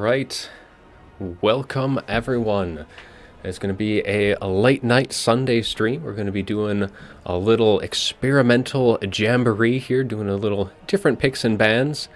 right, welcome everyone. It's going to be a late night Sunday stream. We're going to be doing a little experimental jamboree here, doing a little different picks and bans.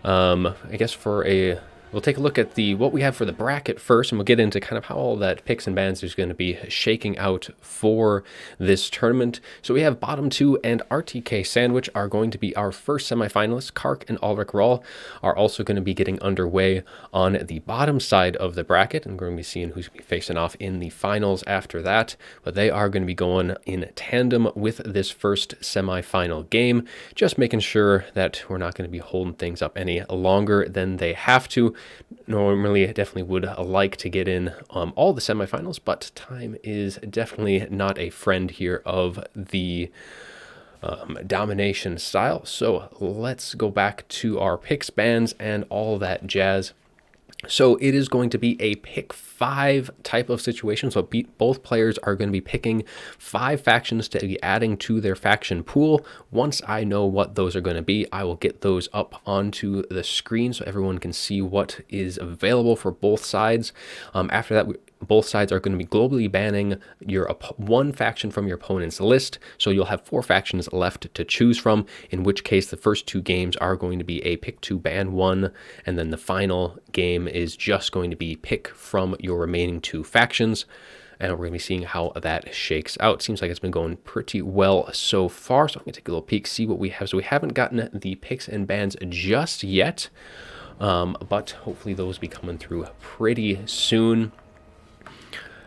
I guess we'll take a look at what we have for the bracket first, and we'll get into kind of how all that picks and bans is going to be shaking out for this tournament. So we have bottom two and RTK Sandwich are going to be our first semifinalists. Kark and Ulrich Rahl are also going to be getting underway on the bottom side of the bracket, and we're going to be seeing who's going to be facing off in the finals after that. But they are going to be going in tandem with this first semifinal game, just making sure that we're not going to be holding things up any longer than they have to. Normally, I definitely would like to get in all the semifinals, but time is definitely not a friend here of the domination style. So let's go back to our picks, bans, and all that jazz. So it is going to be a pick 5 type of situation. So both players are going to be picking 5 factions to be adding to their faction pool. Once I know what those are going to be, I will get those up onto the screen so everyone can see what is available for both sides. After that, both sides are going to be globally banning one faction from your opponent's list. So you'll have 4 factions left to choose from, in which case the first 2 games are going to be a pick 2 ban 1, and then the final game is just going to be pick from your remaining 2 factions. And we're going to be seeing how that shakes out. Seems like it's been going pretty well so far. So I'm going to take a little peek, see what we have. So we haven't gotten the picks and bans just yet, but hopefully those will be coming through pretty soon,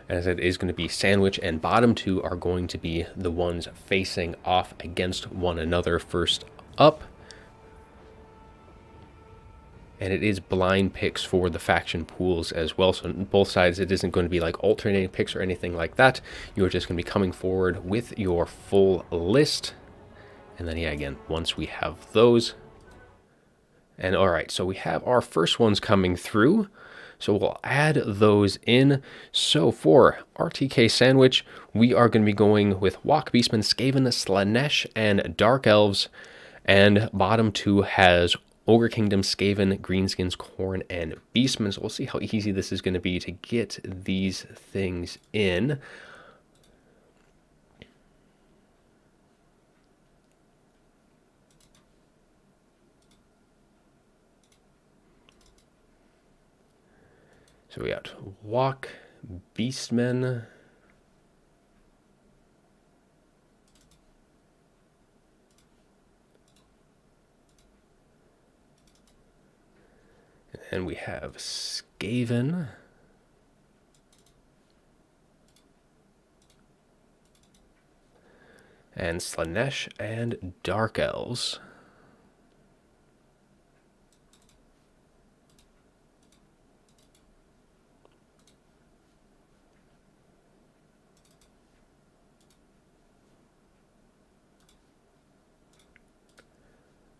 as it is going to be Sandwich and bottom 2 are going to be the ones facing off against one another first up. And it is blind picks for the faction pools as well. So on both sides, it isn't going to be like alternating picks or anything like that. You're just going to be coming forward with your full list. And then, yeah, again, once we have those. And all right, so we have our first ones coming through. So we'll add those in. So for RTK Sandwich, we are going to be going with Walk Beastman, Skaven, Slanesh, and Dark Elves. And bottom 2 has Ogre Kingdom, Skaven, Greenskins, Khorne, and Beastmen. So we'll see how easy this is going to be to get these things in. So we got Walk, Beastmen, and we have Skaven, and Slanesh, and Dark Elves.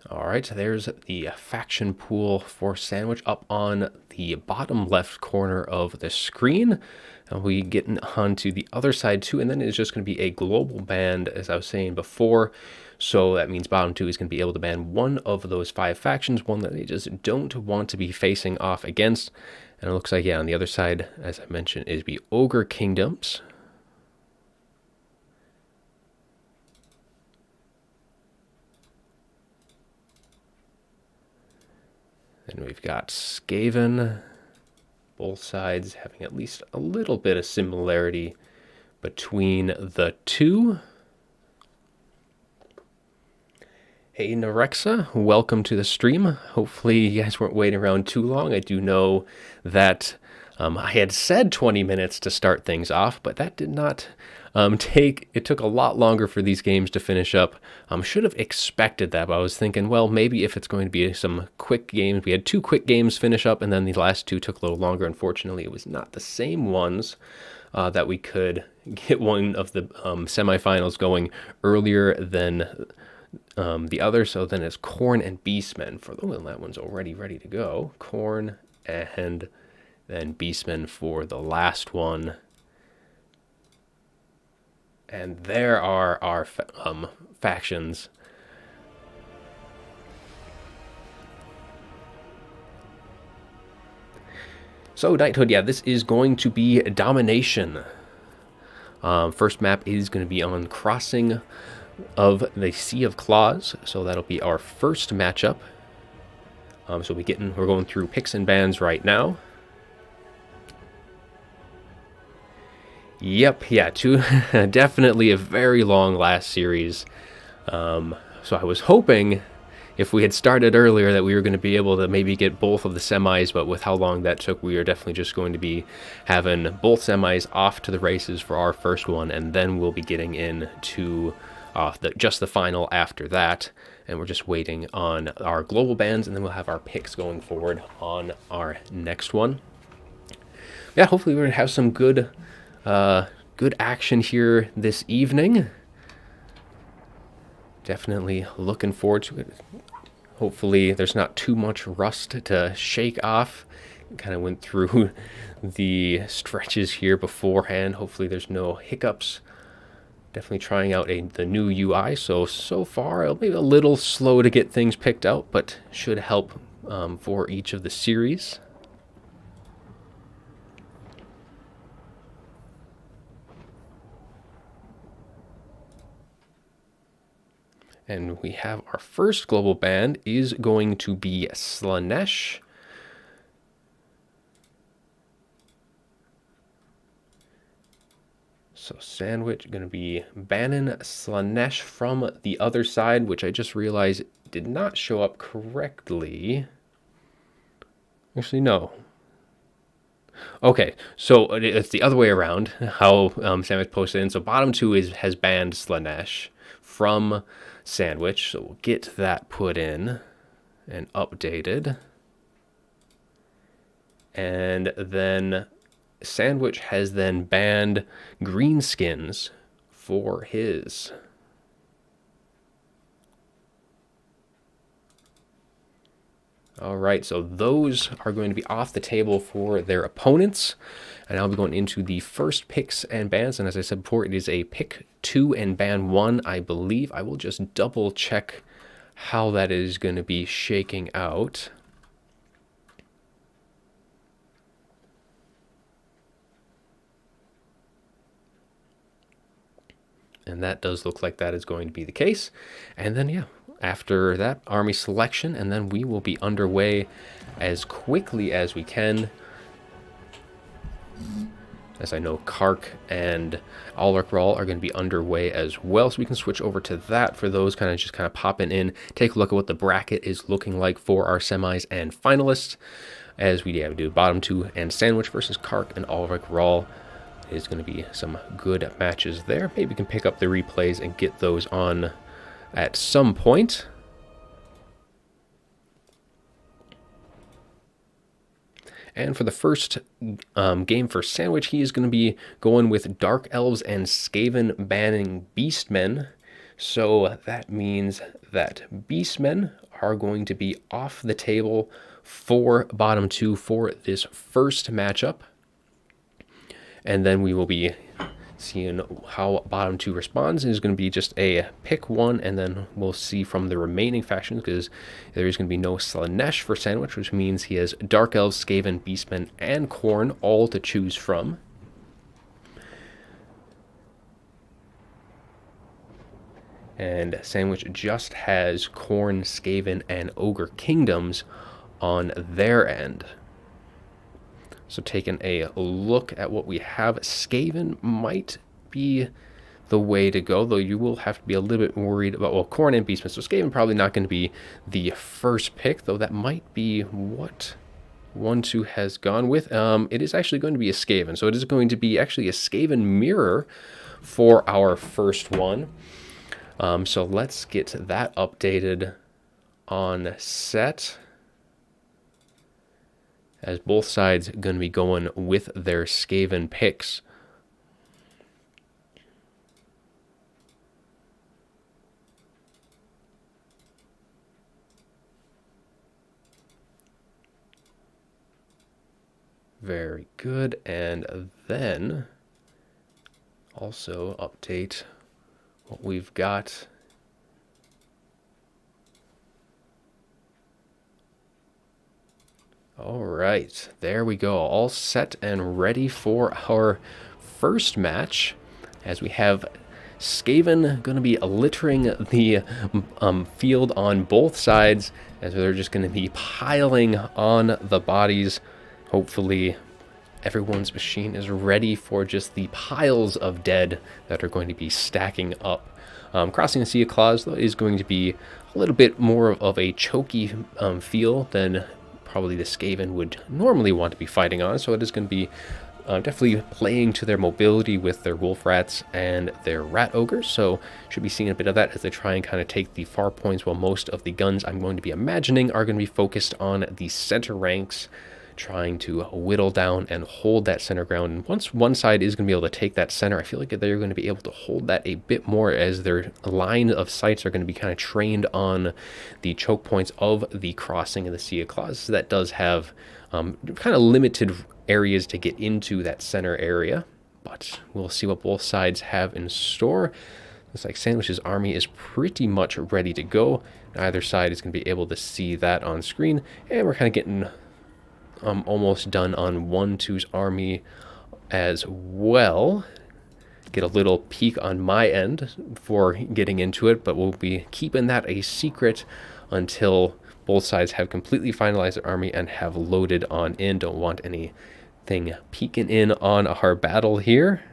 All right, there's the faction pool for Sandwich up on the bottom left corner of the screen. And we get onto the other side too, and then it's just going to be a global ban, as I was saying before. So that means bottom 2 is going to be able to ban one of those 5 factions, one that they just don't want to be facing off against. And it looks like, yeah, on the other side, as I mentioned, is be Ogre Kingdoms. And we've got Skaven, both sides having at least a little bit of similarity between the 2. Hey Narexa, welcome to the stream. Hopefully you guys weren't waiting around too long. I do know that I had said 20 minutes to start things off, but that did not it took a lot longer for these games to finish up. Should have expected that, but I was thinking, well, maybe if it's going to be some quick games, we had 2 quick games finish up, and then the last 2 took a little longer. Unfortunately, it was not the same ones that we could get one of the semifinals going earlier than the other. So then it's Khorne and Beastmen. That one's already ready to go. Khorne and then Beastmen for the last one. And there are our factions. So knighthood, yeah, this is going to be domination. First map is going to be on Crossing of the Sea of Claws, so that'll be our first matchup. So we're going through picks and bans right now. Yep, yeah, definitely a very long last series. So I was hoping if we had started earlier that we were going to be able to maybe get both of the semis, but with how long that took, we are definitely just going to be having both semis off to the races for our first one, and then we'll be getting into just the final after that. And we're just waiting on our global bans, and then we'll have our picks going forward on our next one. Yeah, hopefully we're going to have some good action here this evening. Definitely looking forward to it. Hopefully there's not too much rust to shake off. Kind of went through the stretches here beforehand. Hopefully there's no hiccups. Definitely trying out the new UI. So far it'll be a little slow to get things picked out, but should help for each of the series. And we have our first global band is going to be Slaanesh. So Sandwich going to be banning Slaanesh from the other side, which I just realized did not show up correctly. Actually, no. Okay, so it's the other way around, how Sandwich posted in. So bottom two has banned Slaanesh from Sandwich, so we'll get that put in and updated. And then Sandwich has then banned Greenskins for his. All right, so those are going to be off the table for their opponents. And I'll be going into the first picks and bans. And as I said before, it is a pick 2 and ban 1, I believe. I will just double check how that is going to be shaking out. And that does look like that is going to be the case. And then, yeah, after that, army selection, and then we will be underway as quickly as we can. As I know, Kark and Alric Rawl are going to be underway as well, so we can switch over to that for those kind of popping in. Take a look at what the bracket is looking like for our semis and finalists, as we do bottom two and Sandwich versus Kark and Alric Rawl. Is going to be some good matches there. Maybe we can pick up the replays and get those on at some point. And for the first game for Sandwich, he is going to be going with Dark Elves and Skaven banning Beastmen. So that means that Beastmen are going to be off the table for bottom two for this first matchup. And then we will be seeing how bottom two responds. It is going to be just a pick one, and then we'll see from the remaining factions, because there is going to be no Slaanesh for Sandwich, which means he has Dark Elves, Skaven, Beastmen, and Khorne all to choose from. And Sandwich just has Khorne, Skaven, and Ogre Kingdoms on their end. So taking a look at what we have, Skaven might be the way to go, though you will have to be a little bit worried about, well, Khorne and Beastmen. So Skaven probably not going to be the first pick, though that might be what 1-2 has gone with. It is actually going to be a Skaven. So it is going to be actually a Skaven mirror for our first one. So let's get that updated on set, as both sides are going to be going with their Skaven picks. Very good. And then also update what we've got All right, there we go. All set and ready for our first match, as we have Skaven going to be littering the field on both sides, as they're just going to be piling on the bodies. Hopefully everyone's machine is ready for just the piles of dead that are going to be stacking up. Crossing the Sea of Claws, though, is going to be a little bit more of a choky feel than probably the Skaven would normally want to be fighting on, so it is going to be definitely playing to their mobility with their wolf rats and their rat ogres, so should be seeing a bit of that as they try and kind of take the far points, while most of the guns I'm going to be imagining are going to be focused on the center ranks, trying to whittle down and hold that center ground. And once one side is going to be able to take that center, I feel like they're going to be able to hold that a bit more, as their line of sights are going to be kind of trained on the choke points of the crossing of the Sea of Claws. So that does have kind of limited areas to get into that center area, but we'll see what both sides have in store. Looks like Sandwich's army is pretty much ready to go. Either side is going to be able to see that on screen, and we're kind of getting almost done on 1-2's army as well. Get a little peek on my end before getting into it, but we'll be keeping that a secret until both sides have completely finalized their army and have loaded on in. Don't want anything peeking in on our battle here.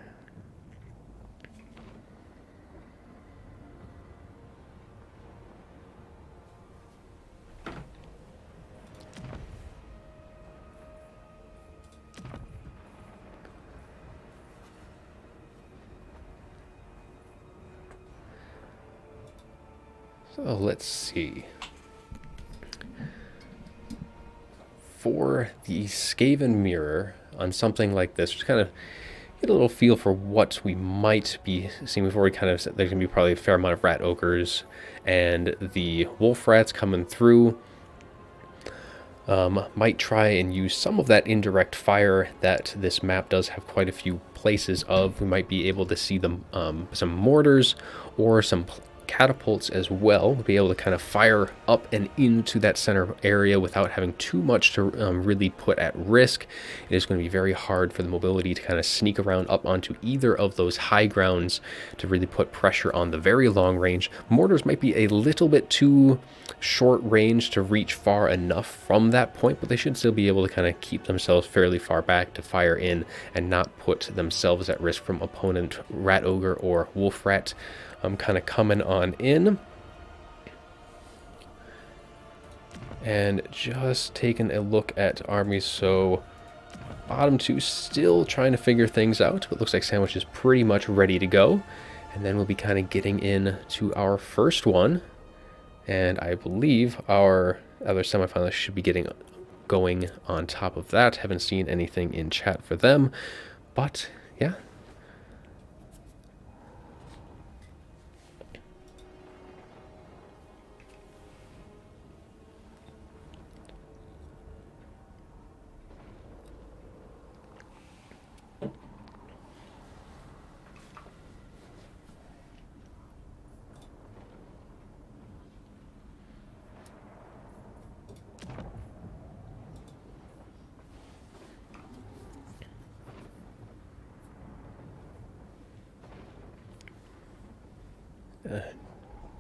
So let's see. For the Skaven mirror on something like this, just kind of get a little feel for what we might be seeing before we kind of, there's going to be probably a fair amount of rat ogres and the wolf rats coming through. Might try and use some of that indirect fire that this map does have quite a few places of. We might be able to see them, some mortars or some catapults as well. We'll be able to kind of fire up and into that center area without having too much to really put at risk. It is going to be very hard for the mobility to kind of sneak around up onto either of those high grounds to really put pressure on the very long range. Mortars might be a little bit too short range to reach far enough from that point, but they should still be able to kind of keep themselves fairly far back to fire in and not put themselves at risk from opponent rat ogre or wolf rat kind of coming on in. And just taking a look at armies, so bottom two still trying to figure things out, but looks like Sandwich is pretty much ready to go. And then we'll be kind of getting in to our first one, and I believe our other semifinalists should be getting going on top of that. Haven't seen anything in chat for them, but yeah.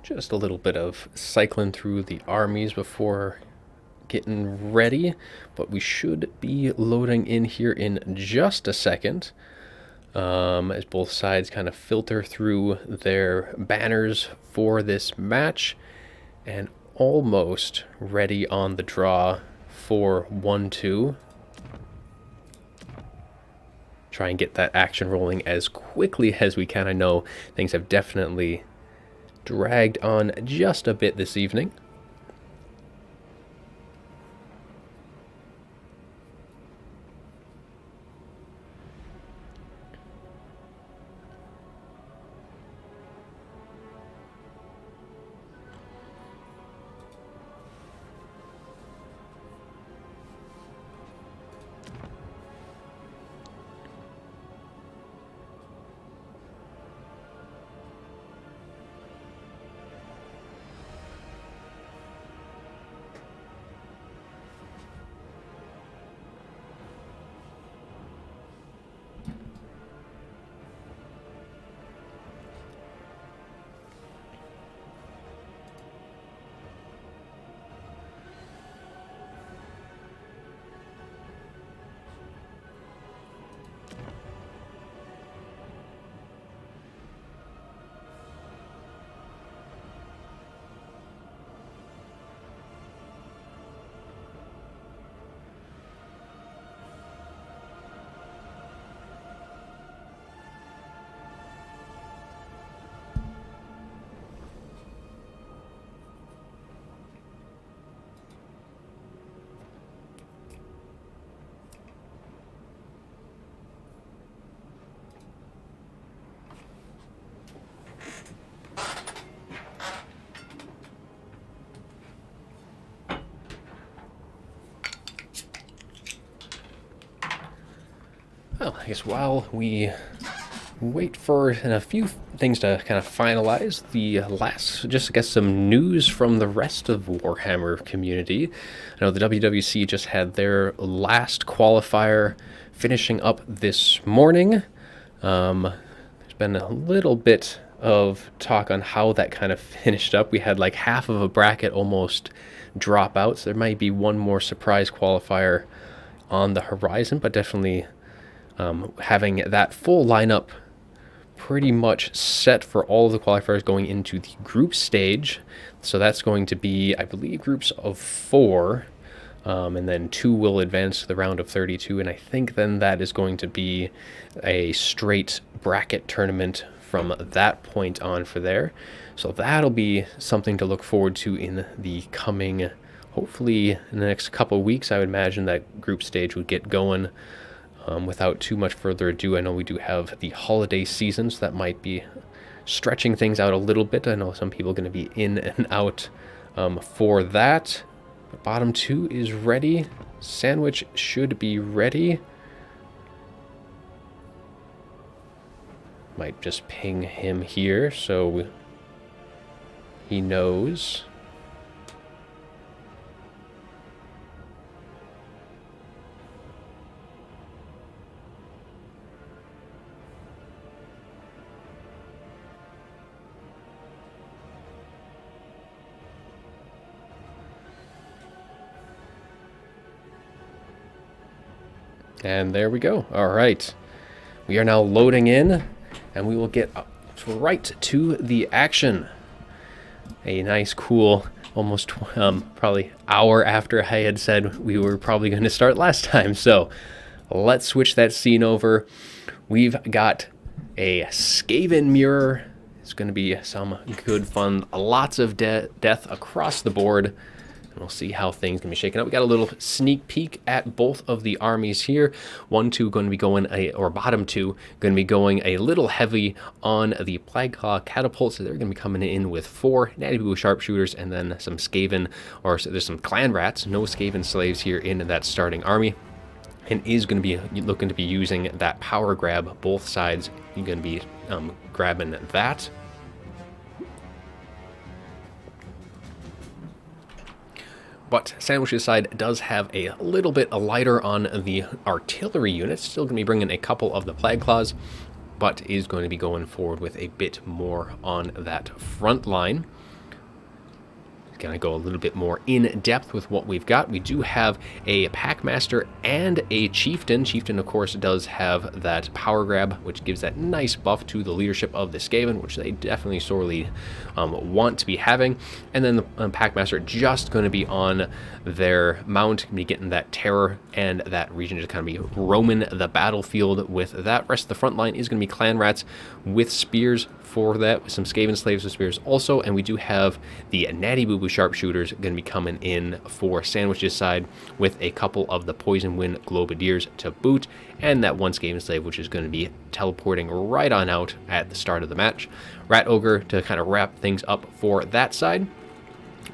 Just a little bit of cycling through the armies before getting ready, but we should be loading in here in just a second, as both sides kind of filter through their banners for this match, and almost ready on the draw for 1-2. Try and get that action rolling as quickly as we can. I know things have definitely dragged on just a bit this evening. Well, I guess while we wait for a few things to kind of finalize, the last, just I guess some news from the rest of Warhammer community. I know the WWC just had their last qualifier finishing up this morning. There's been a little bit of talk on how that kind of finished up. We had like half of a bracket almost drop out, so there might be one more surprise qualifier on the horizon, but definitely having that full lineup pretty much set for all of the qualifiers going into the group stage. So that's going to be, I believe, groups of 4, and then 2 will advance to the round of 32, and I think then that is going to be a straight bracket tournament from that point on for there. So that'll be something to look forward to in the coming, hopefully in the next couple of weeks. I would imagine that group stage would get going. Without too much further ado, I know we do have the holiday season, so that might be stretching things out a little bit. I know some people are going to be in and out for that. But bottom 2 is ready. Sandwich should be ready. Might just ping him here so he knows. And there we go. All right. We are now loading in, and we will get right to the action. A nice, cool, almost probably hour after I had said we were probably going to start last time. So let's switch that scene over. We've got a Skaven mirror. It's going to be some good fun. Lots of death across the board. We'll see how things can be shaken up. We got a little sneak peek at both of the armies here. 1-2 going to be going or bottom 2 going to be going a little heavy on the Plagueclaw catapults. So they're going to be coming in with 4 Natty Boo sharpshooters and then some Skaven, or so there's some clan rats. No Skaven slaves here in that starting army. And is going to be looking to be using that power grab. Both sides, you're going to be grabbing that. But Sandwich's side does have a little bit lighter on the artillery units. Still going to be bringing a couple of the Plague Claws, but is going to be going forward with a bit more on that front line. Going to go a little bit more in depth with what we've got. We do have a Packmaster and a Chieftain. Chieftain, of course, does have that power grab, which gives that nice buff to the leadership of the Skaven, which they definitely sorely want to be having. And then the Packmaster just going to be on their mount, going to be getting that terror and that region to kind of be roaming the battlefield with that. Rest of the front line is going to be Clan Rats with spears for that, with some Skaven slaves with spears also, and we do have the Natty Boo Boo sharpshooters going to be coming in for Sandwich's side with a couple of the Poison Wind Globadiers to boot, and that one Skaven slave which is going to be teleporting right on out at the start of the match. Rat Ogre to kind of wrap things up for that side.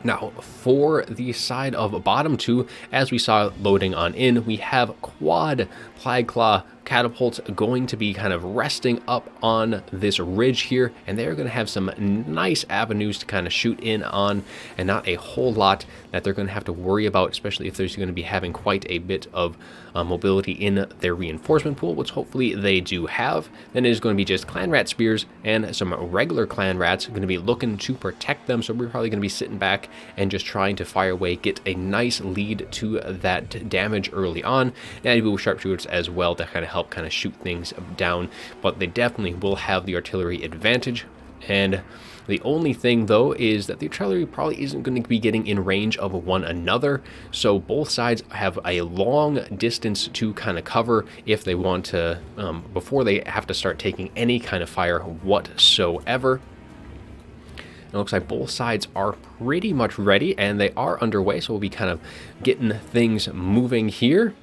Now, for the side of bottom 2, as we saw loading on in, we have quad Plagueclaw catapults going to be kind of resting up on this ridge here, and they're going to have some nice avenues to kind of shoot in on, and not a whole lot that they're going to have to worry about, especially if there's going to be having quite a bit of mobility in their reinforcement pool, which hopefully they do have. Then it is going to be just Clan Rat spears and some regular Clan Rats going to be looking to protect them, so we're probably going to be sitting back and just trying to fire away, get a nice lead to that damage early on. Natty Boo sharpshooters as well to kind of help kind of shoot things down, but they definitely will have the artillery advantage. And the only thing though is that the artillery probably isn't going to be getting in range of one another, so both sides have a long distance to kind of cover if they want to before they have to start taking any kind of fire whatsoever. It looks like both sides are pretty much ready and they are underway, so we'll be kind of getting things moving here.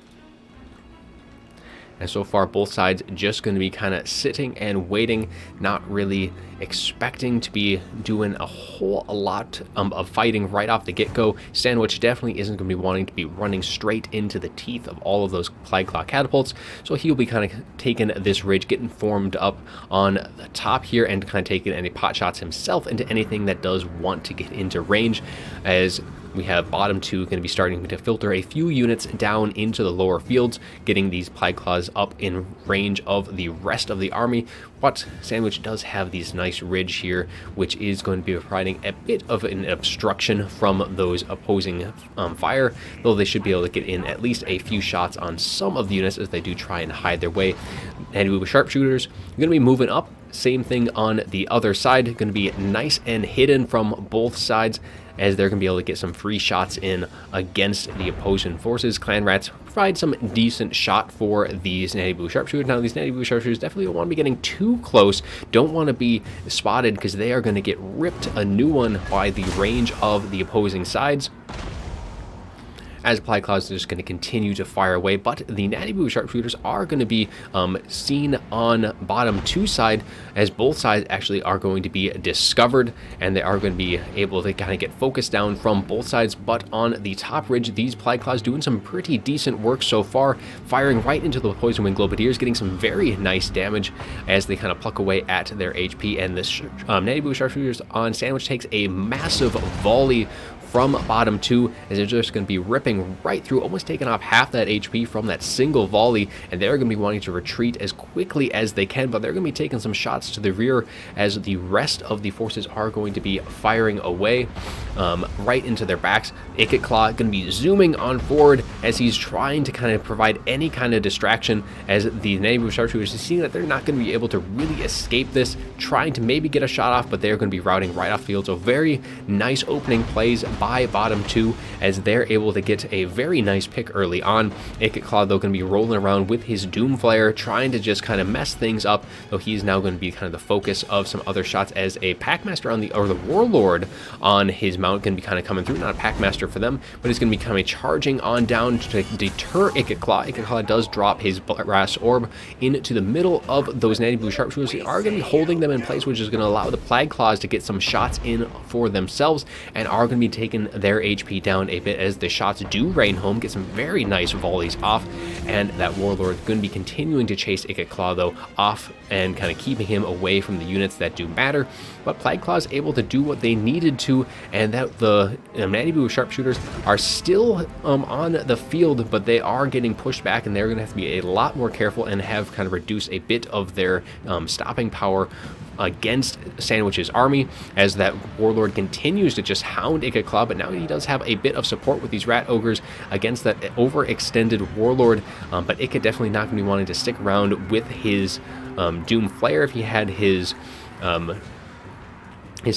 And so far, both sides just going to be kind of sitting and waiting, not really expecting to be doing a whole lot of fighting right off the get-go. Sandwich definitely isn't going to be wanting to be running straight into the teeth of all of those Plague Claw catapults, so he'll be kind of taking this ridge, getting formed up on the top here, and kind of taking any pot shots himself into anything that does want to get into range, as we have bottom two going to be starting to filter a few units down into the lower fields, getting these Plague Claws up in range of the rest of the army. But Sandwich does have these nice ridge here, which is going to be providing a bit of an obstruction from those opposing fire, though they should be able to get in at least a few shots on some of the units as they do try and hide their way. And with sharpshooters, you're going to be moving up. Same thing on the other side, going to be nice and hidden from both sides, as they're going to be able to get some free shots in against the opposing forces. Clan Rats provide some decent shot for these Natty Blue Sharpshooters. Now, these Natty Blue Sharpshooters definitely don't want to be getting too close, don't want to be spotted, because they are going to get ripped a new one by the range of the opposing sides, as Plague Claws are just going to continue to fire away. But the Natty Blue Sharpshooters are going to be seen on bottom two side, as both sides actually are going to be discovered, and they are going to be able to kind of get focused down from both sides. But on the top ridge, these Plague Claws doing some pretty decent work so far, firing right into the Poison Wing Globadiers, getting some very nice damage as they kind of pluck away at their HP. And this Natty Blue Sharpshooters on Sandwich takes a massive volley from bottom two, as they're just going to be ripping right through, almost taking off half that HP from that single volley, and they're going to be wanting to retreat as quickly as they can, but they're going to be taking some shots to the rear as the rest of the forces are going to be firing away right into their backs. Ikit Claw going to be zooming on forward as he's trying to kind of provide any kind of distraction, as the Natty Blue Sharpshooters is seeing that they're not going to be able to really escape this, trying to maybe get a shot off, but they're going to be routing right off field. So very nice opening plays by bottom two, as they're able to get a very nice pick early on. Ikit Claw, though, going to be rolling around with his Doom Flare, trying to just kind of mess things up, though he's now going to be kind of the focus of some other shots, as a Packmaster on the Warlord on his mount can be kind of coming through. Not a Packmaster for them, but he's going to be kind of charging on down to deter Ikit Claw. Ikit Claw does drop his brass orb into the middle of those Natty Blue Sharpshooters. They are going to be holding them in place, which is going to allow the Plague Claws to get some shots in for themselves, and are going to be taking their HP down a bit as the shots do rain home, get some very nice volleys off, and that Warlord going to be continuing to chase Ikit Claw, though, off and kind of keeping him away from the units that do matter. But Plague Claw is able to do what they needed to, and that the Natty Blue Sharpshooters are still on the field, but they are getting pushed back, and they're going to have to be a lot more careful and have kind of reduced a bit of their stopping power against Sandwich's army, as that Warlord continues to just hound Ikit Claw, but now he does have a bit of support with these Rat Ogres against that overextended Warlord, but Ikit definitely not going to be wanting to stick around with his Doom Flare. If he had his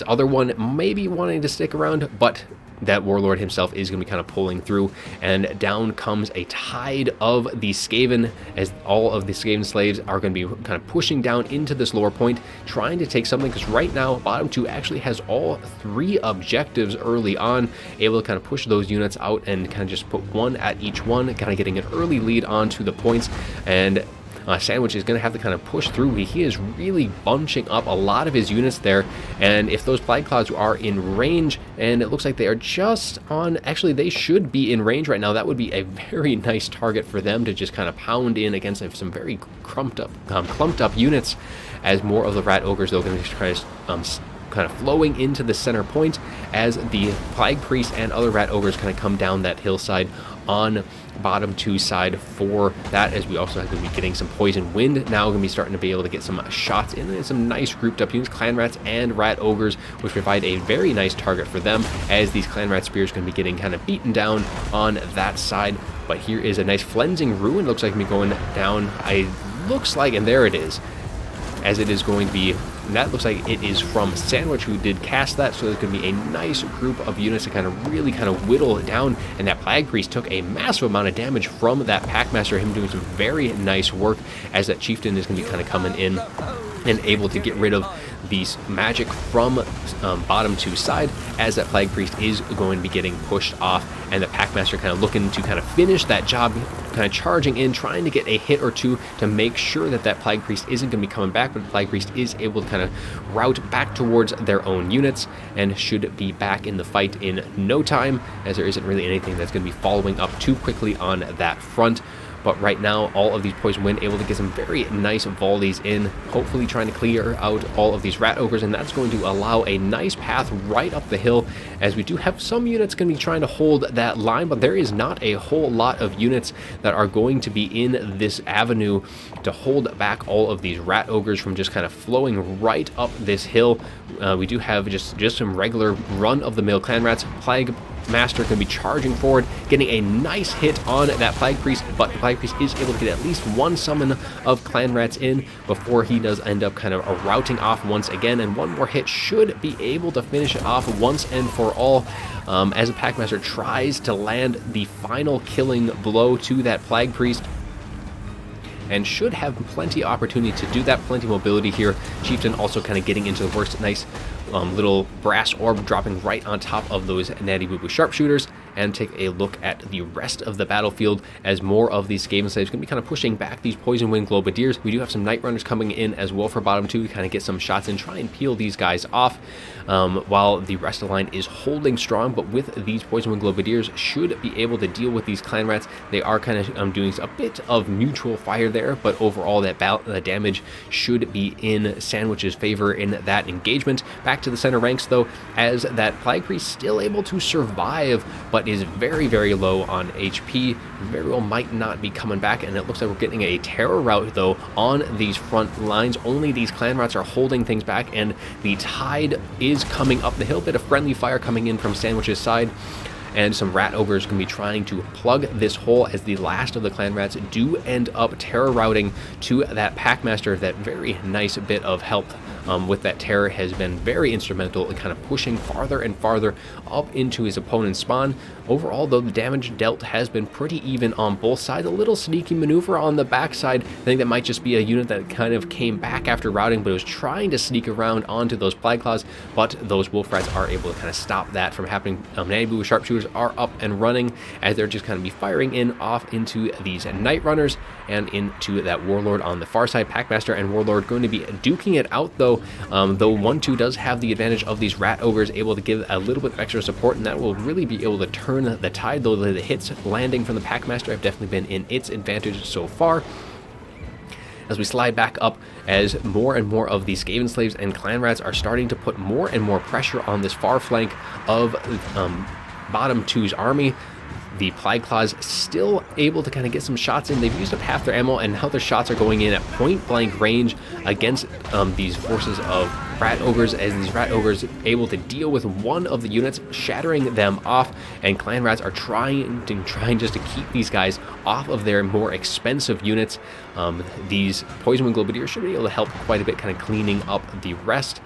other one, maybe wanting to stick around, but that Warlord himself is going to be kind of pulling through, and down comes a tide of the Skaven, as all of the Skaven slaves are going to be kind of pushing down into this lower point, trying to take something, because right now bottom two actually has all three objectives early on, able to kind of push those units out and kind of just put one at each one, kind of getting an early lead onto the points. And Sandwich is going to have to kind of push through. He is really bunching up a lot of his units there, and if those Plague Clouds are in range, and it looks like they are just on, actually they should be in range right now, that would be a very nice target for them to just kind of pound in against some very clumped up units, as more of the Rat Ogres, though, going to be trying to kind of flowing into the center point, as the Plague Priest and other Rat Ogres kind of come down that hillside on bottom two side for that, as we also have to be getting some Poison Wind now, going to be starting to be able to get some shots in, and some nice grouped up units, Clan Rats and Rat Ogres, which provide a very nice target for them, as these Clan Rat Spears going to be getting kind of beaten down on that side. But here is a nice Flensing Ruin, looks like me going down, looks like, and there it is, as it is going to be, and that looks like it is from Sandwich, who did cast that, so there's going to be a nice group of units to kind of really kind of whittle it down, and that Plague Priest took a massive amount of damage from that Packmaster, him doing some very nice work, as that Chieftain is going to be kind of coming in and able to get rid of these magic from bottom 2 side, as that Plague Priest is going to be getting pushed off, and the Packmaster kind of looking to kind of finish that job, kind of charging in, trying to get a hit or two to make sure that that Plague Priest isn't going to be coming back, but the Plague Priest is able to kind of route back towards their own units and should be back in the fight in no time, as there isn't really anything that's going to be following up too quickly on that front. But right now, all of these Poison Wind able to get some very nice volleys in, hopefully trying to clear out all of these Rat Ogres, and that's going to allow a nice path right up the hill, as we do have some units going to be trying to hold that line, but there is not a whole lot of units that are going to be in this avenue to hold back all of these Rat Ogres from just kind of flowing right up this hill. We do have just some regular run-of-the-mill Clan Rats. Plague Master can be charging forward, getting a nice hit on that Plague Priest, but the Plague Priest is able to get at least one summon of Clan Rats in before he does end up kind of routing off once again, and one more hit should be able to finish it off once and for all, as the Packmaster tries to land the final killing blow to that Plague Priest, and should have plenty of opportunity to do that, plenty of mobility here. Chieftain also kind of getting into the works. Nice little brass orb dropping right on top of those Natty Boo Boo sharpshooters. And take a look at the rest of the battlefield, as more of these Skaven Slaves are going to be kind of pushing back these Poison Wind Globadiers. We do have some Night Runners coming in as well for bottom 2 to kind of get some shots in, try and peel these guys off, while the rest of the line is holding strong. But with these Poison Wind Globadiers, should be able to deal with these Clan Rats. They are kind of doing a bit of mutual fire there, but overall that the damage should be in Sandwich's favor in that engagement. Back to the center ranks though, as that Plague Priest still able to survive, but is very, very low on HP. Very well might not be coming back, and it looks like we're getting a terror rout though on these front lines. Only these Clan Rats are holding things back, and the tide is coming up the hill. Bit of friendly fire coming in from Sandwich's side, and some Rat Ogres going to be trying to plug this hole, as the last of the Clan Rats do end up terror routing to that Packmaster. That very nice bit of help with that terror has been very instrumental in kind of pushing farther and farther up into his opponent's spawn. Overall though, the damage dealt has been pretty even on both sides. A little sneaky maneuver on the backside. I think that might just be a unit that kind of came back after routing, but it was trying to sneak around onto those Plague Claws, but those Wolf Rats are able to kind of stop that from happening. Natty Boo sharpshooters are up and running, as they're just kind of be firing in off into these Night Runners and into that Warlord on the far side. Packmaster and Warlord going to be duking it out though, though 1-2 does have the advantage of these Rat Ogres, able to give a little bit of extra support, and that will really be able to turn the tide, though the hits landing from the Packmaster have definitely been in its advantage so far. As we slide back up, as more and more of these Skaven Slaves and Clan Rats are starting to put more and more pressure on this far flank of bottom 2's army. The Plague Claws still able to kind of get some shots in. They've used up half their ammo, and now their shots are going in at point blank range against these forces of Rat Ogres, as these Rat Ogres able to deal with one of the units, shattering them off, and Clan Rats are trying just to keep these guys off of their more expensive units. These Poison Wind Globadiers should be able to help quite a bit, kind of cleaning up the rest.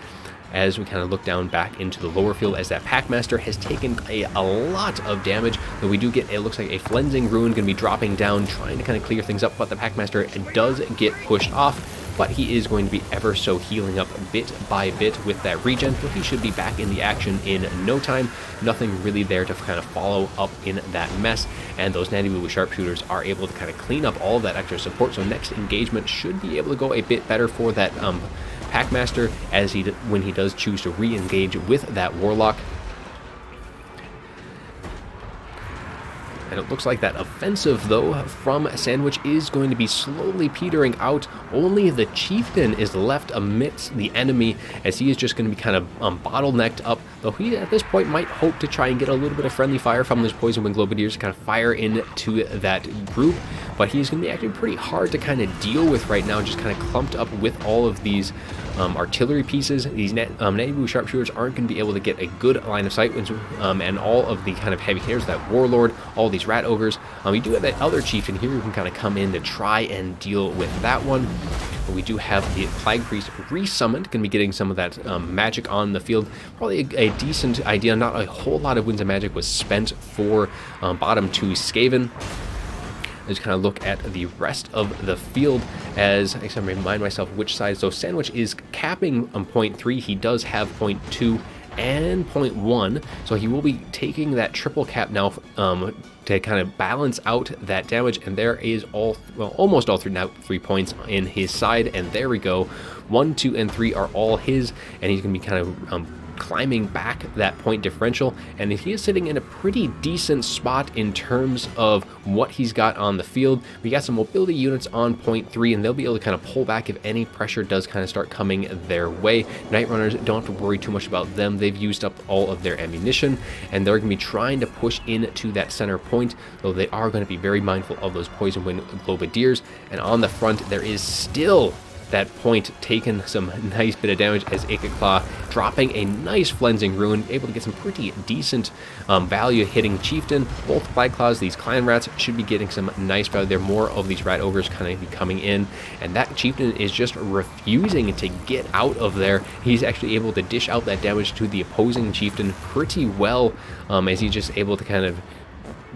As we kind of look down back into the lower field, as that Packmaster has taken a lot of damage, though we do get, it looks like a Flensing Ruin going to be dropping down, trying to kind of clear things up, but the Packmaster does get pushed off, but he is going to be ever so healing up bit by bit with that regen, so he should be back in the action in no time. Nothing really there to kind of follow up in that mess, and those Natty Boo Boo sharpshooters are able to kind of clean up all of that extra support, so next engagement should be able to go a bit better for that Packmaster, as when he does choose to re-engage with that Warlock. And it looks like that offensive, though, from Sandwich is going to be slowly petering out. Only the Chieftain is left amidst the enemy, as he is just going to be kind of bottlenecked up, though he at this point might hope to try and get a little bit of friendly fire from those Poison Wind Globadiers to kind of fire into that group, but he's going to be actually pretty hard to kind of deal with right now, just kind of clumped up with all of these artillery pieces. These Natty Boo sharpshooters aren't going to be able to get a good line of sight, and all of the kind of heavy hitters, that Warlord, all these Rat Ogres. We do have that other Chieftain here who can kind of come in to try and deal with that one. But we do have the Plague Priest resummoned, going to be getting some of that magic on the field. Probably a decent idea. Not a whole lot of Winds of Magic was spent for bottom 2 Skaven. Let's kind of look at the rest of the field as I can remind myself which side. So Sandwich is capping on point 3. He does have point 2 and point 1, so he will be taking that triple cap now to kind of balance out that damage. And there is almost all 3 points in his side, and there we go. 1, 2, and 3 are all his, and he's gonna be kind of climbing back that point differential, and he is sitting in a pretty decent spot in terms of what he's got on the field. We got some mobility units on point 3, and they'll be able to kind of pull back if any pressure does kind of start coming their way. Night Runners, don't have to worry too much about them. They've used up all of their ammunition, and they're going to be trying to push into that center point, though they are going to be very mindful of those Poison Wind Globadiers. And on the front, there is still that point taking some nice bit of damage as Ikitclaw dropping a nice Flensing Ruin, able to get some pretty decent value hitting Chieftain. Both Plague Claws, these Clan Rats, should be getting some nice value there. More of these Rat Ogres kind of be coming in, and that Chieftain is just refusing to get out of there. He's actually able to dish out that damage to the opposing Chieftain pretty well, as he's just able to kind of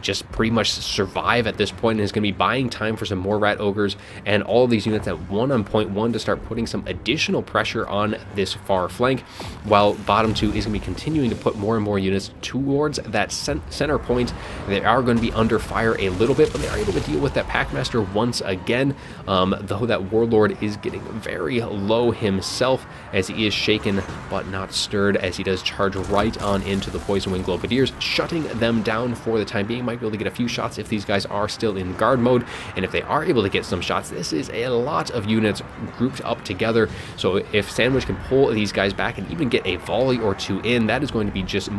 just pretty much survive at this point, and is going to be buying time for some more Rat Ogres and all of these units at 1 on point 1 to start putting some additional pressure on this far flank, while bottom 2 is going to be continuing to put more and more units towards that center point. They are going to be under fire a little bit, but they are able to deal with that Packmaster once again, though that Warlord is getting very low himself as he is shaken but not stirred, as he does charge right on into the Poison Wing Globadiers, shutting them down for the time being. Might be able to get a few shots if these guys are still in guard mode, and if they are able to get some shots, this is a lot of units grouped up together. So if Sandwich can pull these guys back and even get a volley or 2 in, that is going to be just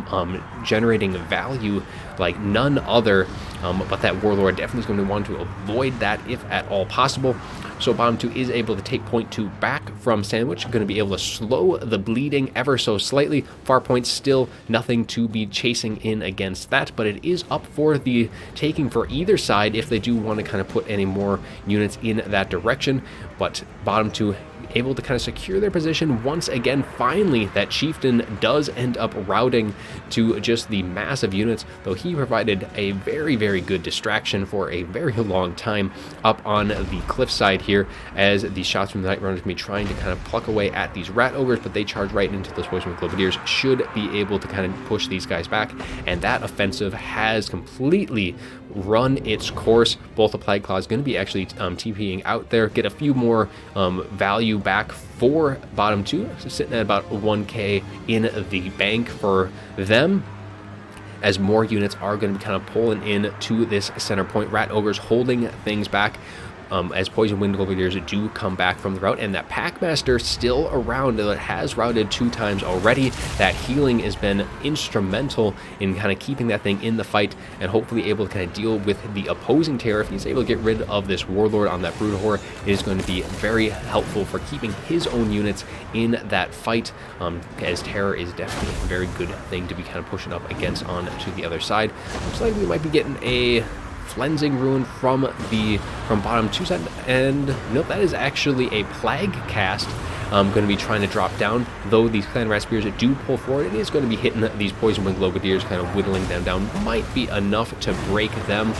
generating value like none other. But that Warlord definitely is going to want to avoid that if at all possible. So bottom 2 is able to take point 2 back from Sandwich, going to be able to slow the bleeding ever so slightly. Far point still nothing to be chasing in against that, but it is up for the taking for either side if they do want to kind of put any more units in that direction. But bottom 2 able to kind of secure their position once again. Finally, that Chieftain does end up routing to just the massive units, though he provided a very, very good distraction for a very long time up on the cliffside here, as the shots from the Night Runners may be trying to kind of pluck away at these Rat Ogres, but they charge right into those Poison Globadiers, should be able to kind of push these guys back, and that offensive has completely run its course. Both the Plague Claws going to be actually TPing out there, get a few more value back for bottom 2, so sitting at about 1k in the bank for them, as more units are going to be kind of pulling in to this center point. Rat Ogres holding things back as Poison Wind Globadiers do come back from the rout, and that Packmaster still around. That has routed 2 times already. That healing has been instrumental in kind of keeping that thing in the fight, and hopefully able to kind of deal with the opposing terror. If he's able to get rid of this Warlord on that Broodhor, it is going to be very helpful for keeping his own units in that fight, as terror is definitely a very good thing to be kind of pushing up against on to the other side. Looks like we might be getting a Flensing Ruin from bottom 2 side, and nope, that is actually a Plague Cast. Going to be trying to drop down, though these Clan Rat Spears do pull forward. It is going to be hitting these Poison Wing Globadiers, kind of whittling them down. Might be enough to break them,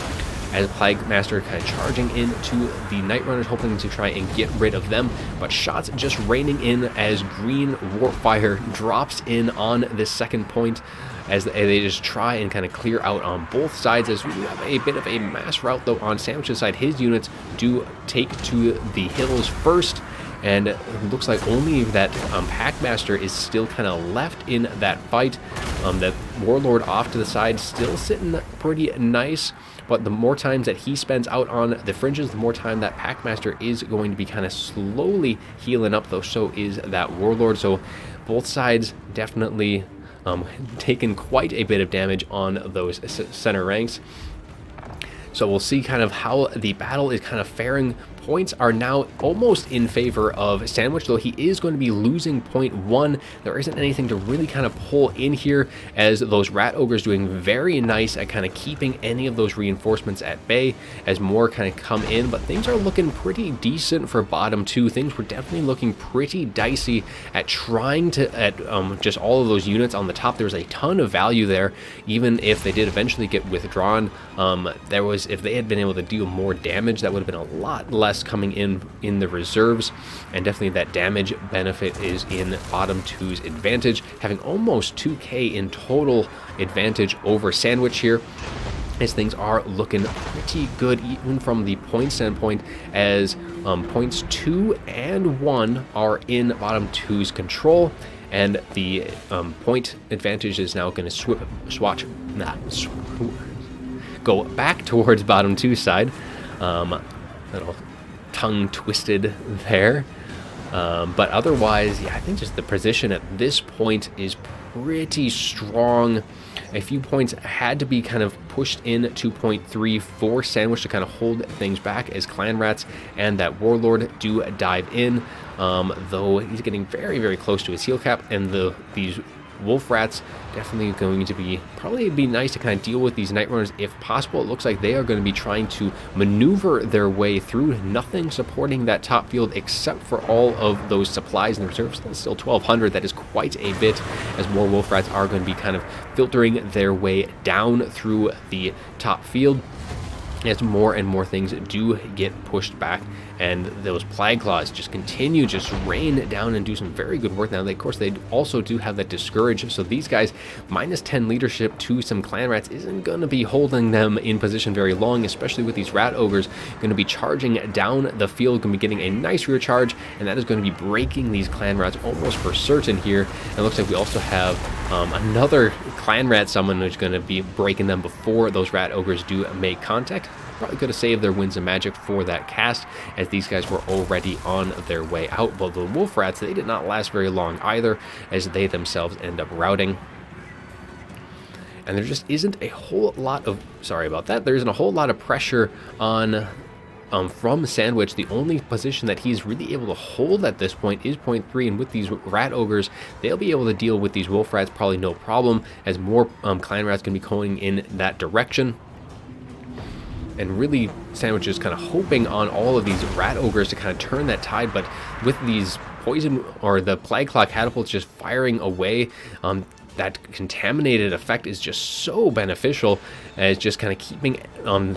as Plague Master kind of charging into the Night Runners, hoping to try and get rid of them, but shots just raining in as Green Warpfire drops in on this second point, as they just try and kind of clear out on both sides, as we have a bit of a mass rout, though on Sandwich's side. His units do take to the hills first, and it looks like only that Packmaster is still kind of left in that fight. That Warlord off to the side still sitting pretty nice, but the more times that he spends out on the fringes, the more time that Packmaster is going to be kind of slowly healing up, though so is that Warlord. So both sides definitely taken quite a bit of damage on those center ranks. So we'll see kind of how the battle is kind of faring. points are now almost in favor of Sandwich, though he is going to be losing point 1. There isn't anything to really kind of pull in here, as those Rat Ogres doing very nice at kind of keeping any of those reinforcements at bay as more kind of come in. But things are looking pretty decent for bottom 2. Things were definitely looking pretty dicey at trying to just all of those units on the top. There was a ton of value there, even if they did eventually get withdrawn. If they had been able to deal more damage, that would have been a lot less coming in the reserves, and definitely that damage benefit is in bottom 2's advantage, having almost 2k in total advantage over Sandwich here, as things are looking pretty good even from the point standpoint, as points 2 and 1 are in bottom 2's control, and the point advantage is now going to go back towards bottom 2's side. Little tongue twisted there. But otherwise, yeah, I think just the position at this point is pretty strong. A few points had to be kind of pushed in 2.3 for Sandwich to kind of hold things back, as Clan Rats and that Warlord do dive in, though he's getting very, very close to his heal cap, and these Wolf Rats definitely going to probably be nice to kind of deal with these Night Runners if possible. It looks like they are going to be trying to maneuver their way through, nothing supporting that top field except for all of those supplies in the reserves. That's still 1,200. That is quite a bit, as more Wolf Rats are going to be kind of filtering their way down through the top field, as more and more things do get pushed back, and those Plague Claws just continue just rain down and do some very good work. Now, of course, they also do have that Discourage, so these guys, minus 10 leadership to some Clan Rats isn't going to be holding them in position very long, especially with these Rat Ogres going to be charging down the field, going to be getting a nice rear charge, and that is going to be breaking these Clan Rats almost for certain here. And it looks like we also have another Clan Rat summon who's going to be breaking them before those Rat Ogres do make contact. Probably could have saved their Winds of Magic for that cast, as these guys were already on their way out. But the Wolf Rats, they did not last very long either, as they themselves end up routing. And there just isn't a whole lot of, there isn't a whole lot of pressure on from Sandwich. The only position that he's really able to hold at this point is point 3, and with these Rat Ogres, they'll be able to deal with these Wolf Rats probably no problem, as more Clan Rats can be going in that direction. And really, Sandwich is kind of hoping on all of these Rat Ogres to kind of turn that tide, but with these poison or the Plague Claw catapults just firing away, that contaminated effect is just so beneficial, as just kind of keeping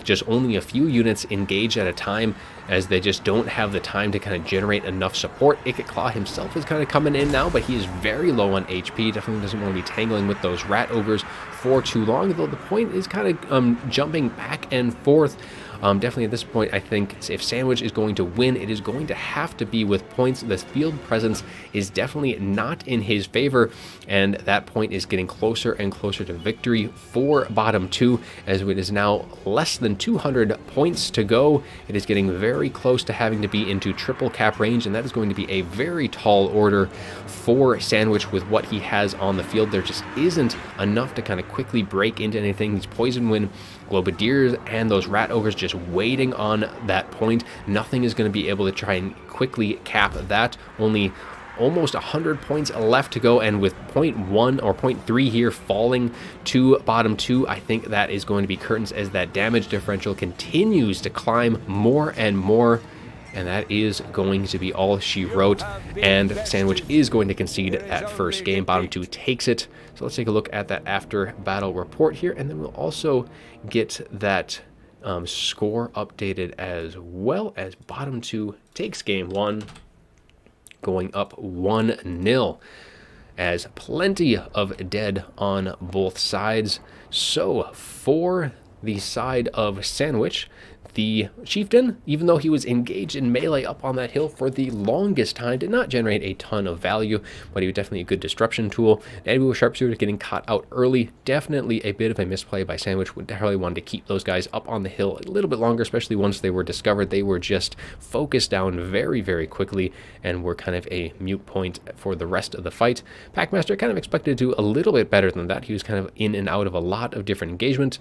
just only a few units engaged at a time, as they just don't have the time to kind of generate enough support. Icket Claw himself is kind of coming in now, but he is very low on HP. Definitely doesn't want to be tangling with those Rat Ogres for too long, though the point is kind of jumping back and forth. Definitely at this point, I think if Sandwich is going to win, it is going to have to be with points. This field presence is definitely not in his favor, and that point is getting closer and closer to victory for bottom 2, as it is now less than 200 points to go. It is getting very close to having to be into triple cap range, and that is going to be a very tall order for Sandwich with what he has on the field. There just isn't enough to kind of quickly break into anything. These Poison Wind Globadiers and those Rat Ogres just waiting on that point. Nothing is going to be able to try and quickly cap that. Only almost 100 points left to go, and with 0.1 or 0.3 here falling to bottom 2, I think that is going to be curtains, as that damage differential continues to climb more and more. And that is going to be all she wrote, and Sandwich is going to concede at first game. Bottom 2 takes it. So let's take a look at that after battle report here, and then we'll also get that score updated, as well as bottom 2 takes game 1, going up 1-0, as plenty of dead on both sides. So for the side of Sandwich, the Chieftain, even though he was engaged in melee up on that hill for the longest time, did not generate a ton of value, but he was definitely a good disruption tool. Eddie with Sharpshooter getting caught out early, definitely a bit of a misplay by Sandwich. Would definitely wanted to keep those guys up on the hill a little bit longer, especially once they were discovered. They were just focused down very, very quickly, and were kind of a mute point for the rest of the fight. Packmaster kind of expected to do a little bit better than that. He was kind of in and out of a lot of different engagements.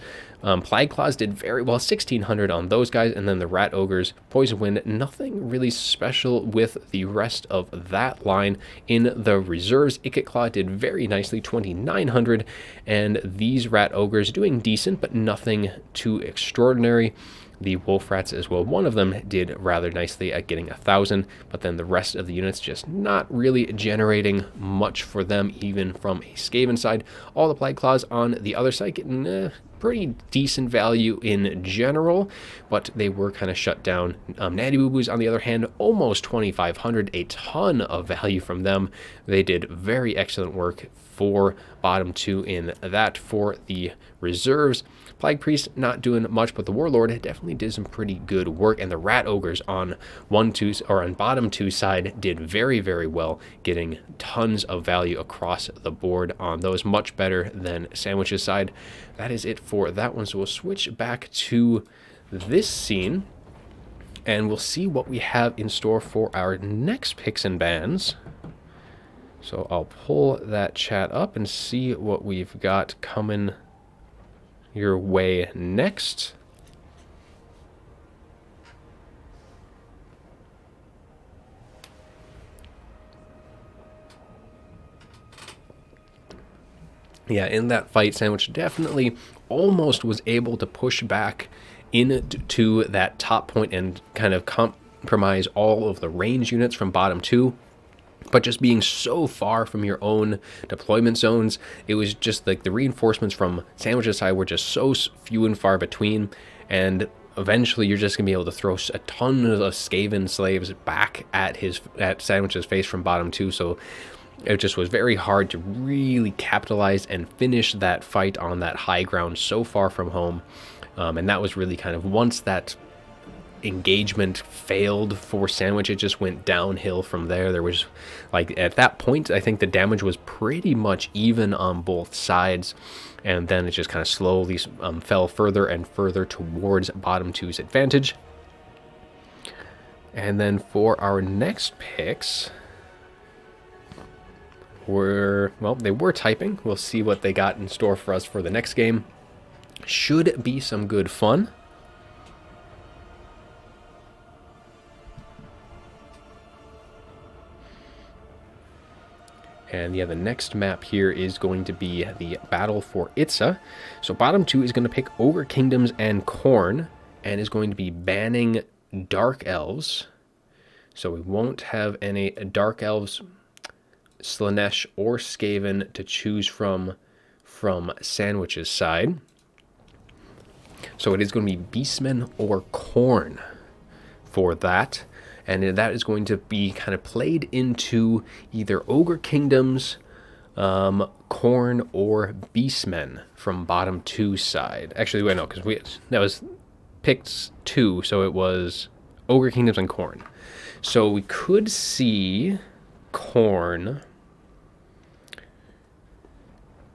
Plague Claws did very well, 1,600 on those those guys. And then the Rat Ogres, Poison Wind, nothing really special with the rest of that line. In the reserves, Ikit Claw did very nicely, 2,900, and these Rat Ogres doing decent, but nothing too extraordinary. The Wolf Rats as well, one of them did rather nicely at getting 1,000, but then the rest of the units just not really generating much for them, even from a Skaven side. All the Plague Claws on the other side getting pretty decent value in general, but they were kind of shut down. Natty Boo Boos, on the other hand, almost 2,500, a ton of value from them. They did very excellent work for bottom 2 in that. For the reserves, Plague Priest not doing much, but the Warlord definitely did some pretty good work, and the Rat Ogres on bottom 2 side did very, very well, getting tons of value across the board on those, much better than Sandwich's side. That is it for that one, so we'll switch back to this scene, and we'll see what we have in store for our next picks and bans. So I'll pull that chat up and see what we've got coming your way next. Yeah, in that fight, Sandwich definitely almost was able to push back into that top point and kind of compromise all of the range units from bottom 2. But just being so far from your own deployment zones, it was just like the reinforcements from Sandwich's side were just so few and far between, and eventually you're just going to be able to throw a ton of Skaven slaves back at Sandwich's face from bottom 2, so it just was very hard to really capitalize and finish that fight on that high ground so far from home. And that was really kind of, once that engagement failed for Sandwich, it just went downhill from there. There was, like, at that point, I think the damage was pretty much even on both sides, and then it just kind of slowly fell further and further towards bottom 2's advantage. And then for our next picks, they were typing. We'll see what they got in store for us for the next game. Should be some good fun. And yeah, the next map here is going to be the Battle for Itza. So bottom 2 is going to pick Ogre Kingdoms and Khorne, and is going to be banning Dark Elves. So we won't have any Dark Elves, Slaanesh, or Skaven to choose from Sandwich's side. So it is going to be Beastmen or Khorne for that. And that is going to be kind of played into either Ogre Kingdoms, Khorne, or Beastmen from bottom 2 side. Actually, wait, no, because that was picked 2, so it was Ogre Kingdoms and Khorne. So we could see Khorne,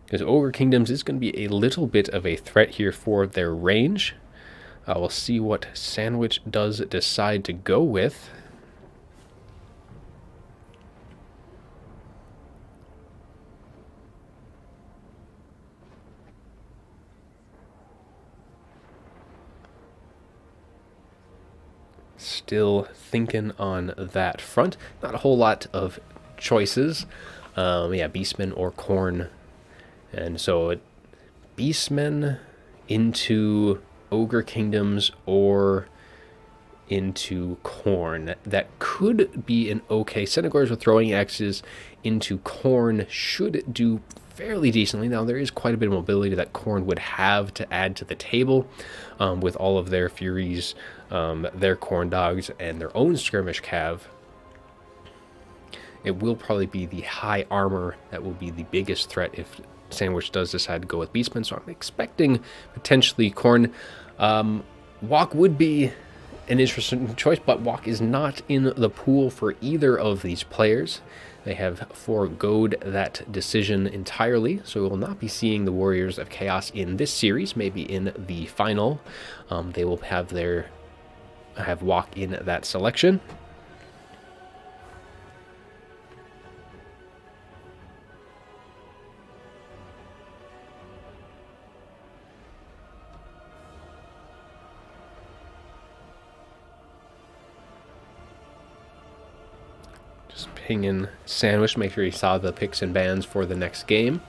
because Ogre Kingdoms is going to be a little bit of a threat here for their range. We'll see what Sandwich does decide to go with. Still thinking on that front. Not a whole lot of choices. Yeah, Beastmen or Khorne. And so Beastmen into Ogre Kingdoms or into Khorne. That could be an okay. Centaurs with throwing axes into Khorne should do fairly decently. Now, there is quite a bit of mobility that Khorne would have to add to the table with all of their Furies, their Khorne Dogs, and their own Skirmish Cav. It will probably be the high armor that will be the biggest threat if Sandwich does decide to go with Beastmen, so I'm expecting potentially Khorne. Walk would be an interesting choice, but Walk is not in the pool for either of these players. They have foregoed that decision entirely, so we will not be seeing the Warriors of Chaos in this series. Maybe in the final, they will have Walk in that selection. pinging Sandwich, make sure he saw the picks and bans for the next game.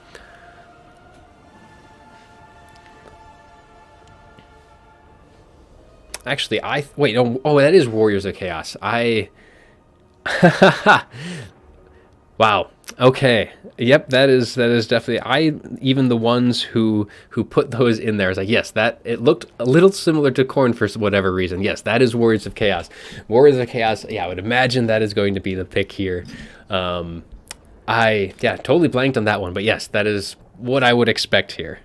Actually, wait. Oh, that is Warriors of Chaos. Wow. Okay. Yep, that is definitely. Even the ones who put those in there is like, yes, that it looked a little similar to Corn for whatever reason. Yes, that is Warriors of Chaos. Warriors of Chaos. Yeah, I would imagine that is going to be the pick here. I totally blanked on that one, but yes, that is what I would expect here.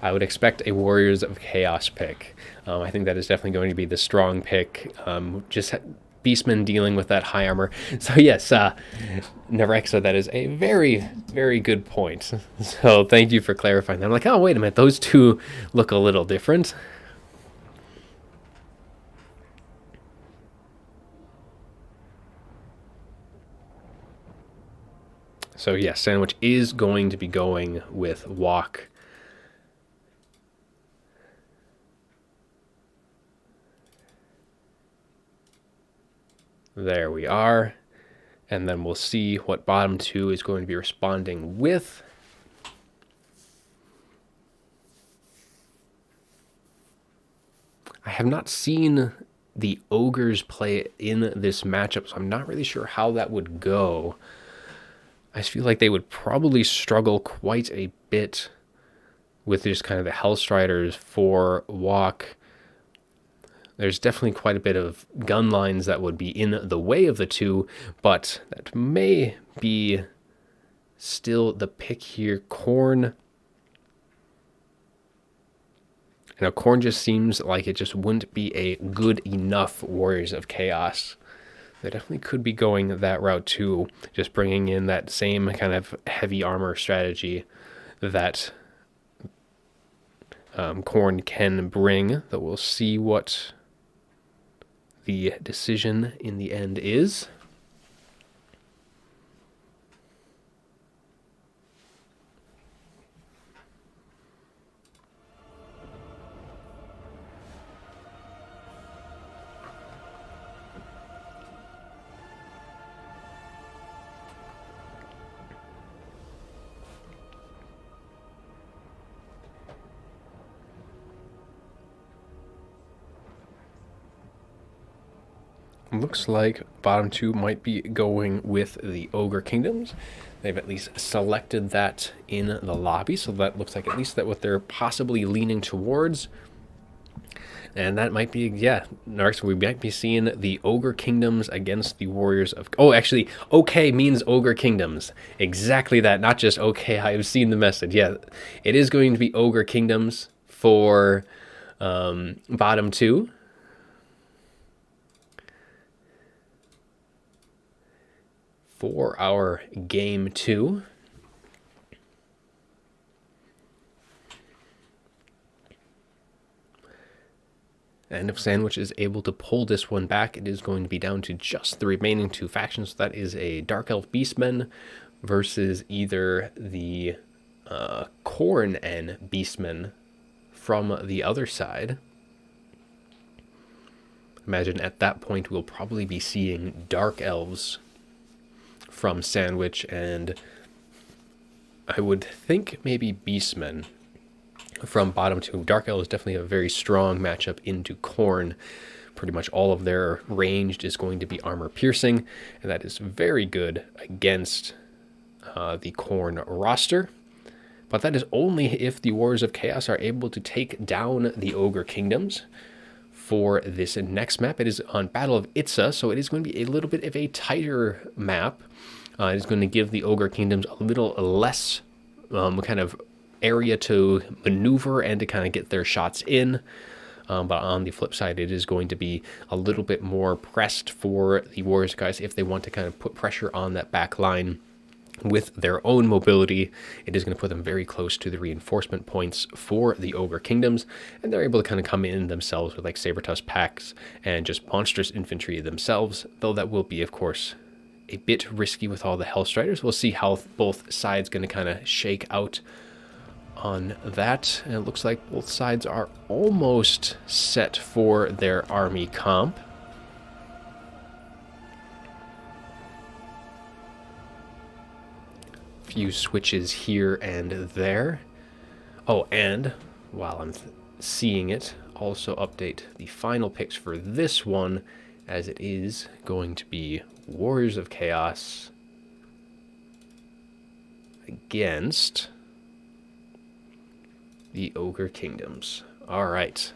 I would expect a Warriors of Chaos pick. I think that is definitely going to be the strong pick. Just Beastmen dealing with that high armor. So yes, Nerexa, that is a very, very good point. So thank you for clarifying that. I'm like, oh, wait a minute. Those two look a little different. So yes, Sandwich is going to be going with Walk. There we are. And then we'll see what bottom two is going to be responding with. I have not seen the Ogres play in this matchup, so I'm not really sure how that would go. I just feel like they would probably struggle quite a bit with just kind of the Hellstriders for Walk. There's definitely quite a bit of gun lines that would be in the way of the two, but that may be still the pick here. Corn. You know, Corn just seems like it just wouldn't be a good enough Warriors of Chaos. They definitely could be going that route too, just bringing in that same kind of heavy armor strategy that Corn can bring. That we'll see what the decision in the end is. Looks like bottom two might be going with the Ogre Kingdoms. They've at least selected that in the lobby, so that looks like at least that what they're possibly leaning towards. And that might be, Narks, we might be seeing the Ogre Kingdoms against the Warriors of... Oh, actually, okay means Ogre Kingdoms. Exactly that, not just okay, I've seen the message. Yeah, it is going to be Ogre Kingdoms for bottom two. For our game two. And if Sandwich is able to pull this one back, it is going to be down to just the remaining two factions. That is a Dark Elf Beastmen versus either the Khorne and Beastmen from the other side. Imagine at that point we'll probably be seeing Dark Elves from Sandwich, and I would think maybe Beastmen from bottom two. Dark Elves is definitely a very strong matchup into Khorne. Pretty much all of their ranged is going to be armor piercing, and that is very good against the Khorne roster. But that is only if the Warriors of Chaos are able to take down the Ogre Kingdoms. For this next map, it is on Battle of Itza, so it is going to be a little bit of a tighter map. It is going to give the Ogre Kingdoms a little less kind of area to maneuver and to kind of get their shots in. But on the flip side, it is going to be a little bit more pressed for the Warriors guys if they want to kind of put pressure on that back line with their own mobility. It is going to put them very close to the reinforcement points for the Ogre Kingdoms, and they're able to kind of come in themselves with like Sabertusk packs and just monstrous infantry themselves, though that will be, of course, a bit risky with all the Hellstriders. We'll see how both sides going to kind of shake out on that. And it looks like both sides are almost set for their army comp. Few switches here and there. Oh, and while I'm seeing it, also update the final picks for this one, as it is going to be Warriors of Chaos against the Ogre Kingdoms. All right.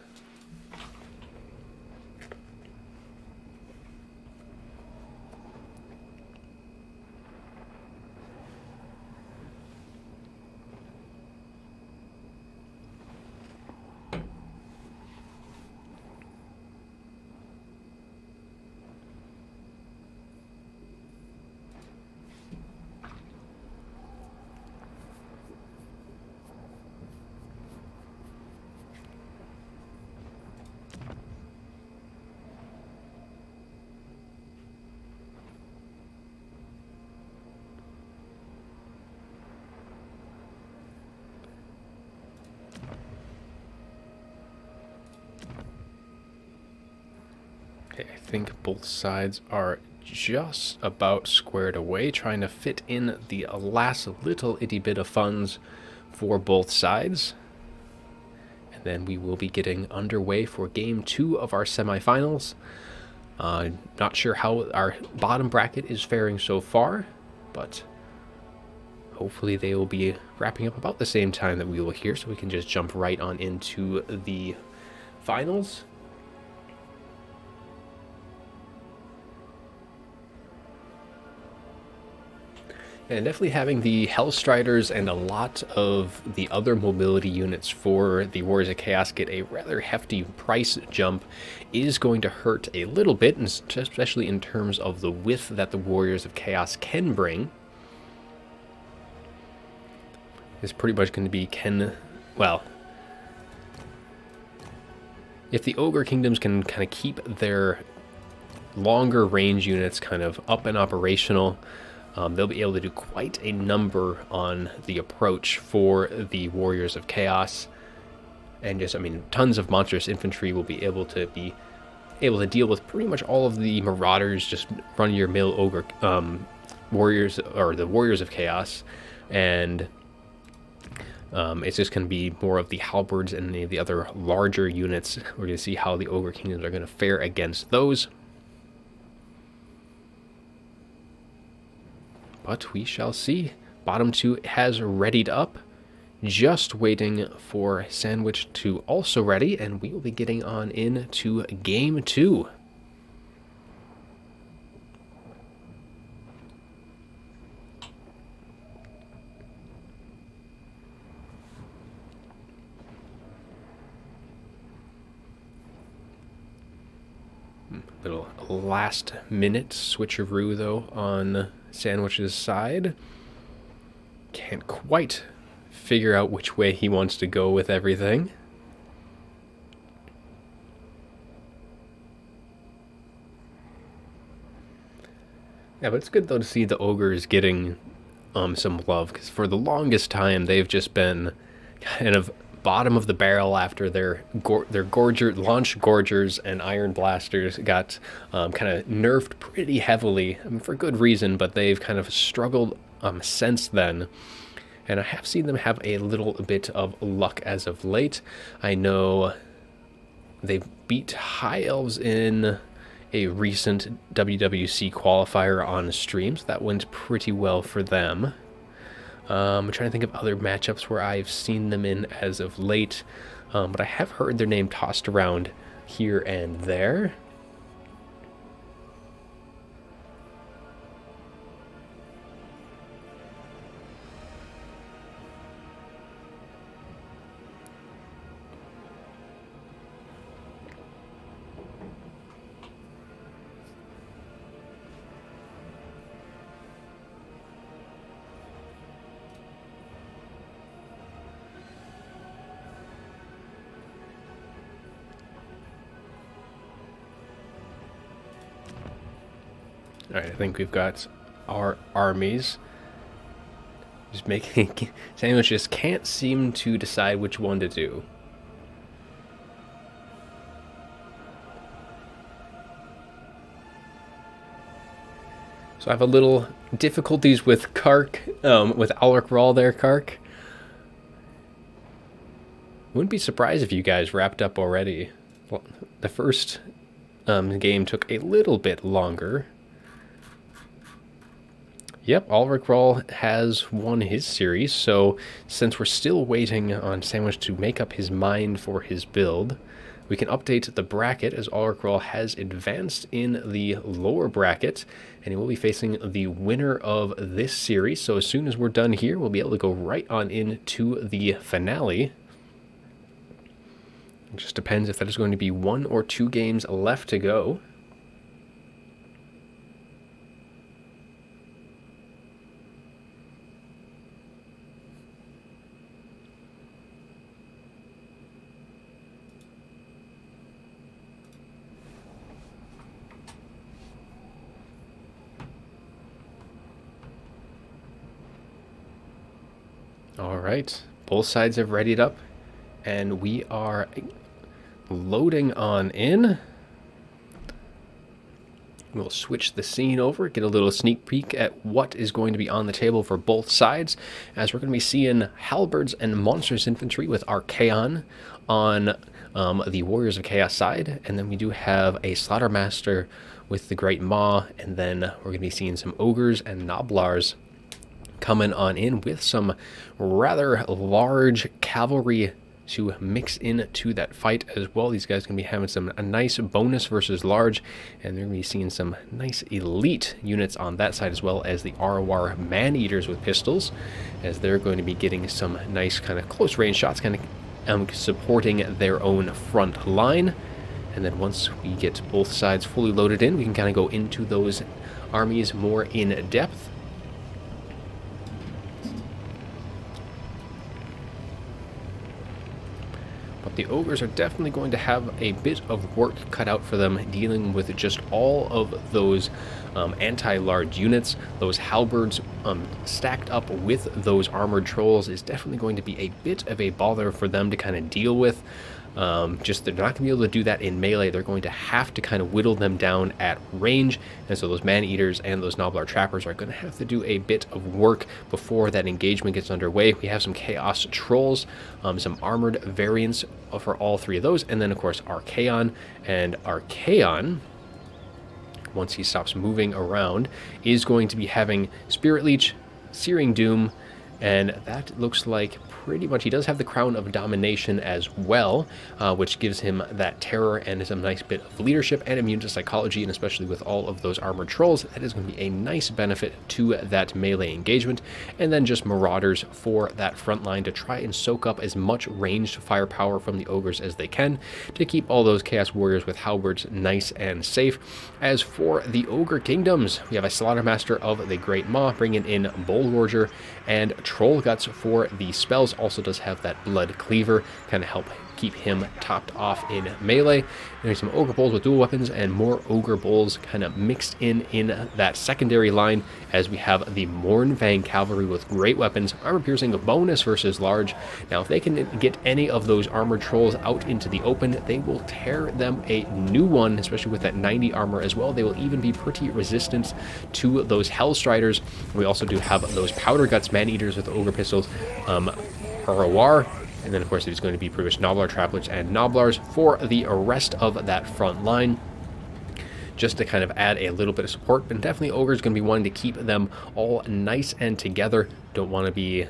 Okay, I think both sides are just about squared away, trying to fit in the last little itty bit of funds for both sides. And then we will be getting underway for game 2 of our semifinals. Not sure how our bottom bracket is faring so far, but hopefully they will be wrapping up about the same time that we will here, so we can just jump right on into the finals. And definitely having the Hellstriders and a lot of the other mobility units for the Warriors of Chaos get a rather hefty price jump is going to hurt a little bit, and especially in terms of the width that the Warriors of Chaos can bring. It's pretty much going to be well, if the Ogre Kingdoms can kind of keep their longer range units kind of up and operational, they'll be able to do quite a number on the approach for the Warriors of Chaos. And just, I mean, tons of monstrous infantry will be able to deal with pretty much all of the Marauders, just run-of-your-mill Ogre Warriors, or the Warriors of Chaos. And it's just going to be more of the Halberds and any of the other larger units. We're going to see how the Ogre Kingdoms are going to fare against those. But we shall see. Bottom 2 has readied up, just waiting for Sandwich to also ready, and we will be getting on into game 2. Little last minute switcheroo though on Sandwich's side. Can't quite figure out which way he wants to go with everything. Yeah, but it's good though to see the Ogres getting some love, because for the longest time they've just been kind of bottom of the barrel after their launch Gorgers and Iron Blasters got kind of nerfed pretty heavily, I mean, for good reason, but they've kind of struggled since then. And I have seen them have a little bit of luck as of late. I know they've beat High Elves in a recent WWC qualifier on stream, so that went pretty well for them. I'm trying to think of other matchups where I've seen them in as of late, but I have heard their name tossed around here and there. All right, I think we've got our armies Just making Sandwich just can't seem to decide which one to do. So I have a little difficulties with Kark, with Alric Rawl there, Kark. Wouldn't be surprised if you guys wrapped up already. Well, the first game took a little bit longer. Yep, Alric Rawl has won his series, so since we're still waiting on Sandwich to make up his mind for his build, we can update the bracket as Alric Rawl has advanced in the lower bracket, and he will be facing the winner of this series. So as soon as we're done here, we'll be able to go right on into the finale. It just depends if that is going to be 1 or 2 games left to go. All right, both sides have readied up, and we are loading on in. We'll switch the scene over, get a little sneak peek at what is going to be on the table for both sides, as we're going to be seeing halberds and monstrous infantry with Archaon on the Warriors of Chaos side, and then we do have a Slaughtermaster with the Great Maw, and then we're going to be seeing some Ogres and Noblars coming on in with some rather large cavalry to mix into that fight as well. These guys are going to be having a nice bonus versus large, and they're going to be seeing some nice elite units on that side, as well as the ROR man-eaters with pistols, as they're going to be getting some nice kind of close range shots, kind of supporting their own front line. And then once we get both sides fully loaded in, we can kind of go into those armies more in depth. The Ogres are definitely going to have a bit of work cut out for them dealing with just all of those anti-large units. Those halberds stacked up with those armored trolls is definitely going to be a bit of a bother for them to kind of deal with. Just they're not going to be able to do that in melee. They're going to have to kind of whittle them down at range, and so those man-eaters and those Noblar trappers are going to have to do a bit of work before that engagement gets underway. We have some Chaos Trolls, some armored variants for all 3 of those, and then of course Archaon. And Archaon, once he stops moving around, is going to be having Spirit Leech, Searing Doom, and that looks like pretty much he does have the Crown of Domination as well, which gives him that terror and is a nice bit of leadership and immune to psychology, and especially with all of those armored trolls, that is going to be a nice benefit to that melee engagement. And then just Marauders for that front line to try and soak up as much ranged firepower from the Ogres as they can to keep all those Chaos Warriors with halberds nice and safe. As for the Ogre Kingdoms, we have a Slaughtermaster of the Great Maw bringing in Bulwarger and Troll Guts for the spells. Also does have that Blood Cleaver, kind of help keep him topped off in melee. There's some Ogre Bulls with dual weapons and more Ogre Bulls kind of mixed in that secondary line, as we have the Mournfang Cavalry with great weapons, armor piercing bonus versus large. Now if they can get any of those armored trolls out into the open, they will tear them a new one, especially with that 90 armor as well. They will even be pretty resistant to those Hellstriders. We also do have those Powder Guts man-eaters with Ogre pistols, ROR, and then of course there's going to be pretty much Noblar Traplets and Noblars for the rest of that front line, just to kind of add a little bit of support. But definitely Ogre's going to be wanting to keep them all nice and together. Don't want to be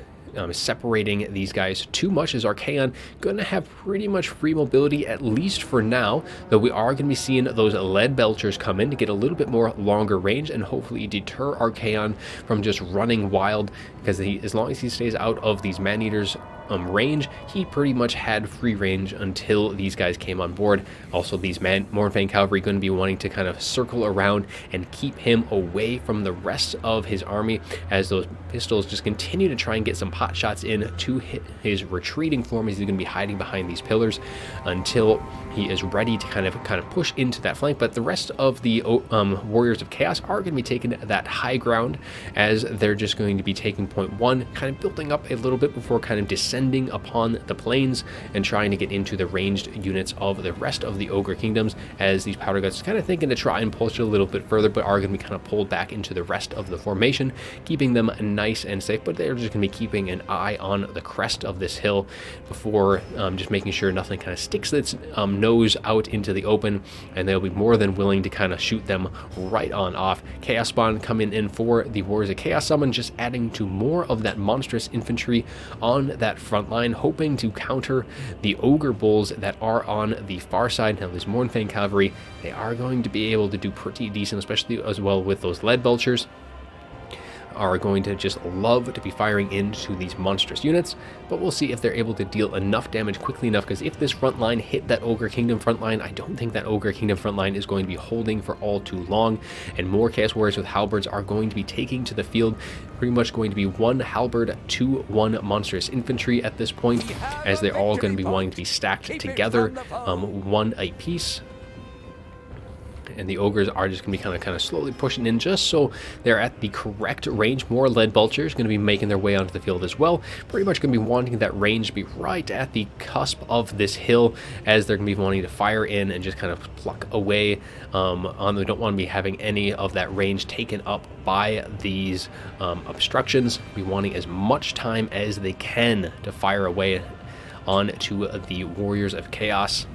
separating these guys too much, as Archaon going to have pretty much free mobility, at least for now, though we are going to be seeing those lead belchers come in to get a little bit more longer range and hopefully deter Archaon from just running wild, because as long as he stays out of these man-eaters range, he pretty much had free range until these guys came on board. Also, these Mournfang cavalry going to be wanting to kind of circle around and keep him away from the rest of his army, as those pistols just continue to try and get some pot shots in to hit his retreating form, as he's going to be hiding behind these pillars until he is ready to kind of push into that flank. But the rest of the Warriors of Chaos are going to be taking that high ground, as they're just going to be taking point 1, kind of building up a little bit before kind of descending upon the plains and trying to get into the ranged units of the rest of the Ogre Kingdoms, as these Powder Guts kind of thinking to try and push it a little bit further, but are going to be kind of pulled back into the rest of the formation, keeping them nice and safe. But they're just going to be keeping an eye on the crest of this hill before just making sure nothing kind of sticks its nose out into the open, and they'll be more than willing to kind of shoot them right on off. Chaos Spawn coming in for the Warriors of Chaos Summon, just adding to more of that monstrous infantry on that front line, hoping to counter the Ogre Bulls that are on the far side. Now, this Mournfang cavalry, they are going to be able to do pretty decent, especially as well with those lead belchers. Are going to just love to be firing into these monstrous units, but we'll see if they're able to deal enough damage quickly enough, because if this front line hit that Ogre Kingdom front line, I don't think that Ogre Kingdom front line is going to be holding for all too long, and more Chaos Warriors with halberds are going to be taking to the field, pretty much going to be 1 halberd to 1 monstrous infantry at this point, as they're all going to be wanting to be stacked together, 1 a piece. And the Ogres are just going to be kind of slowly pushing in, just so they're at the correct range. More lead belchers going to be making their way onto the field as well. Pretty much going to be wanting that range to be right at the cusp of this hill, as they're going to be wanting to fire in and just kind of pluck away. They don't want to be having any of that range taken up by these obstructions. Be wanting as much time as they can to fire away onto the Warriors of Chaos.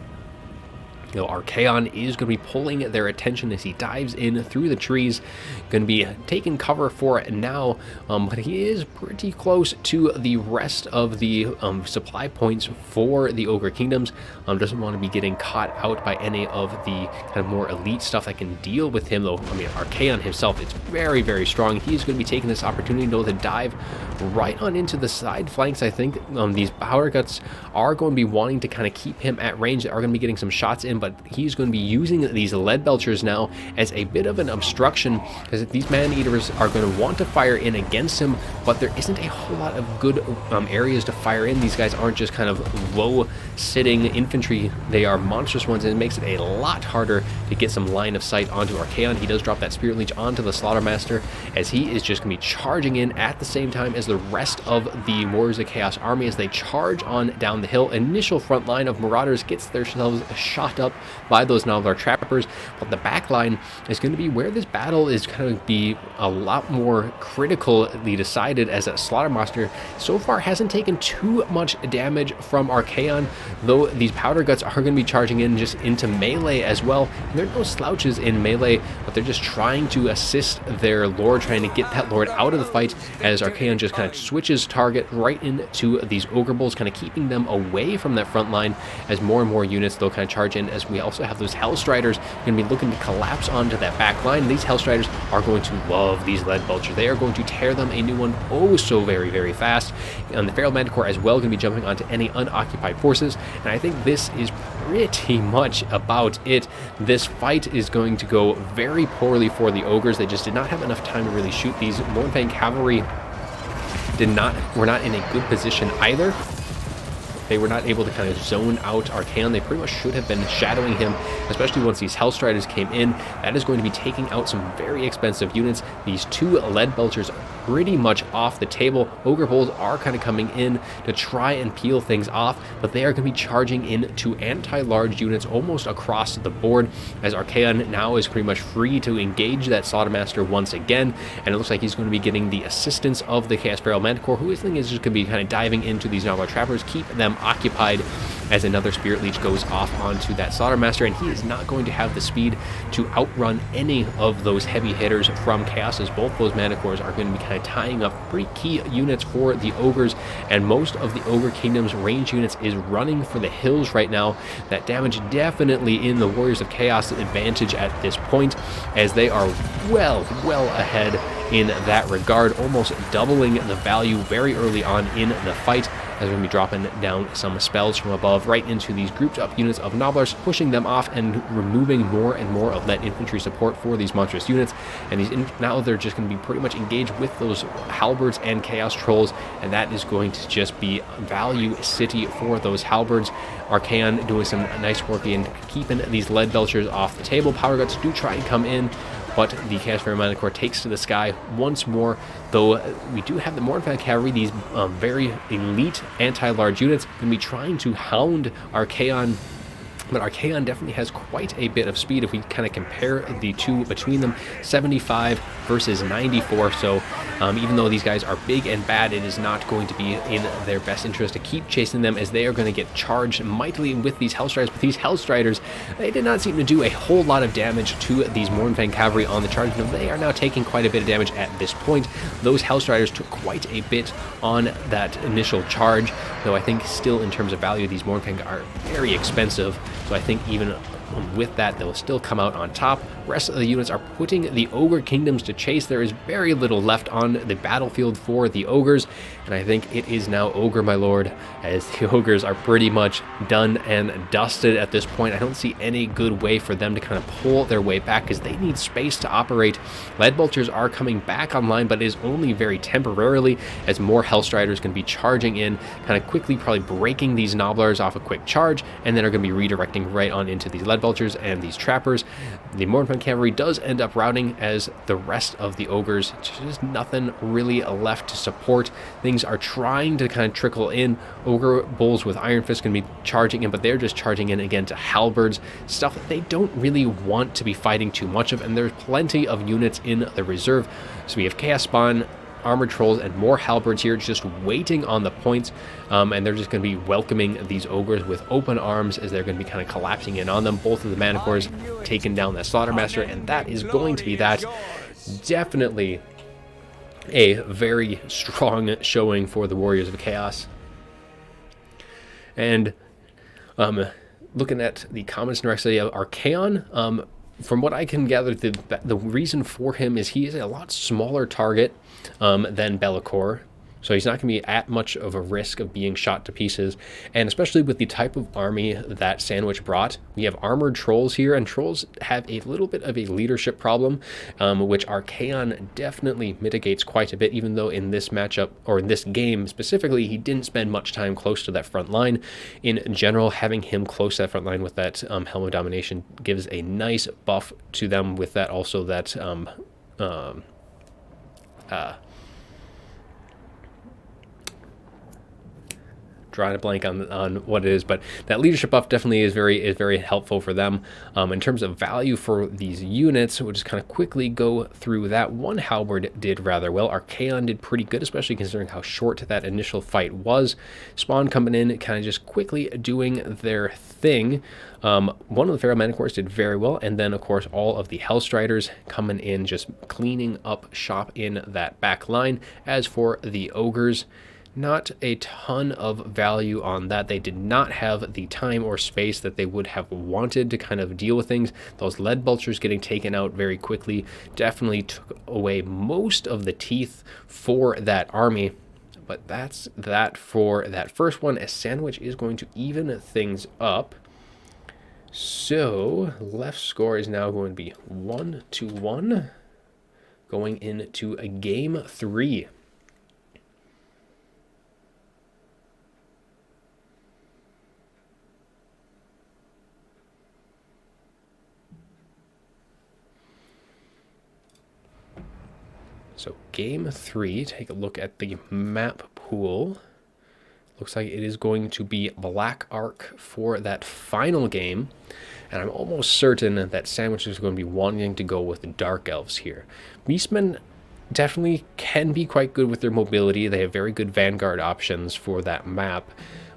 You know, Archaon is going to be pulling their attention as he dives in through the trees, going to be taking cover for it now, but he is pretty close to the rest of the supply points for the Ogre Kingdoms. Doesn't want to be getting caught out by any of the kind of more elite stuff that can deal with him, though. I mean, Archaon himself is very, very strong. He's going to be taking this opportunity, though, to dive right on into the side flanks. I think these Powder Guts are going to be wanting to kind of keep him at range. They are going to be getting some shots in, but he's going to be using these lead belchers now as a bit of an obstruction, because these man-eaters are going to want to fire in against him, but there isn't a whole lot of good areas to fire in. These guys aren't just kind of low-sitting infantry. They are monstrous ones, and it makes it a lot harder to get some line of sight onto Archaon. He does drop that Spirit Leech onto the Slaughtermaster, as he is just going to be charging in at the same time as the rest of the Warriors of Chaos army as they charge on down the hill. Initial front line of Marauders gets themselves shot up by those Novelar trappers, but the back line is going to be where this battle is going to be a lot more critically decided, as that Slaughtermaster so far hasn't taken too much damage from Archaon, though these Powder Guts are going to be charging in just into melee as well. And there are no slouches in melee, but they're just trying to assist their Lord, trying to get that Lord out of the fight, as Archaon just kind of switches target right into these Ogre Bulls, kind of keeping them away from that front line, as more and more units they'll kind of charge in, as we also have those Hellstriders going to be looking to collapse onto that back line. These Hellstriders are going to love these lead belchers. They are going to tear them a new one oh so very, very fast. And the Feral Manticore as well going to be jumping onto any unoccupied forces, and I think this is pretty much about it. This fight is going to go very poorly for the Ogres. They just did not have enough time to really shoot. These Mournfang cavalry were not in a good position either. They were not able to kind of zone out Archaon. They pretty much should have been shadowing him, especially once these Hellstriders came in. That is going to be taking out some very expensive units. These 2 lead belchers are pretty much off the table. Ogre Bulls are kind of coming in to try and peel things off, but they are going to be charging into anti-large units almost across the board, as Archaon now is pretty much free to engage that Slaughtermaster once again, and it looks like he's going to be getting the assistance of the Chaos Feral Manticore, who is just going to be kind of diving into these Novelar trappers, keep them occupied, as another Spirit Leech goes off onto that Slaughtermaster, and he is not going to have the speed to outrun any of those heavy hitters from Chaos, as both those Manticores are going to be kind of tying up pretty key units for the Ogres, and most of the Ogre Kingdom's range units is running for the hills right now. That damage definitely in the Warriors of Chaos advantage at this point, as they are well ahead in that regard, almost doubling the value very early on in the fight. as we're going to be dropping down some spells from above right into these grouped up units of Nobblers, pushing them off and removing more and more of that infantry support for these monstrous units. And now they're just going to be pretty much engaged with those halberds and chaos trolls, and that is going to just be value city for those halberds. Archaon doing some nice work in keeping these lead belchers off the table. Power guts do try and come in, but the Chaos Experimental Corps takes to the sky once more, though we do have the Mornfang Cavalry, these very elite anti-large units, going to be trying to hound Archaon. But Archaon definitely has quite a bit of speed if we kind of compare the two between them, 75 versus 94. So even though these guys are big and bad, it is not going to be in their best interest to keep chasing them, as they are going to get charged mightily with these Hellstriders. But these Hellstriders, they did not seem to do a whole lot of damage to these Mornfang Cavalry on the charge. They are now taking quite a bit of damage at this point. Those Hellstriders took quite a bit on that initial charge, though I think still in terms of value, these Mornfang are very expensive. So I think even with that, they'll still come out on top. Rest of the units are putting the Ogre Kingdoms to chase. There is very little left on the battlefield for the Ogres, and I think it is now Ogre, my lord, as the Ogres are pretty much done and dusted at this point. I don't see any good way for them to kind of pull their way back, because they need space to operate. Lead Vultures are coming back online, but it is only very temporarily, as more Hellstriders can be charging in, kind of quickly probably breaking these Nobblers off a quick charge, and then are going to be redirecting right on into these Lead Vultures and these Trappers. The Mornfang Cavalry does end up routing, as the rest of the Ogres, just nothing really left to support. Things are trying to kind of trickle in. Ogre Bulls with Iron Fist can be charging in, but they're just charging in again to halberds, stuff that they don't really want to be fighting too much of, and there's plenty of units in the reserve. So we have Chaos Spawn, Armored Trolls, and more halberds here just waiting on the points, and they're just going to be welcoming these Ogres with open arms, as they're going to be kind of collapsing in on them. Both of the Manticores taking down that Slaughtermaster, and that is going to be that. Definitely a very strong showing for the Warriors of Chaos. And looking at the comments directly of Archaon, from what I can gather, the reason for him is he is a lot smaller target than Bellicor. So he's not going to be at much of a risk of being shot to pieces. And especially with the type of army that Sandwich brought, we have armored trolls here, and trolls have a little bit of a leadership problem, which Archaon definitely mitigates quite a bit, even though in this matchup, or in this game specifically, he didn't spend much time close to that front line. In general, having him close to that front line with that Helm of Domination gives a nice buff to them, with that also that drawing a blank on what it is, but that leadership buff definitely is very helpful for them. In terms of value for these units, we'll just kind of quickly go through that. One Halberd did rather well. Archaon did pretty good, especially considering how short that initial fight was. Spawn coming in, kind of just quickly doing their thing. One of the Pharaoh Manticores did very well, and then of course all of the Hellstriders coming in, just cleaning up shop in that back line. As for the Ogres, not a ton of value on that. They did not have the time or space that they would have wanted to kind of deal with things. Those Lead Vultures getting taken out very quickly definitely took away most of the teeth for that army. But that's that for that first one, as Sandwich is going to even things up. So left score is now going to be 1-1 going into a game 3. So game 3, take a look at the map pool. Looks like it is going to be Black Ark for that final game. And I'm almost certain that Sandwich is going to be wanting to go with the Dark Elves here. Beastmen definitely can be quite good with their mobility. They have very good Vanguard options for that map.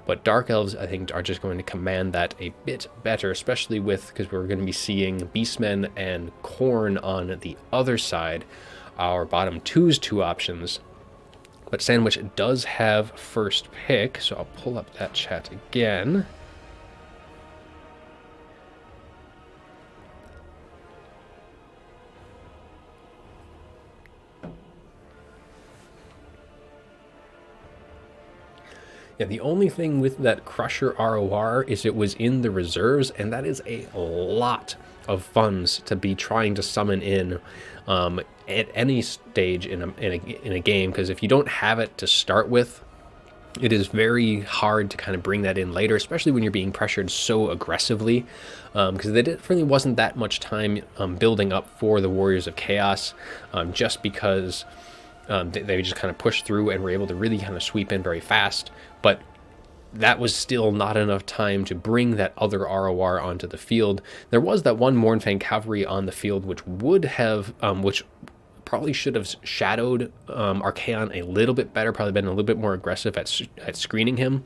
But Dark Elves, I think, are just going to command that a bit better, especially because we're going to be seeing Beastmen and Khorne on the other side. Our bottom 2's 2 options. But Sandwich does have first pick, so I'll pull up that chat again. Yeah, the only thing with that Crusher ROR is it was in the reserves, and that is a lot of funds to be trying to summon in at any stage in a game, because if you don't have it to start with, it is very hard to kind of bring that in later, especially when you're being pressured so aggressively, because there really wasn't that much time building up for the Warriors of Chaos, just because they just kind of pushed through and were able to really kind of sweep in very fast. But that was still not enough time to bring that other ROR onto the field. There was that one Mournfang cavalry on the field, which would have, which probably should have shadowed Archaon a little bit better, probably been a little bit more aggressive at screening him.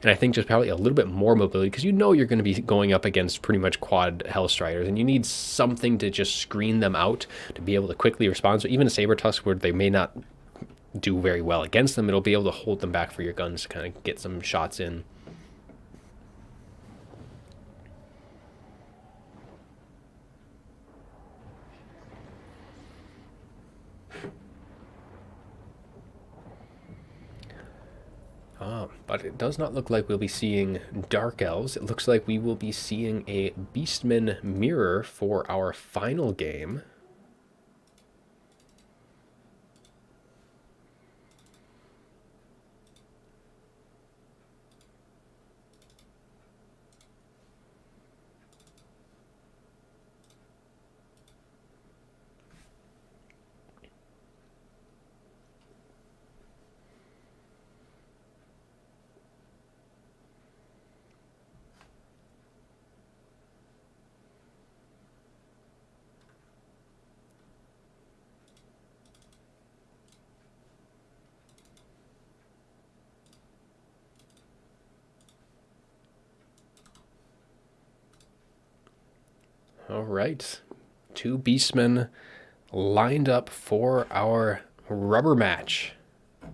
And I think just probably a little bit more mobility, because you know you're going to be going up against pretty much quad Hellstriders, and you need something to just screen them out to be able to quickly respond. So even a Sabertusk, where they may not do very well against them, it'll be able to hold them back for your guns to kind of get some shots in. But it does not look like we'll be seeing Dark Elves. It looks like we will be seeing a Beastman Mirror for our final game. All right, 2 Beastmen lined up for our rubber match. I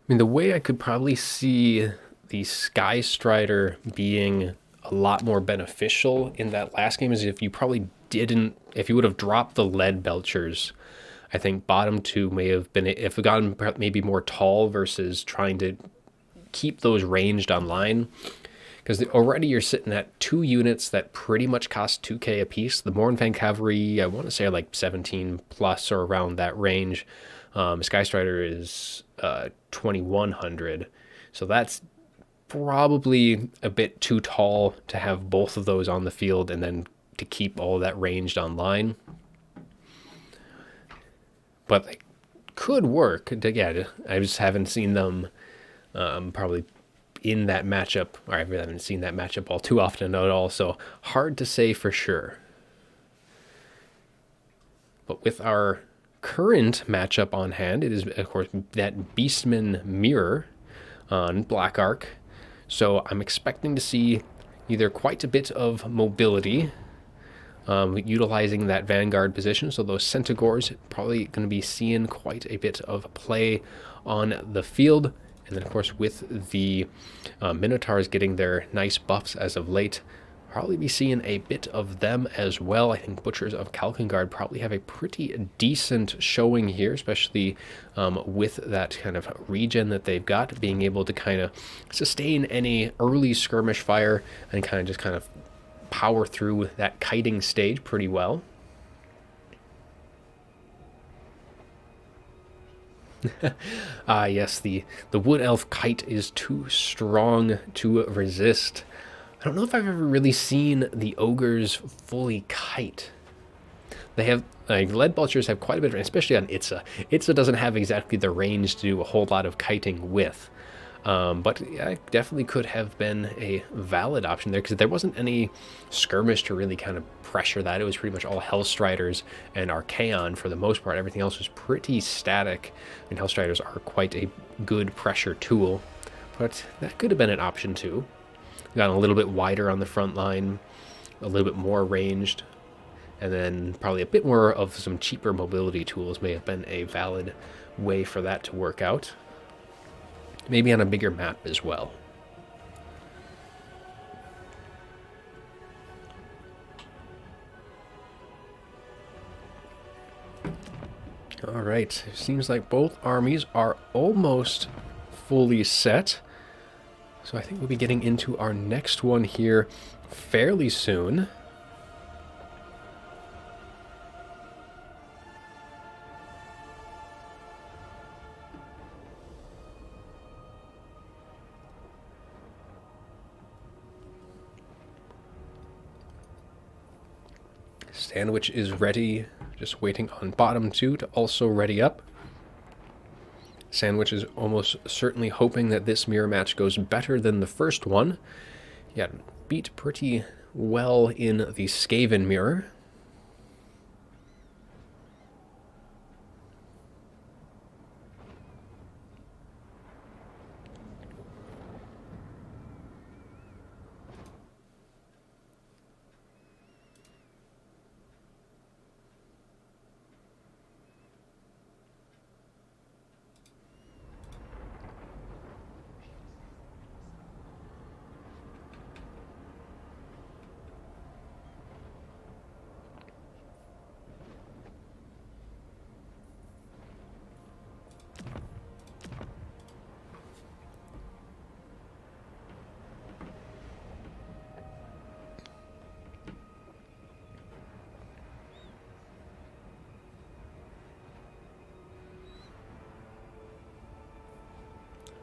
mean, the way I could probably see the Sky Strider being a lot more beneficial in that last game is if you probably didn't, if you would have dropped the Lead Belchers. I think bottom 2 may have been, if it gotten maybe more tall versus trying to keep those ranged online. Because already you're sitting at 2 units that pretty much cost 2k a piece. The Mournfang Cavalry, I want to say, are like 17 plus or around that range. Sky Strider is 2100. So that's probably a bit too tall to have both of those on the field and then to keep all that ranged online. But they could work. Yeah, I just haven't seen them probably in that matchup, or I haven't seen that matchup all too often at all, so hard to say for sure. But with our current matchup on hand, it is, of course, that Beastman Mirror on Black Ark. So I'm expecting to see either quite a bit of mobility, utilizing that Vanguard position. So those Centaurs probably going to be seeing quite a bit of play on the field. And then, of course, with the Minotaurs getting their nice buffs as of late, probably be seeing a bit of them as well. I think Butchers of Kalkengard probably have a pretty decent showing here, especially with that kind of regen that they've got, being able to kind of sustain any early skirmish fire and kind of power through that kiting stage pretty well. Yes, the Wood Elf kite is too strong to resist. I don't know if I've ever really seen the ogres fully kite. They have, Lead Belchers have quite a bit, especially on Itza. Itza doesn't have exactly the range to do a whole lot of kiting with. But yeah, it definitely could have been a valid option there, because there wasn't any skirmish to really kind of pressure that. It was pretty much all Hellstriders and Archaon for the most part. Everything else was pretty static. I mean, Hellstriders are quite a good pressure tool, but that could have been an option too. Gotten a little bit wider on the front line, a little bit more ranged, and then probably a bit more of some cheaper mobility tools may have been a valid way for that to work out. maybe on a bigger map as well. All right, seems like both armies are almost fully set. So I think we'll be getting into our next one here fairly soon. Sandwich is ready, just waiting on bottom 2 to also ready up. Sandwich is almost certainly hoping that this mirror match goes better than the first one. Yeah, beat pretty well in the Skaven mirror.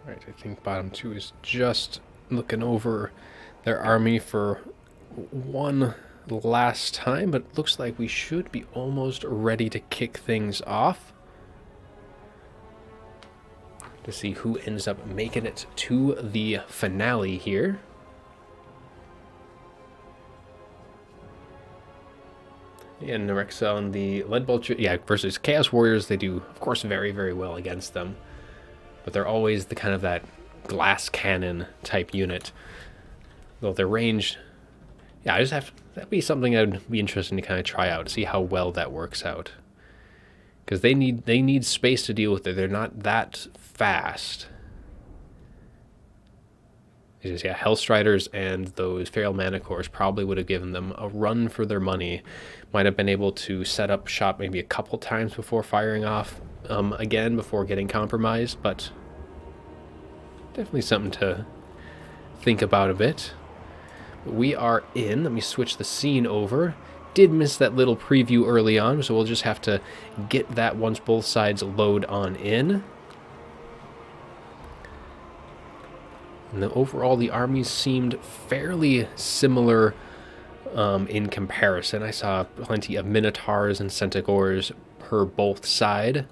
Right, I think bottom 2 is just looking over their army for one last time, but it looks like we should be almost ready to kick things off. To see who ends up making it to the finale here. And Nerexa on the Lead Vulture, yeah, versus Chaos Warriors, they do, of course, very, very well against them. But they're always the kind of that glass cannon type unit. Though their range, yeah, that'd be something I'd be interested to kind of try out, see how well that works out. Because they need space to deal with it. They're not that fast. It's just, yeah, Hellstriders and those Feral Manticores probably would have given them a run for their money. Might have been able to set up shop maybe a couple times before firing off again before getting compromised, but definitely something to think about a bit. But we are in. Let me switch the scene over. Did miss that little preview early on, so we'll just have to get that once both sides load on in. And overall, the armies seemed fairly similar in comparison. I saw plenty of Minotaurs and Centaurs per both side.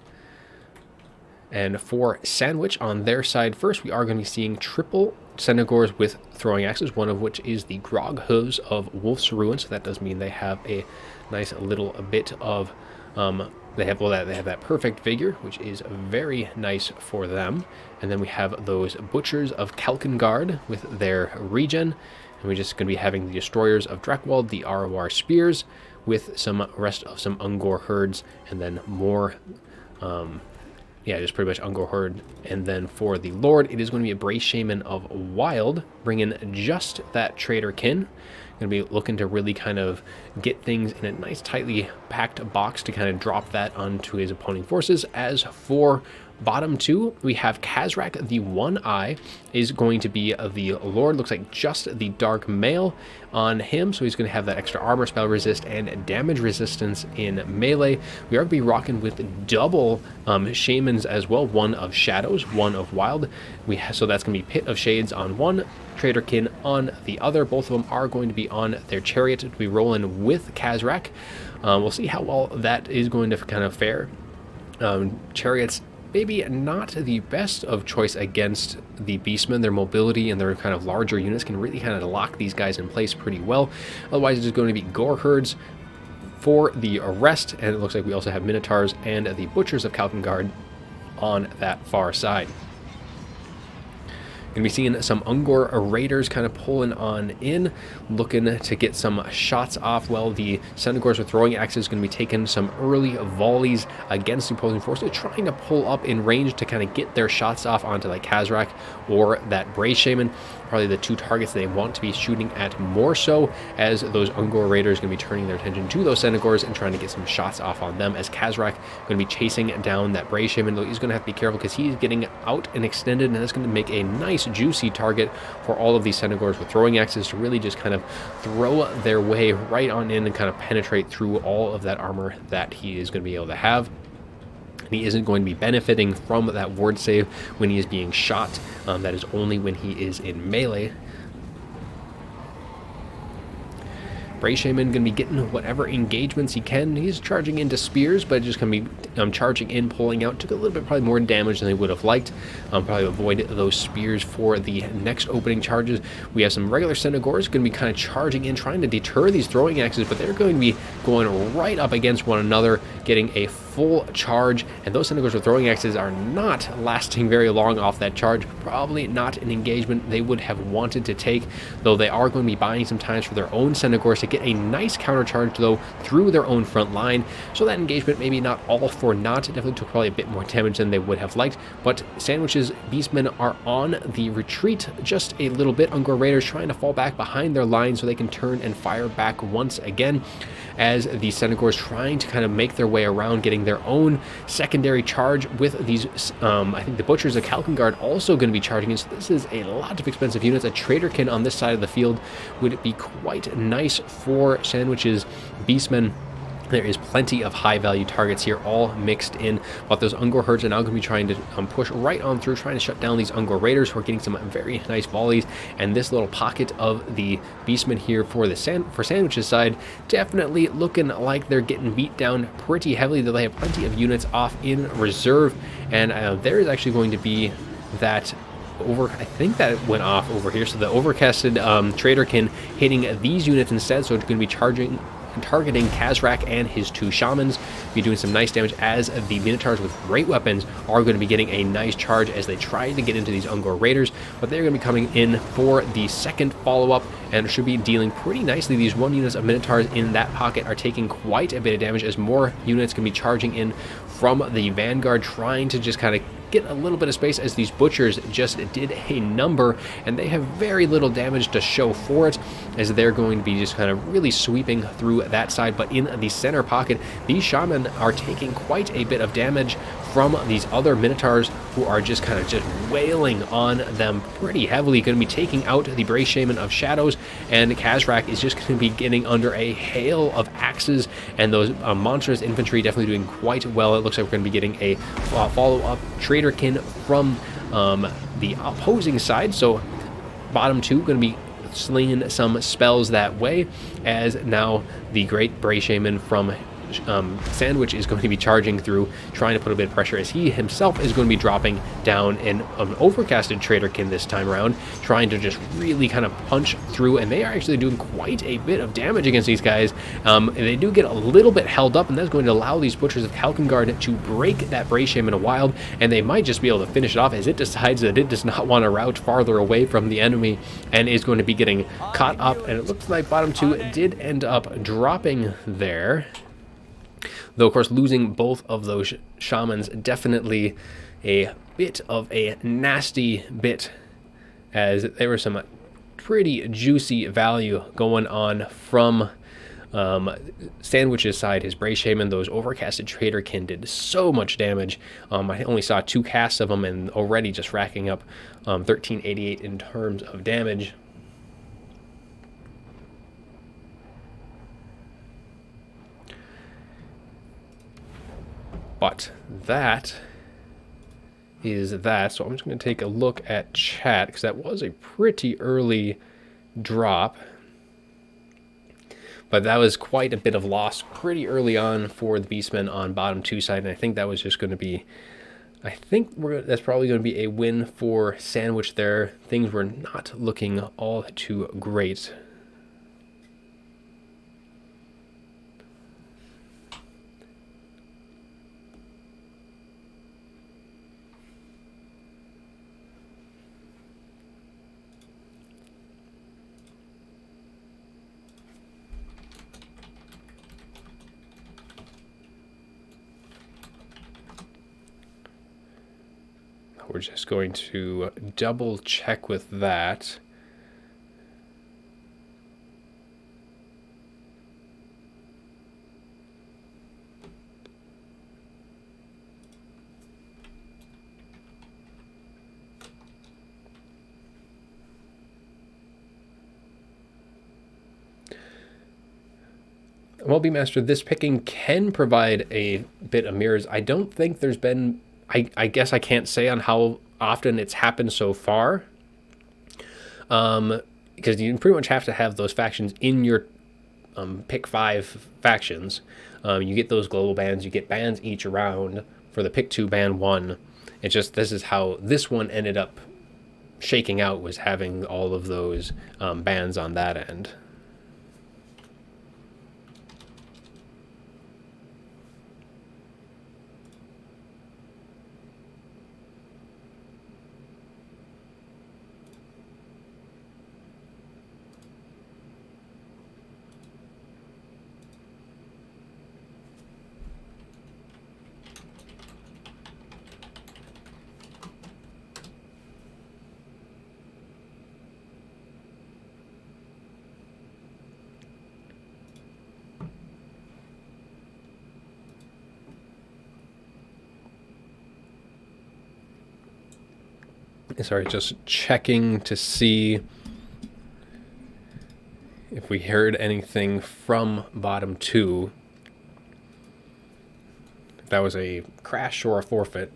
And for Sandwich on their side first, we are going to be seeing triple Centaurs with throwing axes, one of which is the Grog Hooves of Wolf's Ruin. So that does mean they have a nice little bit of they have that perfect vigor, which is very nice for them. And then we have those Butchers of Kalkengard with their regen, and we're just going to be having the Destroyers of Dreckwald, the ROR Spears, with some rest of some Ungor herds, and then more. Yeah, just pretty much Ungor herd. And then for the Lord, it is going to be a Brace Shaman of Wild, bringing just that Traitor Kin. Going to be looking to really kind of get things in a nice tightly packed box to kind of drop that onto his opposing forces. As for bottom 2, we have Kazrak, the One Eye, is going to be the Lord. Looks like just the Dark Mail on him, so he's going to have that extra armor, spell resist, and damage resistance in melee. We are going to be rocking with double Shamans as well, one of Shadows, one of Wild. So that's going to be Pit of Shades on one, Traitor Kin on the other. Both of them are going to be on their chariot to be rolling with Kazrak. We'll see how well that is going to kind of fare. Chariots, maybe not the best of choice against the Beastmen. Their mobility and their kind of larger units can really kind of lock these guys in place pretty well. Otherwise, it's going to be Gore Herds for the rest, and it looks like we also have Minotaurs and the Butchers of Kalkengard on that far side. Gonna be seeing some Ungor Raiders kind of pulling on in, looking to get some shots off. Well, the Centaurs with throwing axes going to be taking some early volleys against the opposing force. They're trying to pull up in range to kind of get their shots off onto like Kazrak or that Bray Shaman. Probably the two targets they want to be shooting at more so, as those Ungor Raiders going to be turning their attention to those Centaurs and trying to get some shots off on them, as Kazrak going to be chasing down that Bray Shaman. Though he's going to have to be careful because he's getting out and extended, and that's going to make a nice juicy target for all of these Centaurs with throwing axes to really just kind of throw their way right on in and kind of penetrate through all of that armor that he is going to be able to have. He isn't going to be benefiting from that ward save when he is being shot. That is only when he is in melee. Bray Shaman going to be getting whatever engagements he can. He's charging into spears, but just going to be charging in, pulling out. Took a little bit probably more damage than they would have liked. Probably avoid those spears for the next opening charges. We have some regular Centaurs going to be kind of charging in, trying to deter these throwing axes, but they're going to be going right up against one another, getting a full charge, and those Centaurs with throwing axes are not lasting very long off that charge. Probably not an engagement they would have wanted to take, though they are going to be buying some times for their own Centaurs to get a nice counter charge though through their own front line. So that engagement maybe not all for naught. Definitely took probably a bit more damage than they would have liked, but Sandwich's Beastmen are on the retreat just a little bit. Ungor Raiders trying to fall back behind their line so they can turn and fire back once again, as the Centaurs trying to kind of make their way around, getting their own secondary charge with these. I think the Butchers of Kalkengard also going to be charging in, so this is a lot of expensive units. A Traderkin on this side of the field would be quite nice for Sandwich's Beastmen. There is plenty of high-value targets here, all mixed in, but those Ungor herds are now going to be trying to push right on through, trying to shut down these Ungor Raiders, who are getting some very nice volleys, and this little pocket of the Beastmen here for the Sandwich's side, definitely looking like they're getting beat down pretty heavily, though they have plenty of units off in reserve, and there is actually going to be that I think that went off over here, so the overcasted Traderkin hitting these units instead, so it's going to be targeting Kazrak and his two shamans, be doing some nice damage, as the Minotaurs with great weapons are going to be getting a nice charge as they try to get into these Ungor Raiders, but they're going to be coming in for the second follow-up and should be dealing pretty nicely. These one units of Minotaurs in that pocket are taking quite a bit of damage, as more units can be charging in from the Vanguard, trying to just kind of get a little bit of space, as these Butchers just did a number and they have very little damage to show for it, as they're going to be just kind of really sweeping through that side. But in the center pocket, these Shaman are taking quite a bit of damage from these other Minotaurs, who are just kind of just wailing on them pretty heavily. Going to be taking out the Bray Shaman of Shadows, and Kazrak is just going to be getting under a hail of axes, and those monstrous infantry definitely doing quite well. It looks like we're going to be getting a follow-up Traderkin from the opposing side, so bottom two going to be slinging some spells that way, as now the great Bray Shaman from Sandwich is going to be charging through, trying to put a bit of pressure, as he himself is going to be dropping down in an overcasted Traderkin this time around, trying to just really kind of punch through, and they are actually doing quite a bit of damage against these guys. They do get a little bit held up, and that's going to allow these Butchers of Kalkengard to break that Bray Shaman a wild, and they might just be able to finish it off, as it decides that it does not want to route farther away from the enemy and is going to be getting caught up, and it looks like bottom two did end up dropping there. Though, of course, losing both of those shamans, definitely a bit of a nasty bit, as there was some pretty juicy value going on from Sandwich's side. His Bray Shaman, those overcasted Traderkin did so much damage. I only saw 2 casts of them, and already just racking up 1388 in terms of damage. But that is that. So I'm just going to take a look at chat, because that was a pretty early drop. But that was quite a bit of loss pretty early on for the Beastmen on bottom two side. And I think that was just going to be, that's probably going to be a win for Sandwich there. Things were not looking all too great. we're just going to double check with that. Well, Beemaster, this picking can provide a bit of mirrors. I don't think there's been, I guess I can't say on how often it's happened so far. Because you pretty much have to have those factions in your pick 5 factions. You get those global bans, you get bans each round for the pick 2, ban 1. It's just, this is how this one ended up shaking out, was having all of those bans on that end. Sorry, just checking to see if we heard anything from bottom 2. If that was a crash or a forfeit.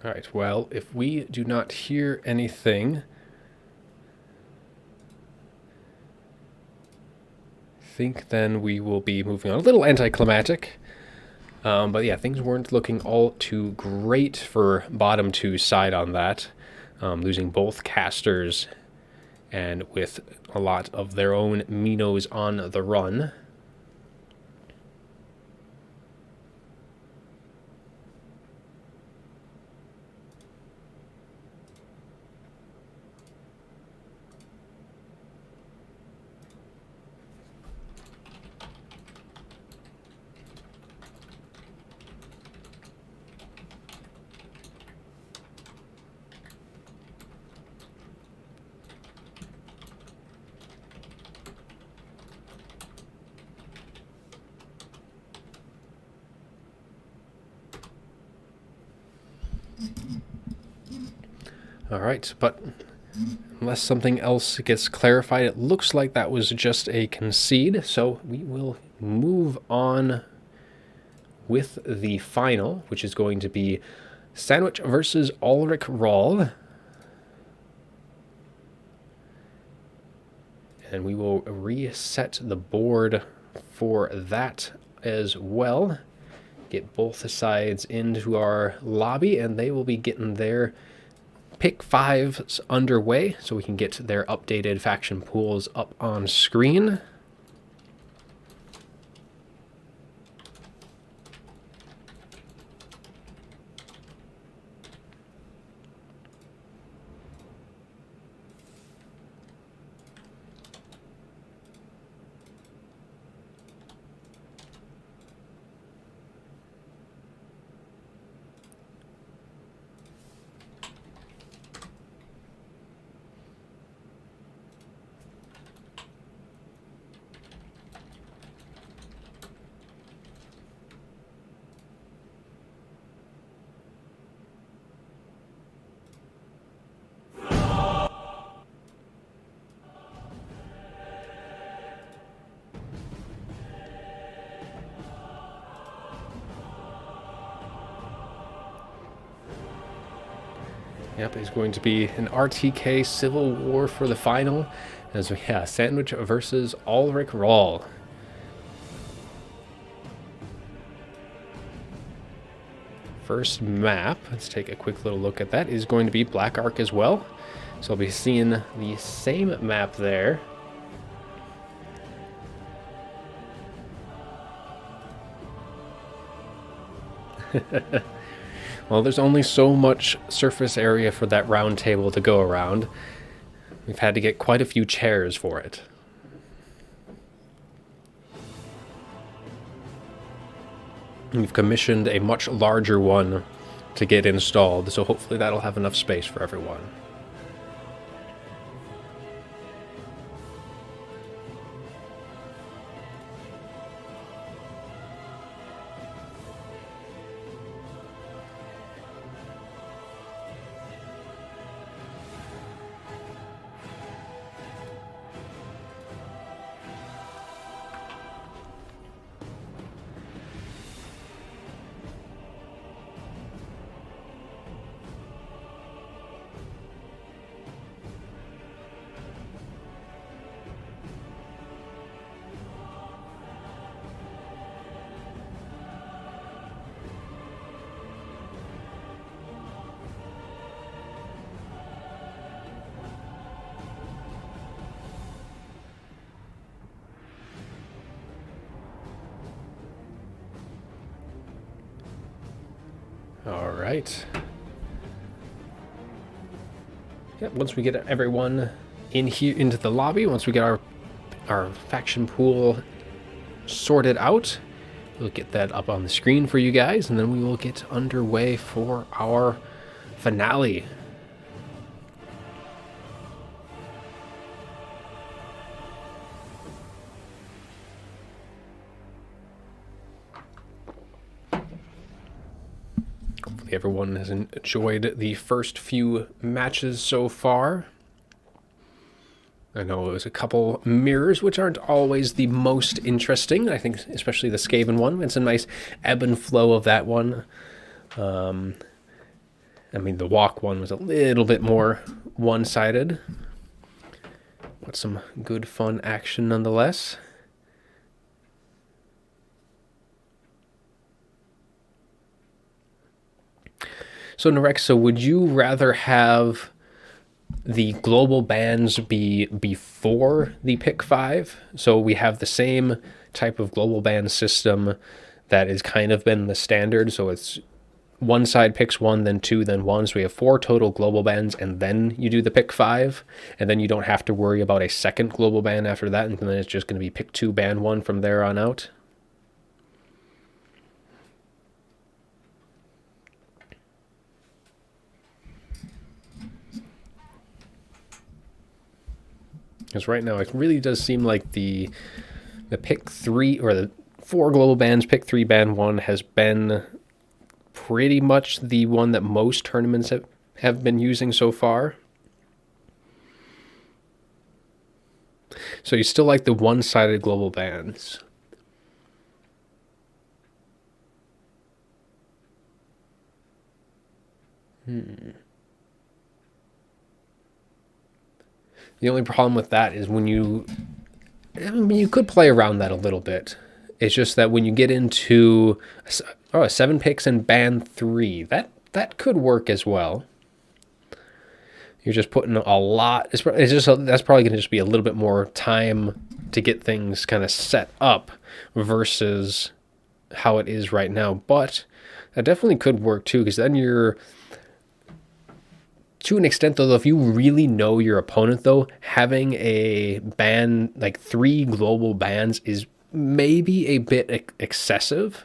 All right, well, if we do not hear anything, I think then we will be moving on. A little anticlimactic, but yeah, things weren't looking all too great for bottom 2 side on that, losing both casters and with a lot of their own Minos on the run. All right, but unless something else gets clarified, it looks like that was just a concede, so we will move on with the final, which is going to be Sandwich versus Ulrich Rahl. And we will reset the board for that as well. Get both sides into our lobby, and they will be getting their pick 5s underway, so we can get their updated faction pools up on screen. Yep, it's going to be an RTK Civil War for the final. As we have Sandwich versus Ulrich Rawl. First map, let's take a quick little look at that, is going to be Black Ark as well. So I'll be seeing the same map there. Well, there's only so much surface area for that round table to go around. We've had to get quite a few chairs for it. We've commissioned a much larger one to get installed, so hopefully that'll have enough space for everyone. All right. Yep, once we get everyone in here into the lobby, once we get our faction pool sorted out, we'll get that up on the screen for you guys, and then we will get underway for our finale. Hopefully everyone has enjoyed the first few matches so far. I know it was a couple mirrors, which aren't always the most interesting. I think especially the Skaven one. It's a nice ebb and flow of that one. I mean, the walk one was a little bit more one-sided. But some good, fun action nonetheless. So, Narexa, would you rather have the global bans be before the pick 5? So we have the same type of global ban system that has kind of been the standard. So it's one side picks 1, then 2, then 1. So we have 4 total global bans, and then you do the pick 5. And then you don't have to worry about a second global ban after that. And then it's just going to be pick 2, ban 1 from there on out. Because right now it really does seem like the pick 3 or the 4 global bans, pick 3, ban 1 has been pretty much the one that most tournaments have been using so far. So you still like the one-sided global bans. The only problem with that is when you could play around that a little bit. It's just that when you get into 7 picks and ban 3, that could work as well. You're just putting a lot. That's probably going to just be a little bit more time to get things kind of set up versus how it is right now. But that definitely could work too, because then you're, to an extent though, if you really know your opponent though, having a ban, like 3 global bans is maybe a bit excessive.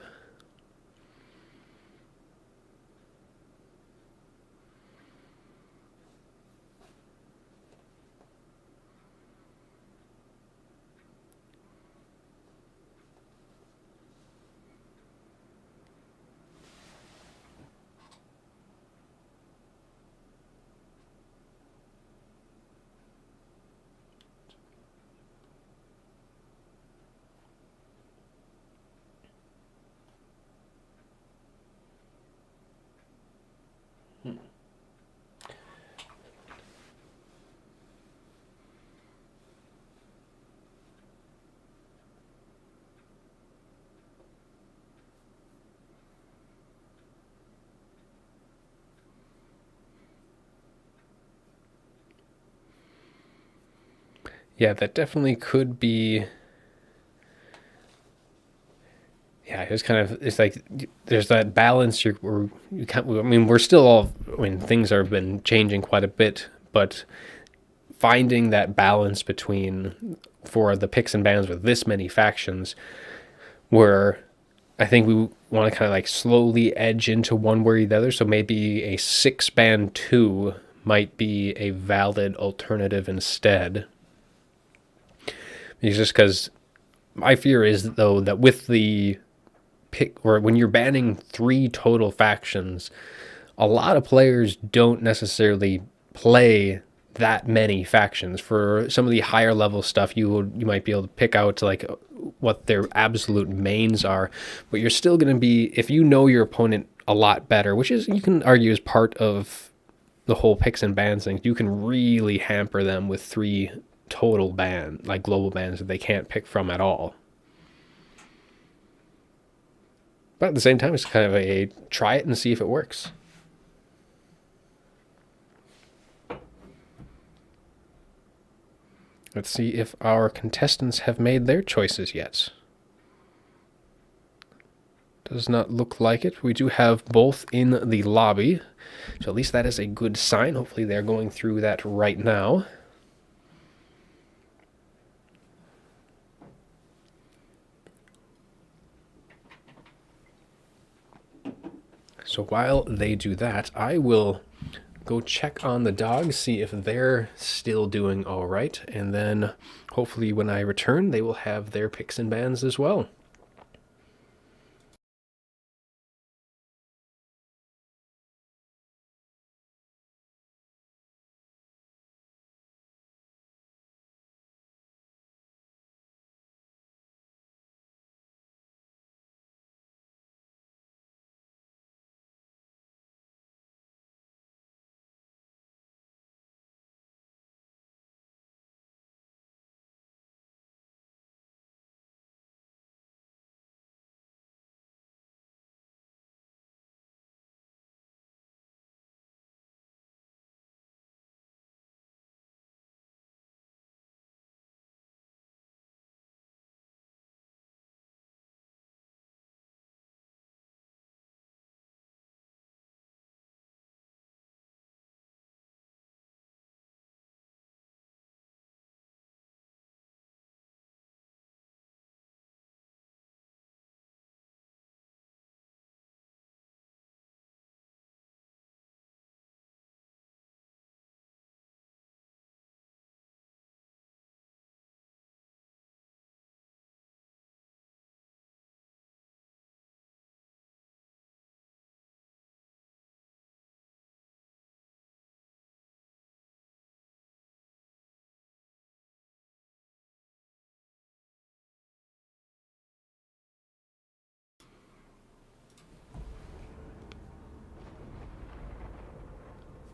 Yeah, that definitely could be. Yeah, it's kind of, it's like there's that balance. You can't, I mean, we're still all, I mean, things have been changing quite a bit, but finding that balance between, for the picks and bans with this many factions, where I think we want to kind of like slowly edge into one way or the other. So maybe a 6 ban 2 might be a valid alternative instead. It's just because my fear is, though, that with the pick, or when you're banning 3 total factions, a lot of players don't necessarily play that many factions. For some of the higher level stuff, you might be able to pick out like what their absolute mains are, but you're still going to be, if you know your opponent a lot better, which is, you can argue, is part of the whole picks and bans thing, you can really hamper them with 3 total like global bans that they can't pick from at all. But at the same time, it's kind of a try it and see if it works. Let's see if our contestants have made their choices yet. Does not look like it. We do have both in the lobby, so at least that is a good sign. Hopefully they're going through that right now. So while they do that, I will go check on the dogs, see if they're still doing all right, and then hopefully when I return, they will have their picks and bans as well.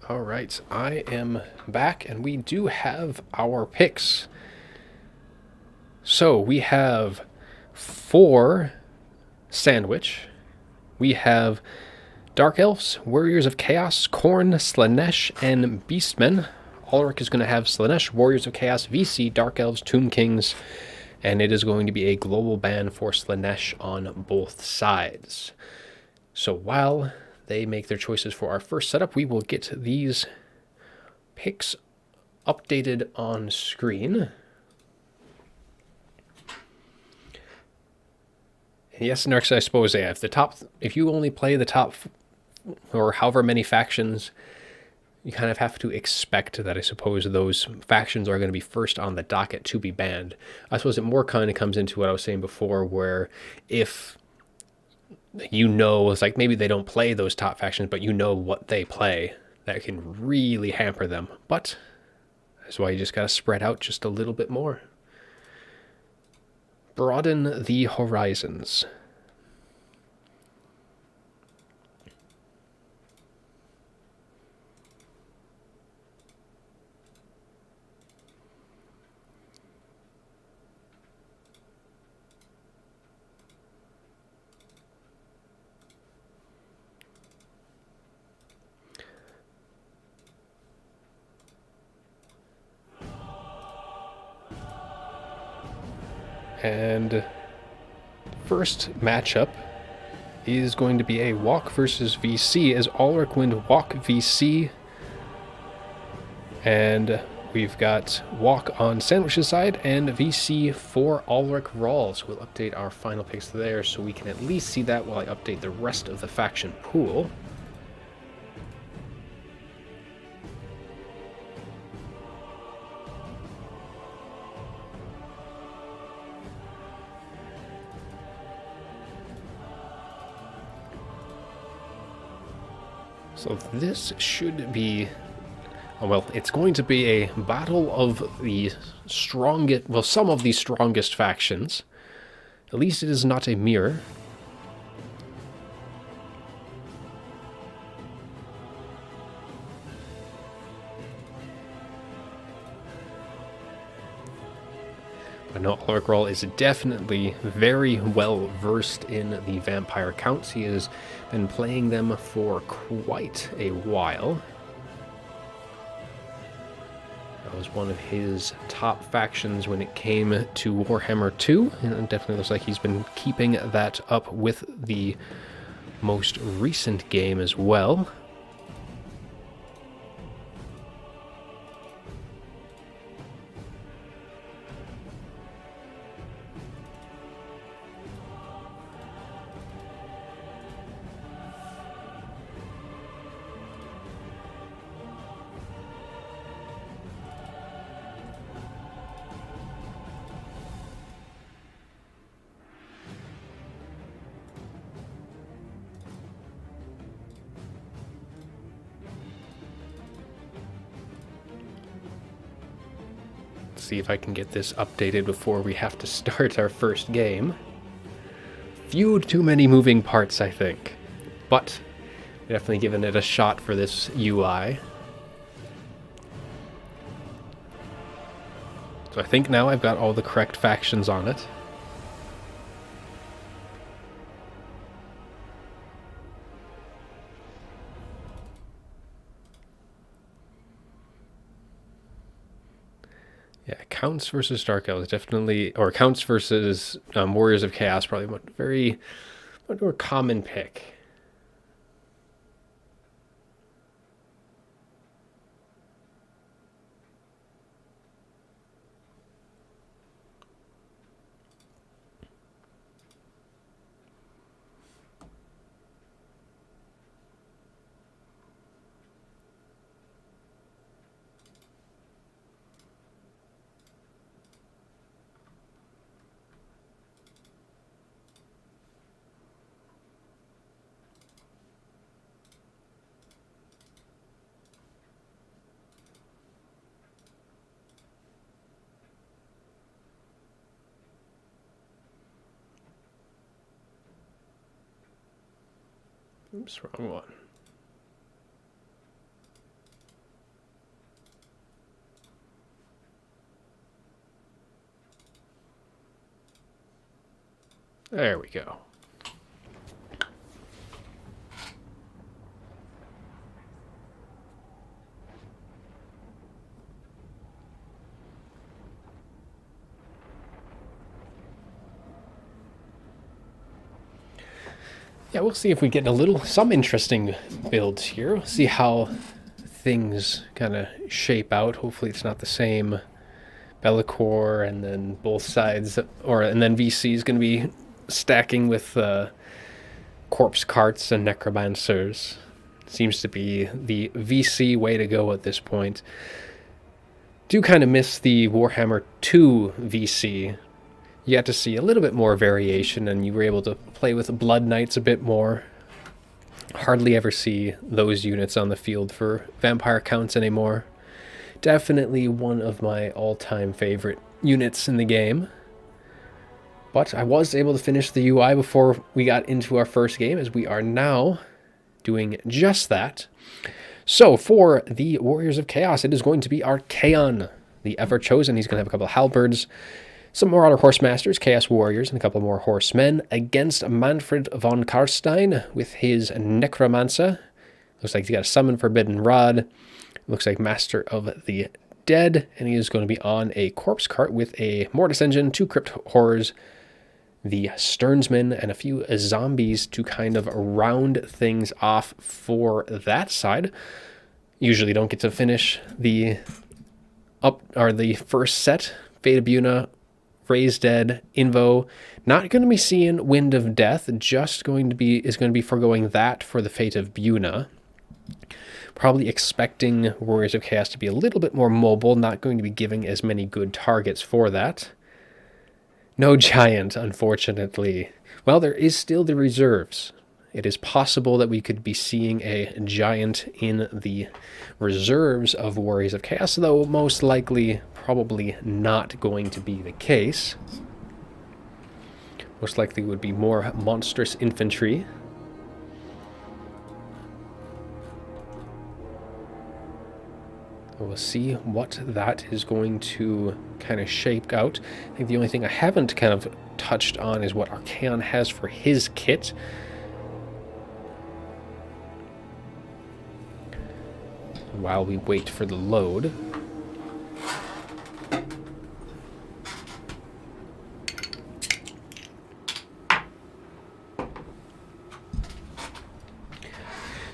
All right, I am back, and we do have our picks. So we have for Sandwich, we have Dark Elves, Warriors of Chaos, Khorne, Slaanesh, and Beastmen. Ulrich is going to have Slaanesh, Warriors of Chaos, VC, Dark Elves, Tomb Kings, and it is going to be a global ban for Slaanesh on both sides. So while they make their choices for our first setup, we will get these picks updated on screen. Yes, next I suppose, yeah, if you only play the top or however many factions, you kind of have to expect that, I suppose, those factions are going to be first on the docket to be banned. I suppose it more kind of comes into what I was saying before, where if you know, it's like maybe they don't play those top factions, but you know what they play, that can really hamper them. But that's why you just got to spread out just a little bit more. Broaden the horizons. And first matchup is going to be a walk versus VC, as Ulrich win walk VC. And we've got walk on Sandwich's side and VC for Ulrich Rawls. We'll update our final picks there so we can at least see that while I update the rest of the faction pool. So this should be, well, it's going to be a battle of the strongest, well, some of the strongest factions. At least it is not a mirror. I know Ulrich Roll is definitely very well versed in the vampire counts. He has been playing them for quite a while. That was one of his top factions when it came to Warhammer 2, and it definitely looks like he's been keeping that up with the most recent game as well. See if I can get this updated before we have to start our first game. Few too many moving parts, I think, but definitely giving it a shot for this UI. So I think now I've got all the correct factions on it. Yeah, Counts versus Dark Elves definitely, or Counts versus Warriors of Chaos, probably much more common pick. Oops, wrong one. There we go. Yeah, we'll see if we get some interesting builds here. We'll see how things kind of shape out. Hopefully it's not the same Bellacore and then both sides, and then VC is going to be stacking with corpse carts and necromancers. Seems to be the VC way to go at this point. Do kind of miss the Warhammer 2 VC. You got to see a little bit more variation, and you were able to play with Blood Knights a bit more. Hardly ever see those units on the field for vampire counts anymore. Definitely one of my all-time favorite units in the game. But I was able to finish the UI before we got into our first game, as we are now doing just that. So for the Warriors of Chaos, it is going to be Archaon, the Ever-Chosen. He's going to have a couple of halberds, some more other Horsemasters, Chaos Warriors, and a couple more Horsemen against Manfred von Karstein with his Necromancer. Looks like he's got a Summon Forbidden Rod. Looks like Master of the dead, and he is going to be on a corpse cart with a mortis engine, 2 crypt horrors, the Sternsman, and a few zombies to kind of round things off for that side. Usually don't get to finish the first set. Fate of Buna, Raised Dead, Invo. Not going to be seeing Wind of Death, just going to be foregoing that for the Fate of Buna. Probably expecting Warriors of Chaos to be a little bit more mobile, not going to be giving as many good targets for that. No giant, unfortunately. Well, there is still the reserves. It is possible that we could be seeing a giant in the reserves of Warriors of Chaos, though most likely probably not going to be the case. Most likely would be more monstrous infantry. We'll see what that is going to kind of shape out. I think the only thing I haven't kind of touched on is what Archaon has for his kit. While we wait for the load.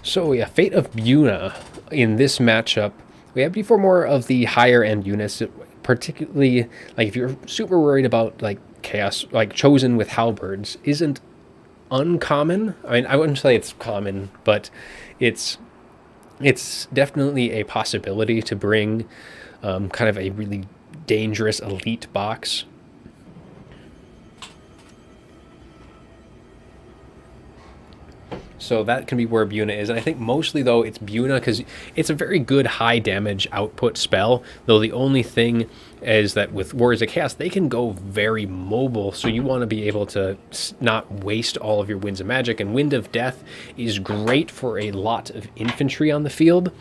So yeah, Fate of Buna in this matchup. We have before more of the higher end units, particularly like if you're super worried about like chaos, like Chosen with halberds isn't uncommon. I mean, I wouldn't say it's common, but it's definitely a possibility to bring kind of a really dangerous elite box. So that can be where Buna is. And I think mostly, though, it's Buna because it's a very good high damage output spell. Though the only thing is that with Warriors of Chaos, they can go very mobile. So you want to be able to not waste all of your Winds of Magic. And Wind of Death is great for a lot of infantry on the field.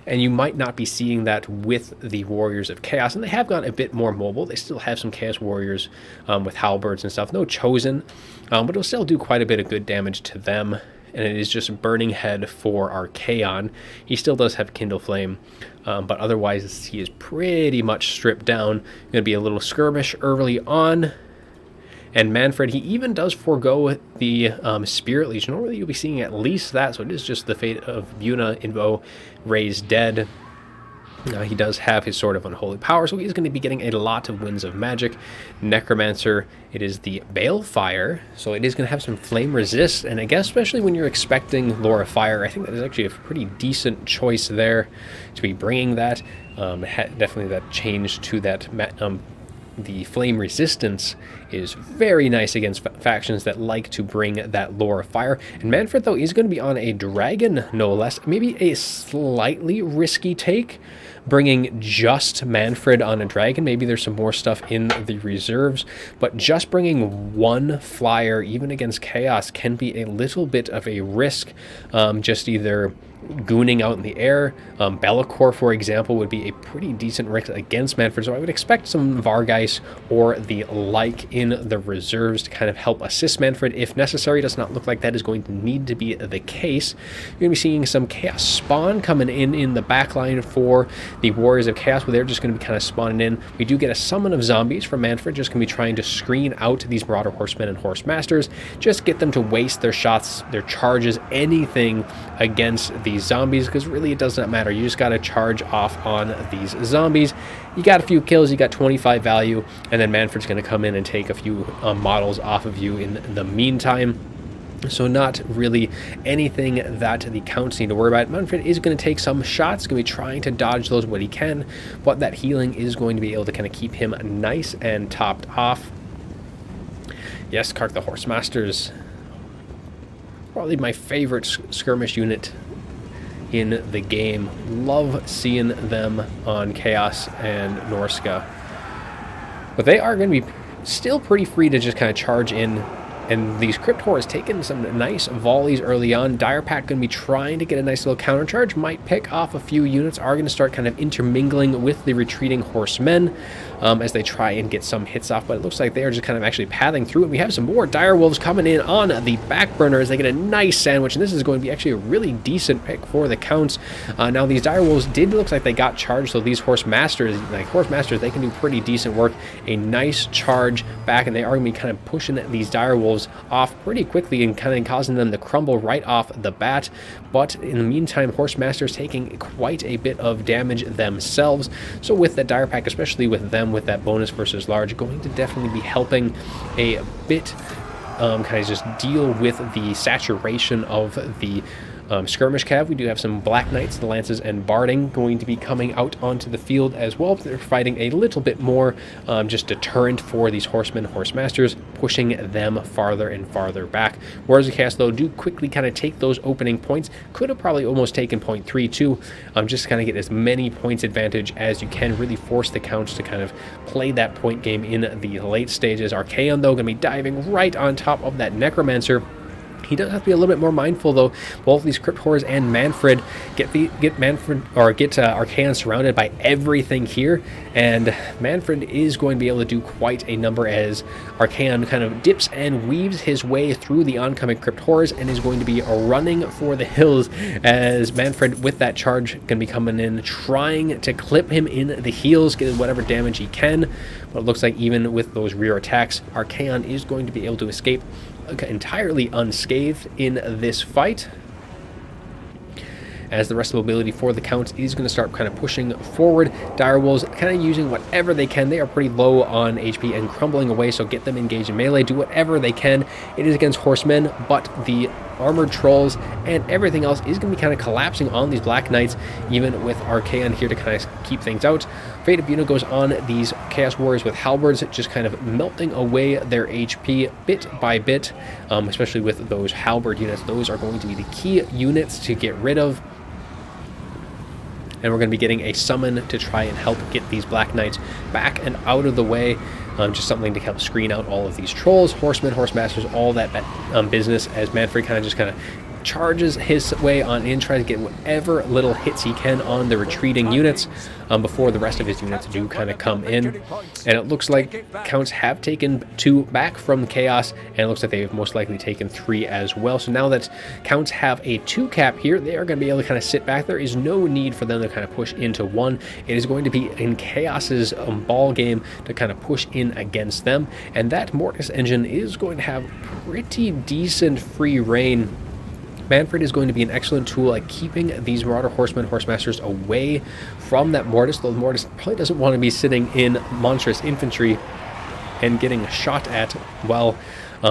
And you might not be seeing that with the Warriors of Chaos. And they have gone a bit more mobile. They still have some Chaos Warriors with halberds and stuff. No Chosen, but it'll still do quite a bit of good damage to them. And it is just Burning Head for Archaon. He still does have Kindle Flame, but otherwise he is pretty much stripped down. Going to be a little skirmish early on. And Manfred, he even does forego the Spirit Leech. Normally you'll be seeing at least that, so it is just the Fate of Buna, Invo, Raised Dead. He does have his Sword of Unholy Power, so he's going to be getting a lot of Winds of Magic. Necromancer, it is the Balefire, so it is going to have some Flame Resist, and I guess especially when you're expecting Lore of Fire, I think that is actually a pretty decent choice there to be bringing that. Definitely that change to that the flame resistance is very nice against factions that like to bring that Lore of Fire. And Manfred, though, is going to be on a dragon, no less. Maybe a slightly risky take, bringing just Manfred on a dragon. Maybe there's some more stuff in the reserves, but just bringing one flyer, even against Chaos, can be a little bit of a risk. Just either gooning out in the air. Bellicor, for example, would be a pretty decent risk against Manfred, so I would expect some Vargeist or the like in the reserves to kind of help assist Manfred if necessary. Does not look like that is going to need to be the case. You're going to be seeing some Chaos Spawn coming in the backline for the Warriors of Chaos, where they're just going to be kind of spawning in. We do get a summon of zombies from Manfred, just going to be trying to screen out these Marauder Horsemen and Horsemasters, just get them to waste their shots, their charges, anything against these zombies, because really it does not matter. You just got to charge off on these zombies. You got a few kills, you got 25 value, and then Manfred's going to come in and take a few models off of you in the meantime. So not really anything that the counts need to worry about. Manfred is going to take some shots, going to be trying to dodge those what he can, but that healing is going to be able to kind of keep him nice and topped off. Yes, Kark the Horsemasters, probably my favorite skirmish unit in the game. Love seeing them on Chaos and Norska. But they are going to be still pretty free to just kind of charge in. And these Crypt Horrors taking some nice volleys early on. Dire Pack going to be trying to get a nice little counter charge. Might pick off a few units. Are going to start kind of intermingling with the retreating horsemen. as they try and get some hits off, but it looks like they are just kind of actually pathing through it. We have some more direwolves coming in on the back burner as they get a nice sandwich, and this is going to be actually a really decent pick for the Counts. Now these direwolves did look like they got charged, so these horse masters, they can do pretty decent work. A nice charge back, and they are going to be kind of pushing these direwolves off pretty quickly and kind of causing them to crumble right off the bat. But in the meantime, horse masters taking quite a bit of damage themselves. So with that dire pack, especially with them with that bonus versus large, going to definitely be helping a bit kind of just deal with the saturation of the skirmish cav. We do have some Black Knights, the Lances, and Barding going to be coming out onto the field as well. They're fighting a little bit more just deterrent for these horsemen, horse masters, pushing them farther and farther back. Whereas the Chaos, though, do quickly kind of take those opening points. Could have probably almost taken point 3 too, just to kind of get as many points advantage as you can, really force the Counts to kind of play that point game in the late stages. Archaon, though, going to be diving right on top of that Necromancer. He does have to be a little bit more mindful, though. Both these Crypt Horrors and Manfred get Archaon surrounded by everything here, and Manfred is going to be able to do quite a number as Archaon kind of dips and weaves his way through the oncoming Crypt Horrors and is going to be running for the hills as Manfred, with that charge, going to be coming in, trying to clip him in the heels, get whatever damage he can. But it looks like even with those rear attacks, Archaon is going to be able to escape entirely unscathed in this fight, as the rest of the mobility for the Counts is going to start kind of pushing forward. Direwolves kind of using whatever they can. They are pretty low on HP and crumbling away, so get them engaged in melee, do whatever they can. It is against horsemen, but the armored trolls and everything else is going to be kind of collapsing on these Black Knights, even with Archaon here to kind of keep things out. Fate of Buna goes on these Chaos Warriors with halberds, just kind of melting away their HP bit by bit, especially with those halberd units. Those are going to be the key units to get rid of. And we're going to be getting a summon to try and help get these Black Knights back and out of the way. Just something to help screen out all of these trolls, horsemen, horse masters, all that business, as Manfred kind of charges his way on in, tries to get whatever little hits he can on the retreating units before the rest of his units do kind of come in. And it looks like Counts have taken 2 back from Chaos, and it looks like they've most likely taken 3 as well. So now that Counts have a 2 cap here, they are going to be able to kind of sit back. There is no need for them to kind of push into 1. It is going to be in Chaos's ball game to kind of push in against them, and that Mortis engine is going to have pretty decent free reign. Manfred is going to be an excellent tool at keeping these Marauder Horsemen, Horsemasters away from that Mortis, though Mortis probably doesn't want to be sitting in monstrous infantry and getting shot at while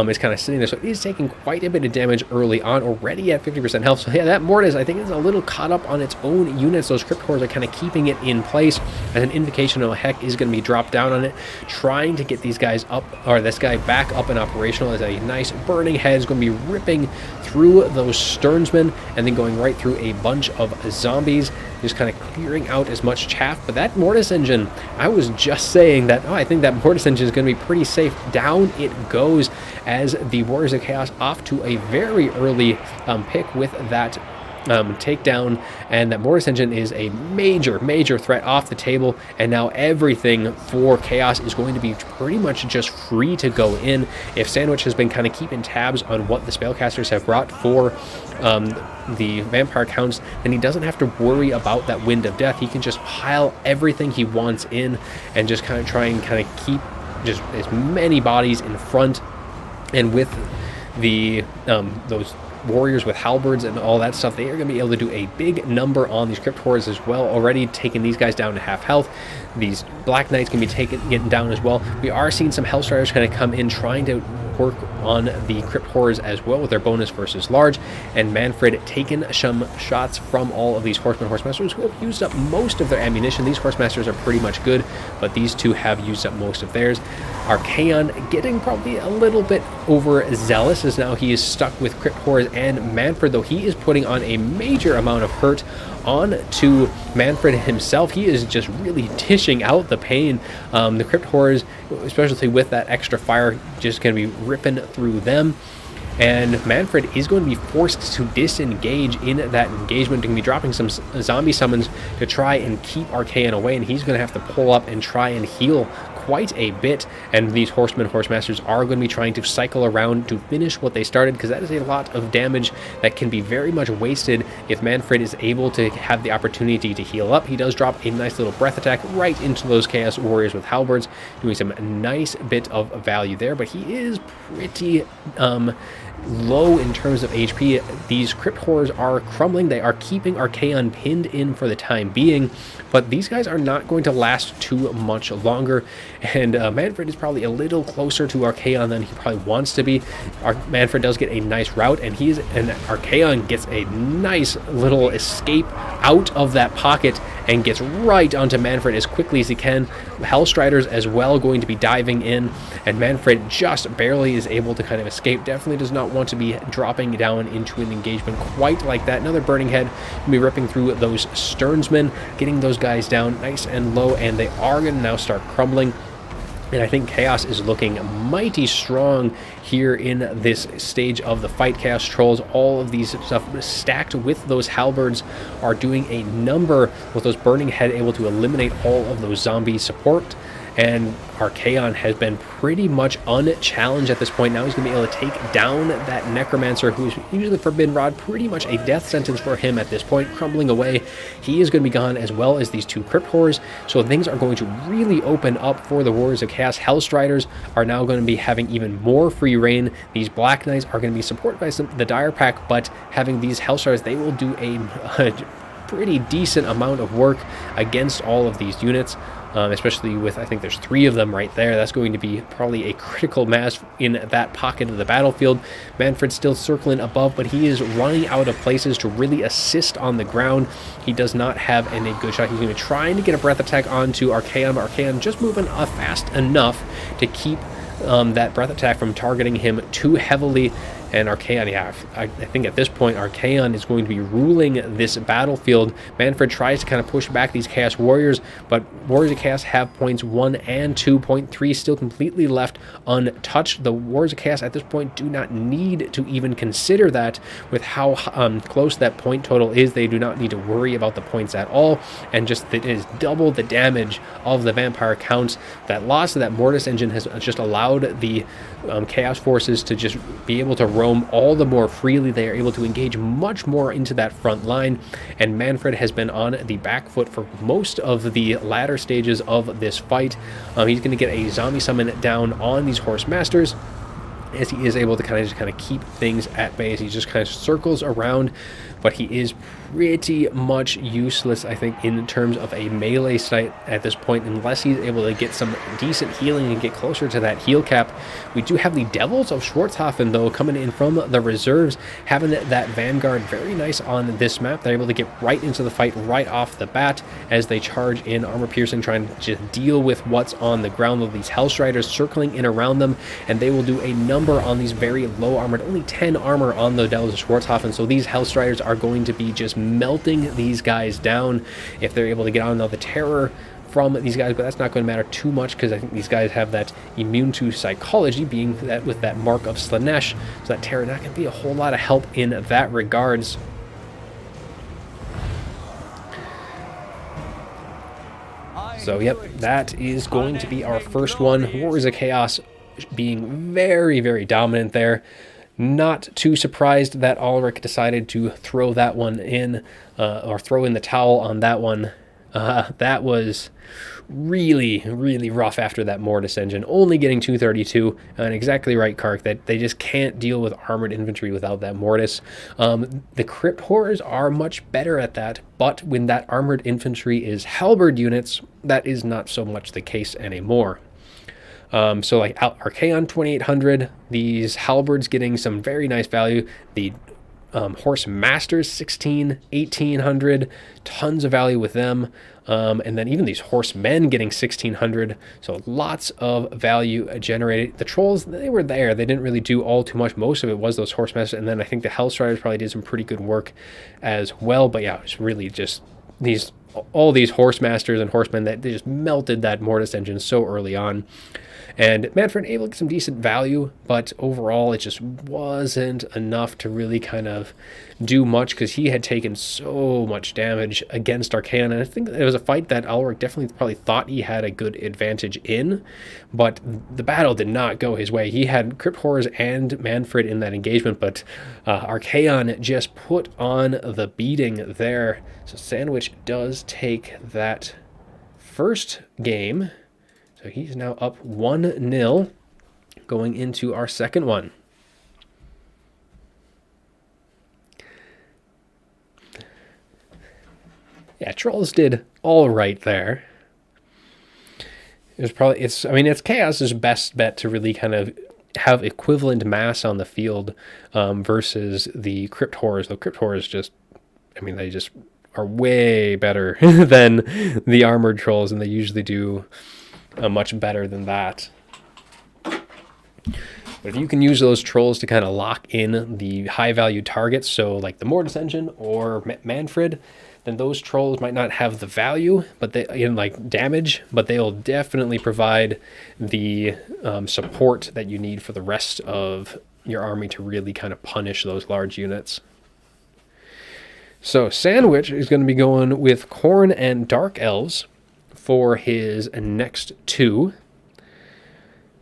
is kind of sitting there. So it is taking quite a bit of damage early on, already at 50% health. So yeah, that Mortis, I think, is a little caught up on its own units. Those Crypt Horrors are kind of keeping it in place as an indication of heck is going to be dropped down on it, trying to get these guys up, or this guy back up and operational, as a nice burning head is going to be ripping through those Sternsmen and then going right through a bunch of zombies, just kind of clearing out as much chaff. But that Mortis engine, I was just saying that, I think that Mortis engine is going to be pretty safe. Down it goes as the Warriors of Chaos off to a very early pick with that takedown, and that Mortis engine is a major threat off the table, and now everything for Chaos is going to be pretty much just free to go in. If Sandwich has been kind of keeping tabs on what the spellcasters have brought for the Vampire Counts, then he doesn't have to worry about that Wind of Death. He can just pile everything he wants in and just kind of try and kind of keep just as many bodies in front. And with the those warriors with halberds and all that stuff, they are going to be able to do a big number on these Crypt Horrors as well, already taking these guys down to half health. These Black Knights can be getting down as well. We are seeing some Hellstriders kind of come in, trying to work on the Crypt Horrors as well with their bonus versus large, and Manfred taking some shots from all of these Horsemen, Horsemasters who have used up most of their ammunition. These Horsemasters are pretty much good, but these two have used up most of theirs. Archaon getting probably a little bit overzealous, as now he is stuck with Crypt Horrors and Manfred, though he is putting on a major amount of hurt on to Manfred himself. He is just really dishing out the pain. The Crypt Horrors, especially with that extra fire, just going to be ripping through them. and Manfred is going to be forced to disengage in that engagement. Going to be dropping some zombie summons to try and keep Archaon away, and he's going to have to pull up and try and heal quite a bit, and these horsemasters are going to be trying to cycle around to finish what they started, because that is a lot of damage that can be very much wasted if Manfred is able to have the opportunity to heal up. He does drop a nice little breath attack right into those Chaos Warriors with halberds, doing some nice bit of value there, but he is pretty low in terms of HP. These Crypt Horrors are crumbling. They are keeping Archaon pinned in for the time being, but these guys are not going to last too much longer, and Manfred is probably a little closer to Archaon than he probably wants to be. Manfred does get a nice rout, and Archaon gets a nice little escape out of that pocket and gets right onto Manfred as quickly as he can. Hellstriders as well going to be diving in, and Manfred just barely is able to kind of escape. Definitely does not want to be dropping down into an engagement quite like that. Another Burning Head will be ripping through those Sternsmen, getting those guys down nice and low, and they are going to now start crumbling. And I think Chaos is looking mighty strong here in this stage of the fight. Chaos Trolls, all of these stuff stacked with those halberds, are doing a number with those Burning Head, able to eliminate all of those zombie support. And Archaon has been pretty much unchallenged at this point. Now he's going to be able to take down that Necromancer, who's usually Forbidden Rod, pretty much a death sentence for him at this point, crumbling away. He is going to be gone, as well as these two Crypt Horrors, so things are going to really open up for the Warriors of Chaos. Hellstriders are now going to be having even more free reign. These Black Knights are going to be supported by the Dire Pack, but having these Hellstriders, they will do a pretty decent amount of work against all of these units. Especially with, I think there's 3 of them right there. That's going to be probably a critical mass in that pocket of the battlefield. Manfred's still circling above, but he is running out of places to really assist on the ground. He does not have any good shot. He's going to be trying to get a breath attack onto Archaon. Archaon just moving fast enough to keep that breath attack from targeting him too heavily. And Archaon, yeah, I think at this point, Archaon is going to be ruling this battlefield. Manfred tries to kind of push back these Chaos Warriors, but Warriors of Chaos have points 1 and 2. Point 3 still completely left untouched. The Warriors of Chaos at this point do not need to even consider that. With how close that point total is, they do not need to worry about the points at all, and just it is double the damage of the Vampire counts. That loss of that Mortis engine has just allowed the Chaos forces to just be able to roam all the more freely. They are able to engage much more into that front line, and Manfred has been on the back foot for most of the latter stages of this fight. He's going to get a zombie summon down on these Horse Masters, as he is able to kind of keep things at bay as he just kind of circles around, but he is pretty much useless, I think, in terms of a melee site at this point, unless he's able to get some decent healing and get closer to that heal cap. We do have the Devils of Schwarzhofen, though, coming in from the reserves, having that Vanguard very nice on this map. They're able to get right into the fight right off the bat as they charge in, armor piercing, trying to just deal with what's on the ground with these Hellstriders circling in around them, and they will do a number on these very low armored, only 10 armor on the Devils of Schwarzhofen, so these Hellstriders are going to be just melting these guys down if they're able to get on. Now the terror from these guys, but that's not going to matter too much, because I think these guys have that immune to psychology, being that with that mark of Slanesh, so that terror not going to be a whole lot of help in that regards. So yep, that is going to be our first one. Warriors of Chaos being very, very dominant there. Not too surprised that Ulrich decided to throw that one in, or throw in the towel on that one. That was really, really rough after that Mortis engine. Only getting 232, and exactly right, Kark, that they just can't deal with armored infantry without that Mortis. The Crypt Horrors are much better at that, but when that armored infantry is halberd units, that is not so much the case anymore. So like Archaon 2800, these halberds getting some very nice value. The Horse Masters 1800, tons of value with them. And then even these Horsemen getting 1600, so lots of value generated. The Trolls, they were there. They didn't really do all too much. Most of it was those Horsemasters, and then I think the Hellstriders probably did some pretty good work as well. But yeah, it's really just all these Horsemasters and Horsemen that they just melted that Mortis engine so early on. And Manfred able to get some decent value, but overall it just wasn't enough to really kind of do much because he had taken so much damage against Archaon. And I think it was a fight that Ulrich definitely probably thought he had a good advantage in, but the battle did not go his way. He had Crypt Horrors and Manfred in that engagement, but Archaon just put on the beating there. So Sandwich does take that first game. So he's now up 1-0 going into our second one. Yeah, Trolls did all right there. It's Chaos's best bet to really kind of have equivalent mass on the field versus the Crypt Horrors. The Crypt Horrors they just are way better than the Armored Trolls, and they usually do much better than that. But if you can use those Trolls to kind of lock in the high-value targets, so like the Mortis Engine or Manfred, then those Trolls might not have the value, but damage, but they'll definitely provide the support that you need for the rest of your army to really kind of punish those large units. So Sandwich is going to be going with Khorne and Dark Elves for his next two,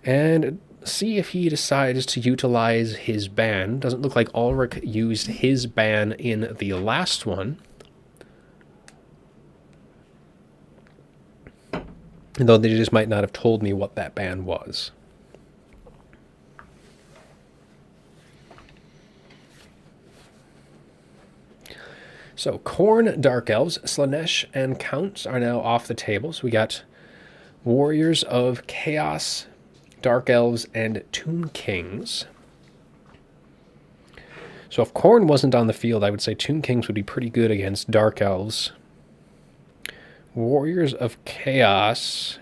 and see if he decides to utilize his ban. Doesn't look like Ulrich used his ban in the last one, though they just might not have told me what that ban was. So Khorne, Dark Elves, Slaanesh, and Counts are now off the table. So we got Warriors of Chaos, Dark Elves, and Tomb Kings. So if Khorne wasn't on the field, I would say Tomb Kings would be pretty good against Dark Elves. Warriors of Chaos.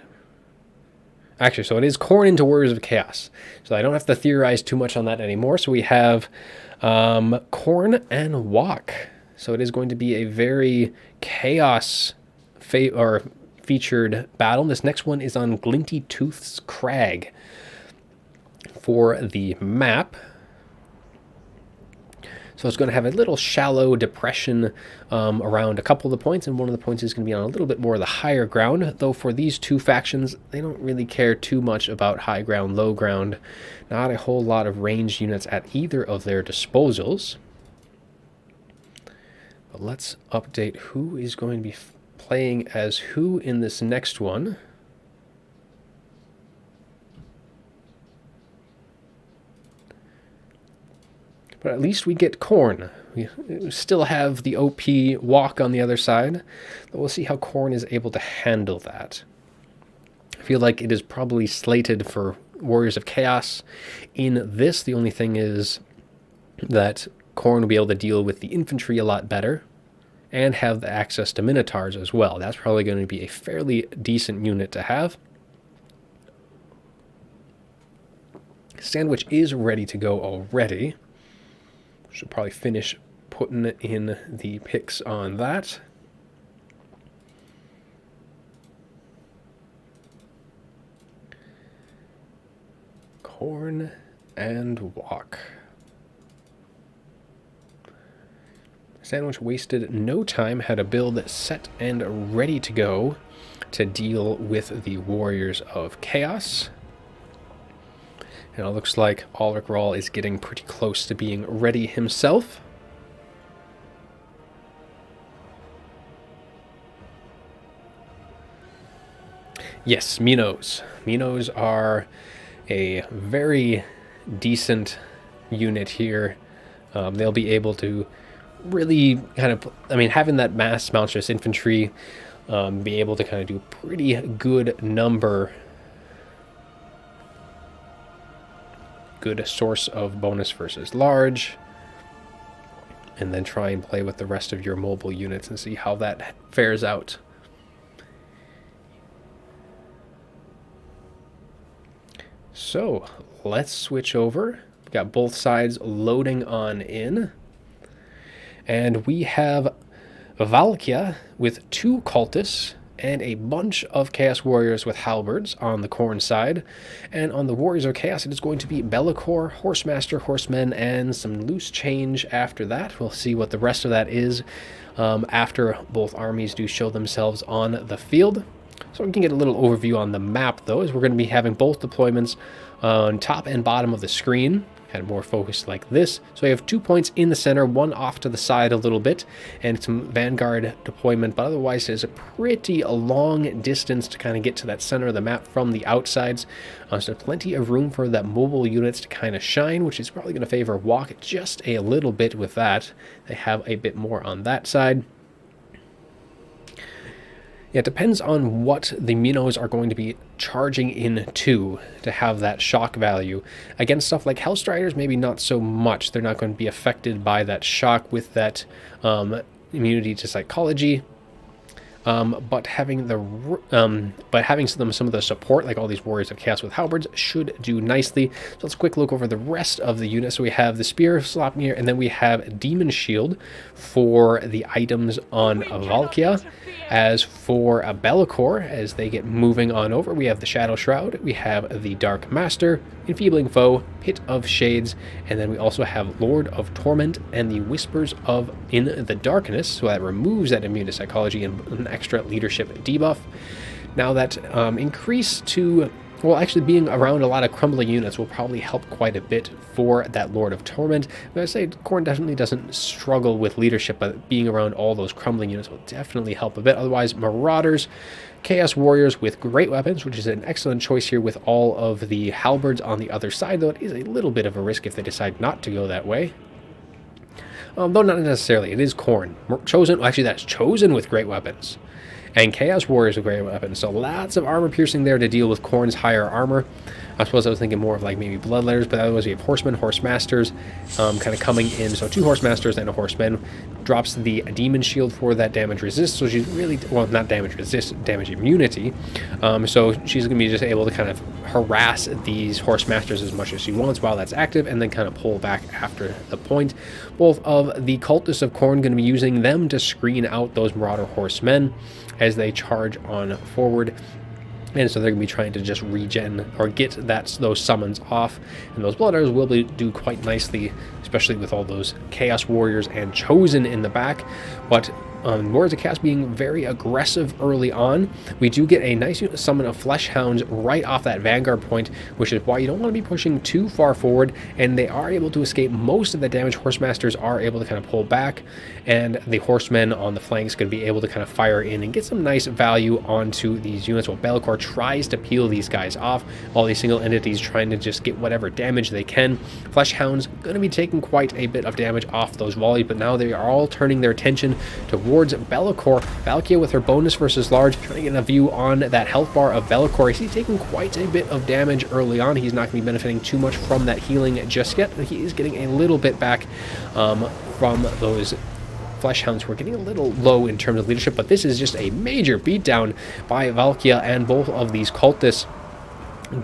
Actually, so it is Khorne into Warriors of Chaos. So I don't have to theorize too much on that anymore. So we have Khorne and Wok. So it is going to be a very Chaos featured battle. This next one is on Glinty Tooth's Crag for the map. So it's going to have a little shallow depression around a couple of the points, and one of the points is going to be on a little bit more of the higher ground, though for these two factions, they don't really care too much about high ground, low ground. Not a whole lot of ranged units at either of their disposals. But let's update who is going to be playing as who in this next one. But at least we get Khorne. We still have the OP Walk on the other side, but we'll see how Khorne is able to handle that. I feel like it is probably slated for Warriors of Chaos. In this, the only thing is that Khorne will be able to deal with the infantry a lot better and have the access to Minotaurs as well. That's probably going to be a fairly decent unit to have. Sandwich is ready to go already. Should probably finish putting in the picks on that. Khorne and Wok. Sandwich wasted no time, had a build set and ready to go to deal with the Warriors of Chaos. And it looks like Ulrich Rahl is getting pretty close to being ready himself. Yes, Minos. Minos are a very decent unit here. They'll be able to really kind of, having that mass monstrous infantry, be able to kind of do a pretty good number. Good source of bonus versus large. And then try and play with the rest of your mobile units and see how that fares out. So let's switch over. We've got both sides loading on in. And we have Valkia with 2 cultists and a bunch of Chaos Warriors with halberds on the Khorne side. And on the Warriors of Chaos, it is going to be Be'lakor, Horsemaster, Horsemen, and some loose change after that. We'll see what the rest of that is after both armies do show themselves on the field. So we can get a little overview on the map, though, as we're going to be having both deployments on top and bottom of the screen, kind of more focused like this. So we have 2 points in the center, one off to the side a little bit, and some vanguard deployment, but otherwise it's a pretty long distance to kind of get to that center of the map from the outsides. So plenty of room for that mobile units to kind of shine, which is probably going to favor walk just a little bit with that. They have a bit more on that side. Yeah, it depends on what the Minos are going to be charging into to have that shock value. Against stuff like Hellstriders, maybe not so much. They're not going to be affected by that shock with that immunity to psychology. But having some of the support, like all these Warriors of Chaos with halberds, should do nicely. So let's quick look over the rest of the units. So we have the Spear of Slopnir, and then we have Demon Shield for the items on Valkia. As for Be'lakor, as they get moving on over, we have the Shadow Shroud, we have the Dark Master, Enfeebling Foe, Pit of Shades, and then we also have Lord of Torment and the Whispers of In the Darkness, so that removes that immune to psychology and an extra leadership debuff. Now that increase to, well, actually being around a lot of crumbling units will probably help quite a bit for that Lord of Torment. But I say Khorne definitely doesn't struggle with leadership, but being around all those crumbling units will definitely help a bit. Otherwise, Marauders, Chaos Warriors with great weapons, which is an excellent choice here with all of the halberds on the other side, though it is a little bit of a risk if they decide not to go that way. Though not necessarily. It is Khorne. Chosen, actually that's Chosen with great weapons. And Chaos Warriors with great weapons. So lots of armor piercing there to deal with Khorne's higher armor. I suppose I was thinking more of like maybe Bloodletters, but otherwise we have Horsemen, Horsemasters kind of coming in. So 2 Horsemasters and a Horseman. Drops the Demon Shield for that damage resist. So she's really, well, not damage resist, damage immunity. So she's going to be just able to kind of harass these Horsemasters as much as she wants while that's active, and then kind of pull back after the point. Both of the Cultists of Khorne going to be using them to screen out those Marauder Horsemen as they charge on forward. And so they're going to be trying to just regen or get those summons off. And those Bloodletters will do quite nicely, especially with all those Chaos Warriors and Chosen in the back. But Warriors of Chaos being very aggressive early on, we do get a nice summon of Flesh Hounds right off that Vanguard point, which is why you don't want to be pushing too far forward, and they are able to escape most of the damage. Horsemasters are able to kind of pull back, and the Horsemen on the flanks going to be able to kind of fire in and get some nice value onto these units, while Be'lakor tries to peel these guys off. All these single entities trying to just get whatever damage they can. Flesh Hounds going to be taking quite a bit of damage off those volleys, but now they are all turning their attention towards Be'lakor. Valkia with her bonus versus large, trying to get a view on that health bar of Be'lakor. He's taking quite a bit of damage early on. He's not going to be benefiting too much from that healing just yet, but he is getting a little bit back from those Flesh Hounds. We're getting a little low in terms of leadership, but this is just a major beatdown by Valkia and both of these cultists.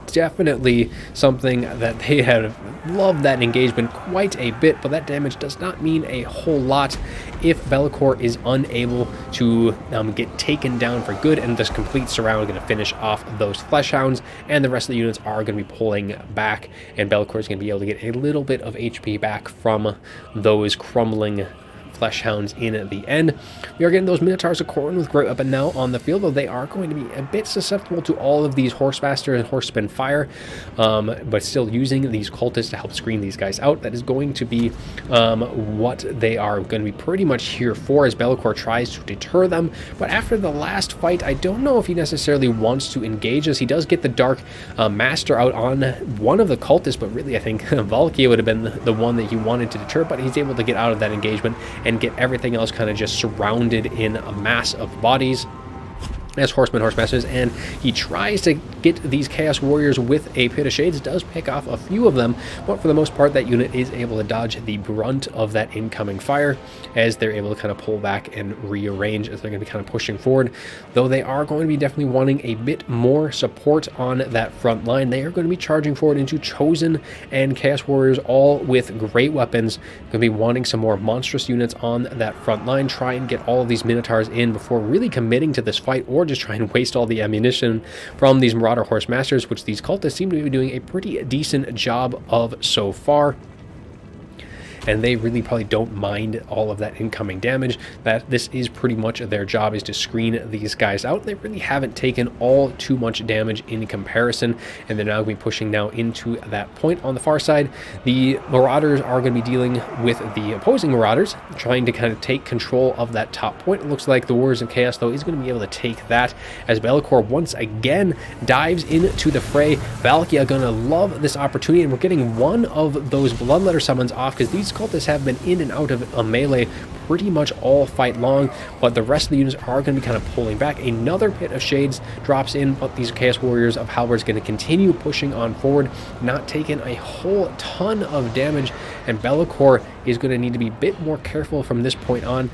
Definitely something that they have loved that engagement quite a bit, but that damage does not mean a whole lot if Be'lakor is unable to get taken down for good, and this complete surround is going to finish off those Flesh Hounds, and the rest of the units are going to be pulling back, and Be'lakor is going to be able to get a little bit of HP back from those crumbling Flesh Hounds in the end. We are getting those Minotaurs of Khorne with great weapon now on the field, though they are going to be a bit susceptible to all of these Horsemaster and Horseman fire, but still using these cultists to help screen these guys out. That is going to be what they are going to be pretty much here for, as Be'lakor tries to deter them. But after the last fight, I don't know if he necessarily wants to engage us. He does get the Dark Master out on one of the cultists, but really I think Valkia would have been the one that he wanted to deter, but he's able to get out of that engagement and get everything else kind of just surrounded in a mass of bodies as Horsemen, Horsemasters, and he tries to get these Chaos Warriors with a Pit of Shades. Does pick off a few of them, but for the most part that unit is able to dodge the brunt of that incoming fire as they're able to kind of pull back and rearrange as they're going to be kind of pushing forward, though they are going to be definitely wanting a bit more support on that front line. They are going to be charging forward into Chosen and Chaos Warriors, all with great weapons. Going to be wanting some more monstrous units on that front line, try and get all of these Minotaurs in before really committing to this fight, or just try and waste all the ammunition from these Marauder Horse Masters, which these cultists seem to be doing a pretty decent job of so far. And they really probably don't mind all of that incoming damage. That this is pretty much their job, is to screen these guys out. They really haven't taken all too much damage in comparison, and they're now going to be pushing now into that point on the far side. The Marauders are going to be dealing with the opposing Marauders, trying to kind of take control of that top point. It looks like the Warriors of Chaos, though, is going to be able to take that as Bellicor once again dives into the fray. Valkia going to love this opportunity, and we're getting one of those Bloodletter summons off, because these cultists have been in and out of a melee pretty much all fight long, but the rest of the units are going to be kind of pulling back. Another Pit of Shades drops in, but these Chaos Warriors of Halberds going to continue pushing on forward, not taking a whole ton of damage, and Bellicor is going to need to be a bit more careful from this point on.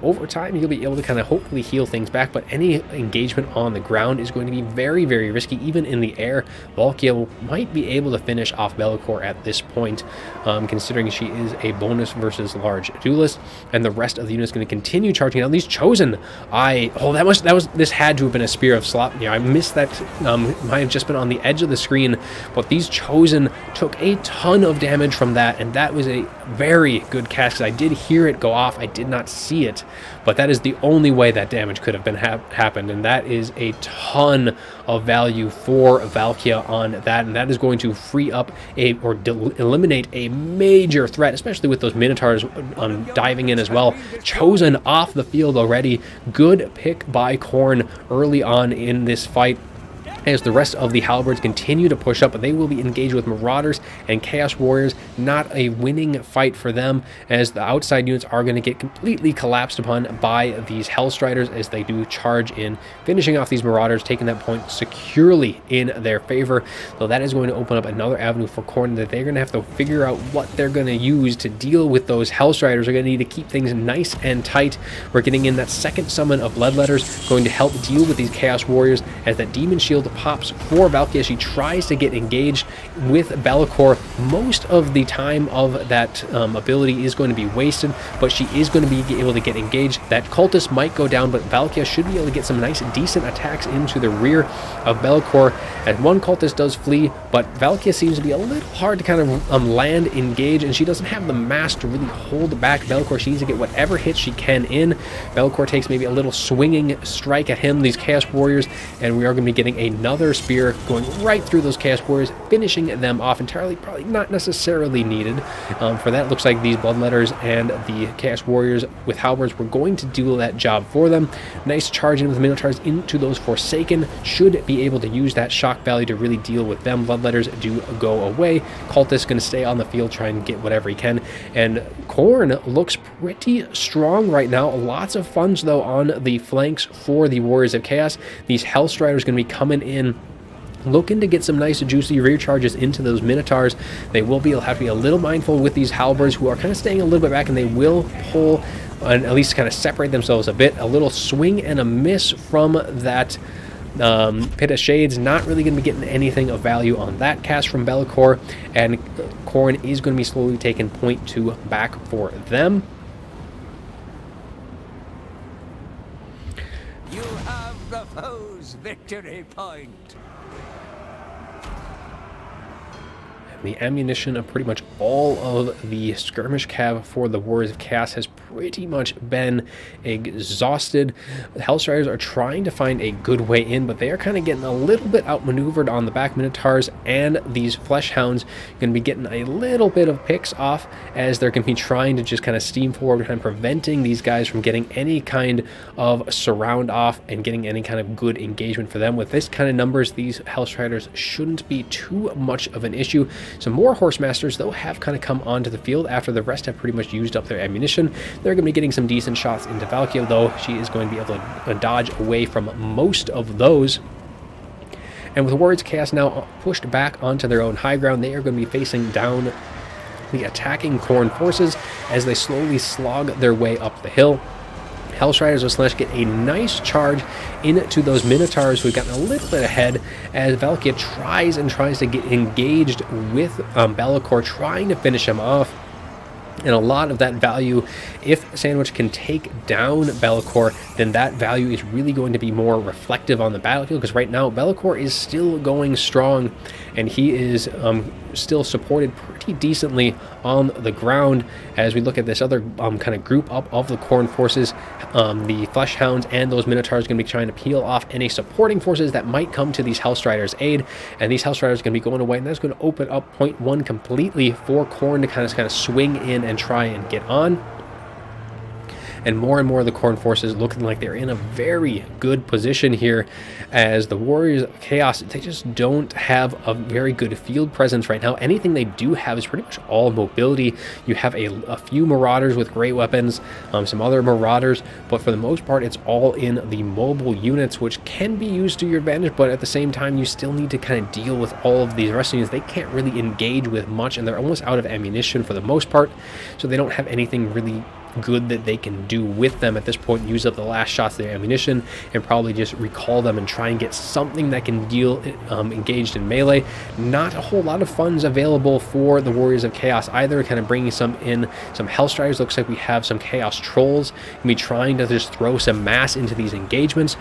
Over time, he'll be able to kind of hopefully heal things back, but any engagement on the ground is going to be very, very risky. Even in the air, Valkia might be able to finish off Bellicor at this point, considering she is a bonus versus large duelist, and the rest of the unit is going to continue charging down. These Chosen, this had to have been a Spear of Slop. Yeah, I missed that. Might have just been on the edge of the screen, but these Chosen took a ton of damage from that, and that was a very good cast. I did hear it go off. I did not see it, but that is the only way that damage could have been happened, and that is a ton of value for Valkia on that, and that is going to free up eliminate a major threat, especially with those Minotaurs diving in as well. Chosen off the field already. Good pick by Khorne early on in this fight, as the rest of the Halberds continue to push up, but they will be engaged with Marauders and Chaos Warriors. Not a winning fight for them, as the outside units are going to get completely collapsed upon by these Hellstriders as they do charge in, finishing off these Marauders, taking that point securely in their favor. So that is going to open up another avenue for Khorne, that they're going to have to figure out what they're going to use to deal with those Hellstriders. They're going to need to keep things nice and tight. We're getting in that second summon of Bloodletters, going to help deal with these Chaos Warriors, as that Demon Shield pops for Valkia. She tries to get engaged with Bellicor. Most of the time of that ability is going to be wasted, but she is going to be able to get engaged. That cultist might go down, but Valkia should be able to get some nice decent attacks into the rear of Bellicor, as one cultist does flee, but Valkia seems to be a little hard to kind of land engage, and she doesn't have the mass to really hold back Bellicor. She needs to get whatever hits she can in. Bellicor takes maybe a little swinging strike at him, these Chaos Warriors, and we are going to be getting another spear going right through those Chaos Warriors, finishing them off entirely. Probably not necessarily needed for that. Looks like these Bloodletters and the Chaos Warriors with Halberds were going to do that job for them. Nice charge in with Minotaurs into those Forsaken. Should be able to use that shock value to really deal with them. Bloodletters do go away. Cultist going to stay on the field, try and get whatever he can. And Khorne looks pretty strong right now. Lots of funds, though, on the flanks for the Warriors of Chaos. These Hellstriders going to be coming in, looking to get some nice juicy rear charges into those Minotaurs. They will have to be a little mindful with these Halberds, who are kind of staying a little bit back, and they will pull and at least kind of separate themselves a bit. A little swing and a miss from that Pit of Shades. Not really going to be getting anything of value on that cast from Bellicor, and Khorne is going to be slowly taking point 2 back for them. You have the foe's victory point. The ammunition of pretty much all of the skirmish cav for the Warriors of Chaos has pretty much been exhausted. The Hellstriders are trying to find a good way in, but they are kind of getting a little bit outmaneuvered on the back. Minotaurs and these Fleshhounds going to be getting a little bit of picks off, as they're going to be trying to just kind of steam forward, kind of preventing these guys from getting any kind of surround off and getting any kind of good engagement for them. With this kind of numbers, these Hellstriders shouldn't be too much of an issue. Some more Horsemasters, though, have kind of come onto the field after the rest have pretty much used up their ammunition. They're going to be getting some decent shots into Valkia, though she is going to be able to dodge away from most of those. And with Warriors of Chaos now pushed back onto their own high ground, they are going to be facing down the attacking Khorne forces as they slowly slog their way up the hill. Hellstriders of Slash get a nice charge into those Minotaurs, who have gotten a little bit ahead, as Valkia tries to get engaged with Bellicor, trying to finish him off. And a lot of that value, if Sandwich can take down Bellicor, then that value is really going to be more reflective on the battlefield, because right now Bellicor is still going strong, and he is still supported pretty decently on the ground. As we look at this other kind of group up of the Khorne forces, the Flesh Hounds and those Minotaurs are going to be trying to peel off any supporting forces that might come to these Hellstriders' aid, and these Hellstriders are going to be going away, and that's going to open up point one completely for Khorne to kind of swing in and try and get on. And more of the Khorne forces looking like they're in a very good position here, as the Warriors of Chaos, they just don't have a very good field presence right now. Anything they do have is pretty much all mobility. You have a few Marauders with great weapons, some other Marauders, but for the most part it's all in the mobile units, which can be used to your advantage, but at the same time you still need to kind of deal with all of these rest units. They can't really engage with much, and they're almost out of ammunition for the most part, so they don't have anything really good that they can do with them at this point. Use up the last shots of their ammunition and probably just recall them and try and get something that can deal engaged in melee. Not a whole lot of funds available for the Warriors of Chaos either, kind of bringing some Hellstriders. Looks like we have some Chaos Trolls and be trying to just throw some mass into these engagements,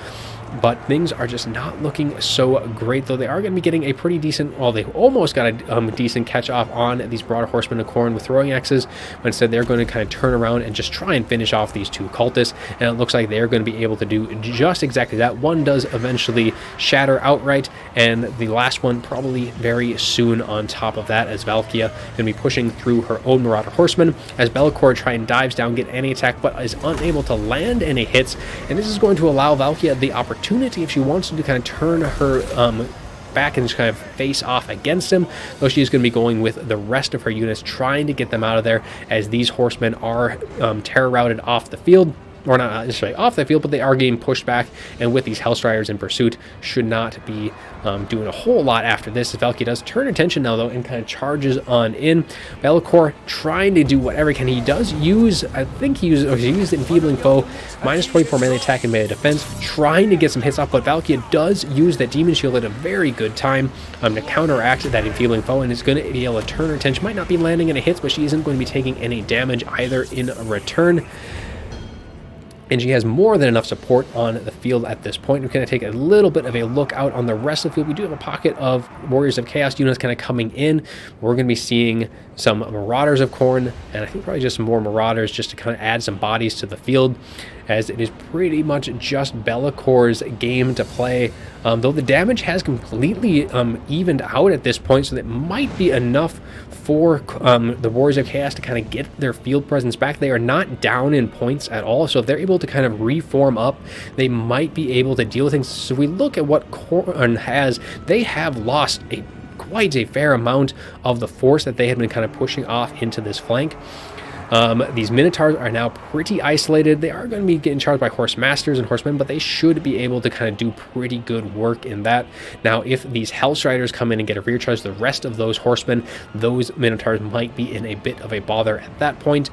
but things are just not looking so great, though they are going to be getting a pretty decent, well, they almost got a decent catch off on these Broad Horsemen of Khorne with throwing axes, but instead they're going to kind of turn around and just try and finish off these two cultists, and it looks like they're going to be able to do just exactly that. One does eventually shatter outright, and the last one probably very soon on top of that, as Valkia going to be pushing through her own Marauder Horsemen, as Bellicor tries and dives down, get any attack, but is unable to land any hits, and this is going to allow Valkia the opportunity, if she wants to kind of turn her back and just kind of face off against him, though she's going to be going with the rest of her units, trying to get them out of there, as these horsemen are terror routed off the field. Or not necessarily off the field, but they are getting pushed back, and with these Hellstriders in pursuit, should not be doing a whole lot after this, as Valkyrie does turn attention now, though, and kind of charges on in. Bellicor trying to do whatever he can. He does use, I think he used Enfeebling Foe, minus 24 melee attack and melee defense, trying to get some hits off, but Valkyrie does use that Demon Shield at a very good time to counteract that Enfeebling Foe, and is going to be able to turn her attention. Might not be landing any hits, but she isn't going to be taking any damage either in return. And she has more than enough support on the field at this point. We're going to take a little bit of a look out on the rest of the field. We do have a pocket of Warriors of Chaos units kind of coming in. We're going to be seeing some Marauders of Khorne, and I think probably just some more Marauders just to kind of add some bodies to the field, as it is pretty much just Bellicor's game to play. Though the damage has completely evened out at this point, so that might be enough for the Warriors of Chaos to kind of get their field presence back. They are not down in points at all, so if they're able to kind of reform up, they might be able to deal with things. So if we look at what Khorne has, they have lost quite a fair amount of the force that they had been kind of pushing off into this flank. These Minotaurs are now pretty isolated. They are going to be getting charged by Horse Masters and Horsemen, but they should be able to kind of do pretty good work in that. Now, if these Hellstriders come in and get a rear charge, the rest of those Horsemen, those Minotaurs might be in a bit of a bother at that point.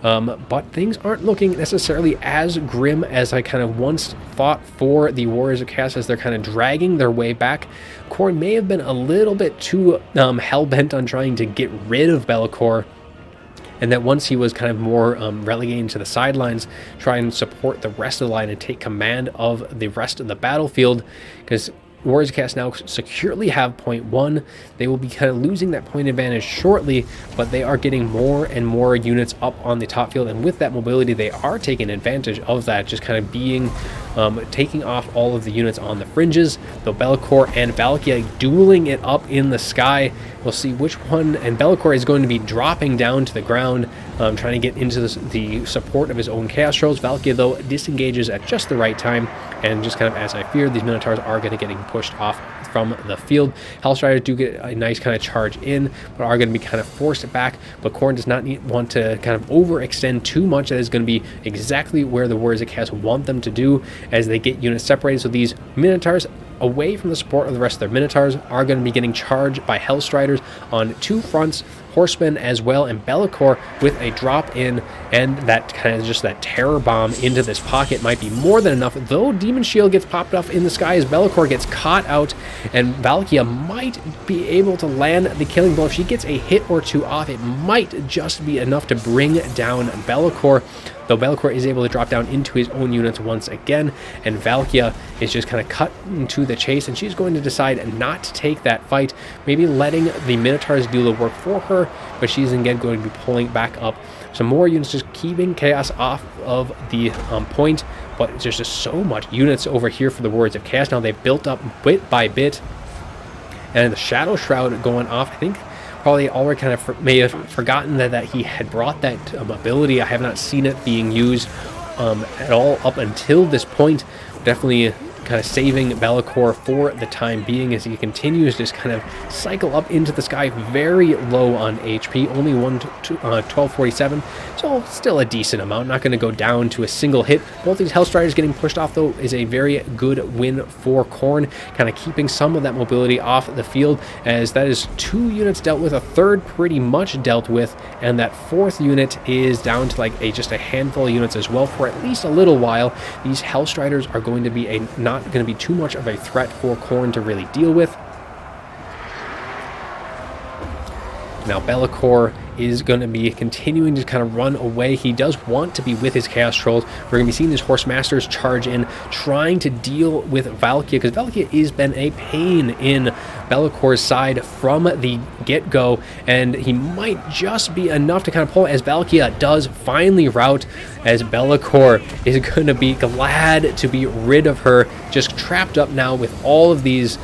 But things aren't looking necessarily as grim as I kind of once thought for the Warriors of Chaos, as they're kind of dragging their way back. Khorne may have been a little bit too hell-bent on trying to get rid of Bellicor, and that once he was kind of more relegated to the sidelines, try and support the rest of the line and take command of the rest of the battlefield, because Warriors of Chaos now securely have point one. They will be kind of losing that point advantage shortly, but they are getting more and more units up on the top field, and with that mobility, they are taking advantage of that, just kind of being taking off all of the units on the fringes. Though Bellicor and Valkia dueling it up in the sky. We'll see which one, and Bellicor is going to be dropping down to the ground, trying to get into the support of his own Chaos Trolls. Valkia, though, disengages at just the right time, and just kind of as I feared, these Minotaurs are going to getting pushed off from the field. Hellstriders do get a nice kind of charge in, but are going to be kind of forced back. But Khorne does not want to kind of overextend too much. That is going to be exactly where the Warriors of Chaos want them to do, as they get units separated. So these Minotaurs away from the support of the rest of their Minotaurs, are going to be getting charged by Hellstriders on 2 fronts, Horsemen as well, and Bellicor with a drop in, and that kind of just that terror bomb into this pocket might be more than enough, though Demon Shield gets popped off in the sky as Bellicor gets caught out, and Valkia might be able to land the killing blow. If she gets a hit or 2 off, it might just be enough to bring down Bellicor, though Bellicor is able to drop down into his own units once again, and Valkia is just kind of cut into the chase, and she's going to decide not to take that fight, maybe letting the Minotaurs do the work for her, but she's again going to be pulling back up some more units, just keeping Chaos off of the point. But there's just so much units over here for the Warriors of Chaos now. They've built up bit by bit, and the Shadow Shroud going off. I think probably Ulrich kind of may have forgotten that he had brought that ability. I have not seen it being used at all up until this point. Definitely kind of saving Bellicor for the time being as he continues to just kind of cycle up into the sky, very low on HP, only 1247, so still a decent amount, not going to go down to a single hit. Both these Hellstriders getting pushed off, though, is a very good win for Khorne, kind of keeping some of that mobility off the field, as that is 2 units dealt with, a third pretty much dealt with, and that 4th unit is down to like just a handful of units as well for at least a little while. These Hellstriders are going to be not going to be too much of a threat for Khorne to really deal with. Now Bellicor is going to be continuing to kind of run away. He does want to be with his Chaos Trolls. We're going to be seeing these Horse Masters charge in, trying to deal with Valkia, because Valkia has been a pain in Bellicor's side from the get-go, and he might just be enough to kind of pull, as Valkia does finally rout, as Bellicor is going to be glad to be rid of her, just trapped up now with all of these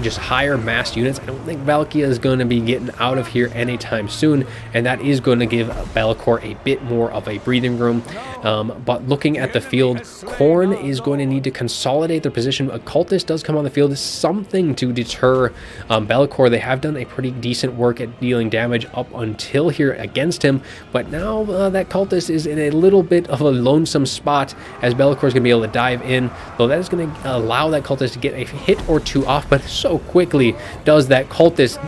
just higher mass units. I don't think Valkia is going to be getting out of here anytime soon, and that is going to give Bellicor a bit more of a breathing room. But looking at the field, Khorne is going to need to consolidate their position. A Cultist does come on the field, something to deter Bellicor. They have done a pretty decent work at dealing damage up until here against him, but now that Cultist is in a little bit of a lonesome spot, as Bellicor is going to be able to dive in, though that is going to allow that Cultist to get a hit or 2 off. But so quickly does that Cultist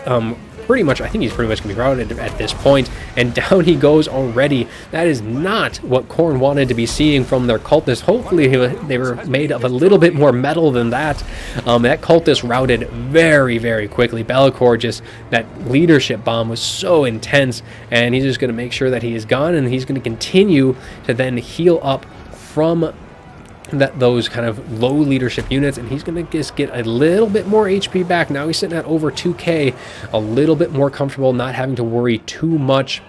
pretty much, I think he's pretty much going to be routed at this point, and down he goes already. That is not what Khorne wanted to be seeing from their Cultist. Hopefully they were made of a little bit more metal than that. That Cultist routed very, very quickly. Bellicor, just that leadership bomb was so intense, and he's just going to make sure that he is gone, and he's going to continue to then heal up from those kind of low leadership units, and he's going to just get a little bit more HP back. Now he's sitting at over 2k, a little bit more comfortable, not having to worry too much.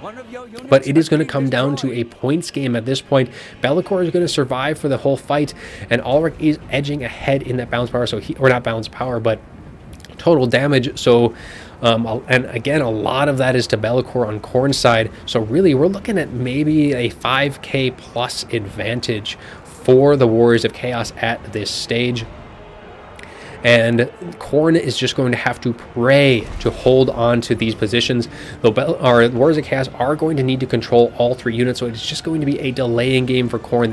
But it is going to come down to a points game at this point. Bellicor is going to survive for the whole fight, and Ulrich is edging ahead in that balance power, so or not balance power, but total damage. So and again, a lot of that is to Bellicor on Khorne's side, so really we're looking at maybe a 5k plus advantage for the Warriors of Chaos at this stage. And Khorne is just going to have to pray to hold on to these positions. Though Warriors of Chaos are going to need to control all 3 units, so it's just going to be a delaying game for Khorne.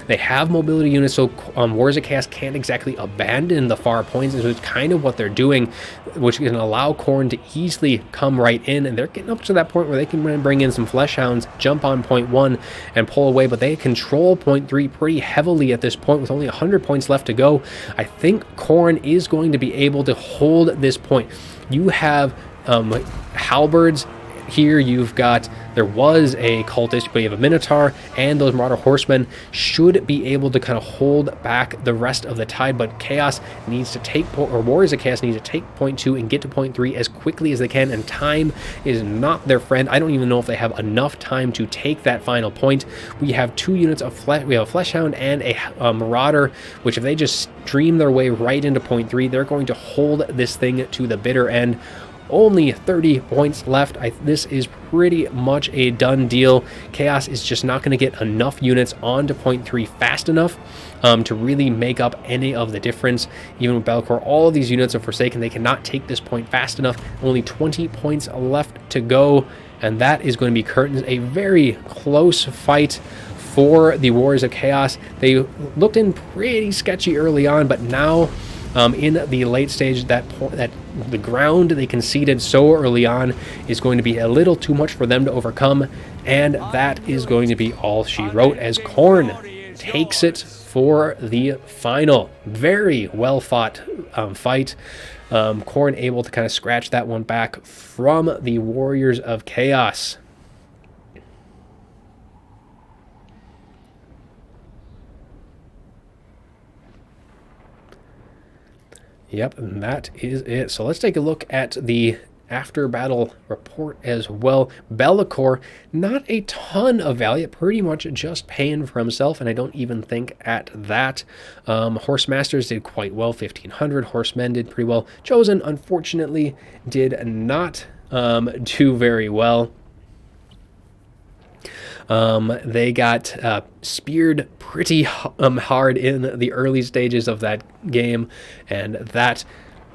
They have mobility units, so Warriors of Chaos can't exactly abandon the far points, and so it's kind of what they're doing, which can allow Khorne to easily come right in, and they're getting up to that point where they can bring in some Flesh Hounds, jump on point 1, and pull away, but they control point 3 pretty heavily at this point with only 100 points left to go. I think Khorne is going to be able to hold this point. You have halberds here, there was a Cultist, but you have a Minotaur, and those Marauder Horsemen should be able to kind of hold back the rest of the tide, but Chaos needs to take, or Warriors of Chaos need to take point 2 and get to point 3 as quickly as they can, and time is not their friend. I don't even know if they have enough time to take that final point. We have 2 units of flesh, we have a Flesh Hound and a Marauder, which if they just stream their way right into point 3, they're going to hold this thing to the bitter end. Only 30 points left. This is pretty much a done deal. Chaos is just not going to get enough units onto point 3 fast enough to really make up any of the difference. Even with Bellicor, all of these units are Forsaken. They cannot take this point fast enough. Only 20 points left to go, and that is going to be curtains. A very close fight for the Warriors of Chaos. They looked in pretty sketchy early on, but now in the late stage. That the ground they conceded so early on is going to be a little too much for them to overcome, and that is going to be all she wrote as Khorne takes it for the final. Very well fought fight. Khorne able to kind of scratch that one back from the Warriors of Chaos. Yep, and that is it. So let's take a look at the after battle report as well. Bellicor, not a ton of value, pretty much just paying for himself, and I don't even think at that. Horse Masters did quite well, 1,500. Horsemen did pretty well. Chosen, unfortunately, did not do very well. They got speared pretty hard in the early stages of that game, and that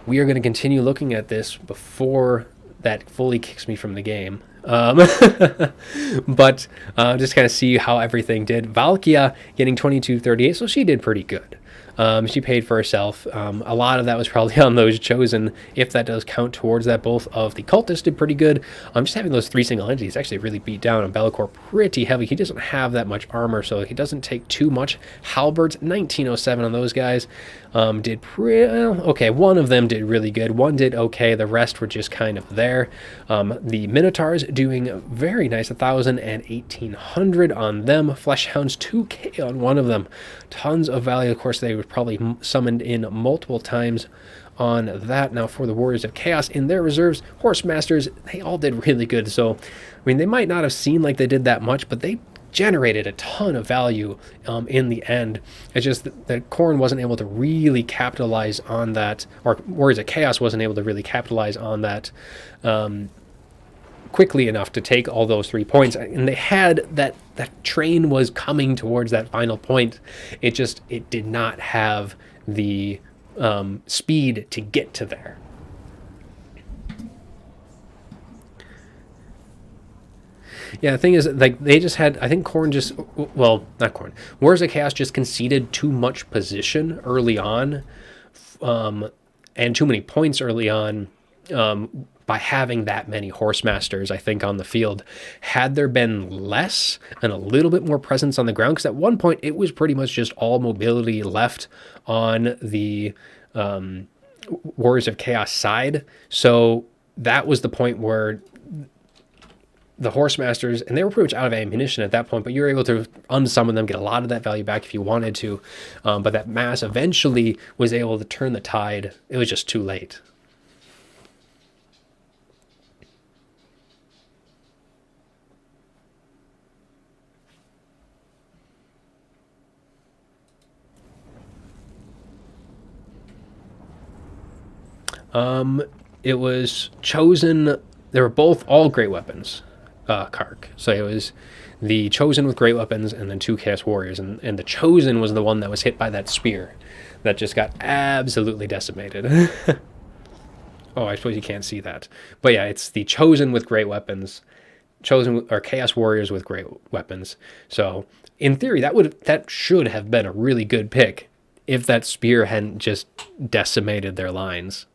we are going to continue looking at this before that fully kicks me from the game. But just kind of see how everything did. Valkia getting 2238, so she did pretty good. She paid for herself. A lot of that was probably on those chosen, if that does count towards that. Both of the cultists did pretty good. Just having those 3 single entities actually really beat down on Bellicor pretty heavy. He doesn't have that much armor, so he doesn't take too much. Halberds, 1907 on those guys. Did pretty well. Okay, one of them did really good. One did okay. The rest were just kind of there. The Minotaurs doing very nice, 1,000 and 1,800 on them. Fleshhounds, 2K on one of them. Tons of value. Of course, they were probably summoned in multiple times on that. Now for the Warriors of Chaos in their reserves, Horse Masters, they all did really good. So, I mean, they might not have seemed like they did that much, but they generated a ton of value in the end. It's just that Khorne wasn't able to really capitalize on that, or Warriors of Chaos wasn't able to really capitalize on that quickly enough to take all those 3 points. And they had that train was coming towards that final point. It did not have the speed to get to there. Yeah, the thing is, like, they just had, I think Khorne just, well, not Khorne, Warriors of Chaos just conceded too much position early on, and too many points early on, by having that many Horse Masters, I think, on the field. Had there been less and a little bit more presence on the ground, because at one point it was pretty much just all mobility left on the Warriors of Chaos side, so that was the point where the Horse Masters, and they were pretty much out of ammunition at that point, but you were able to unsummon them, get a lot of that value back if you wanted to, but that mass eventually was able to turn the tide. It was just too late. It was chosen, they were both all great weapons. Kark. So it was the Chosen with great weapons and then 2 Chaos Warriors. And the Chosen was the one that was hit by that spear that just got absolutely decimated. Oh, I suppose you can't see that. But yeah, it's the Chosen with great weapons. Or Chaos Warriors with great weapons. So in theory, that should have been a really good pick if that spear hadn't just decimated their lines.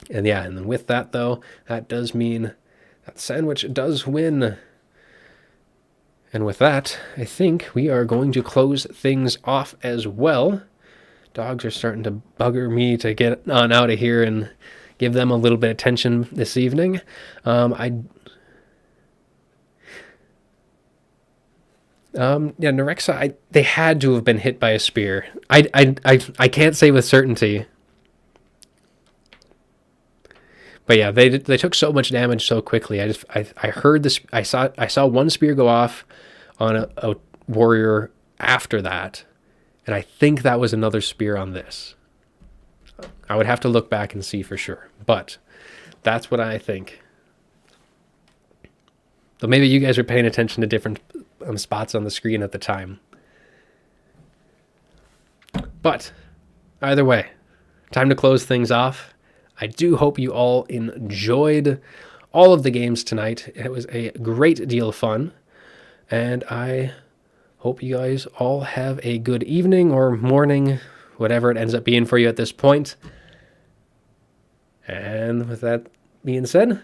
And yeah, and then with that, though, that does mean that Sandwich does win. And with that, I think we are going to close things off as well. Dogs are starting to bugger me to get on out of here and give them a little bit of attention this evening. Nerexa, they had to have been hit by a spear. I can't say with certainty. But yeah, they took so much damage so quickly. I heard this. I saw one spear go off on a warrior after that, and I think that was another spear on this. I would have to look back and see for sure, but that's what I think. So maybe you guys were paying attention to different spots on the screen at the time. But either way, time to close things off. I do hope you all enjoyed all of the games tonight. It was a great deal of fun, and I Hope you guys all have a good evening or morning, whatever it ends up being for you at this point. And with that being said,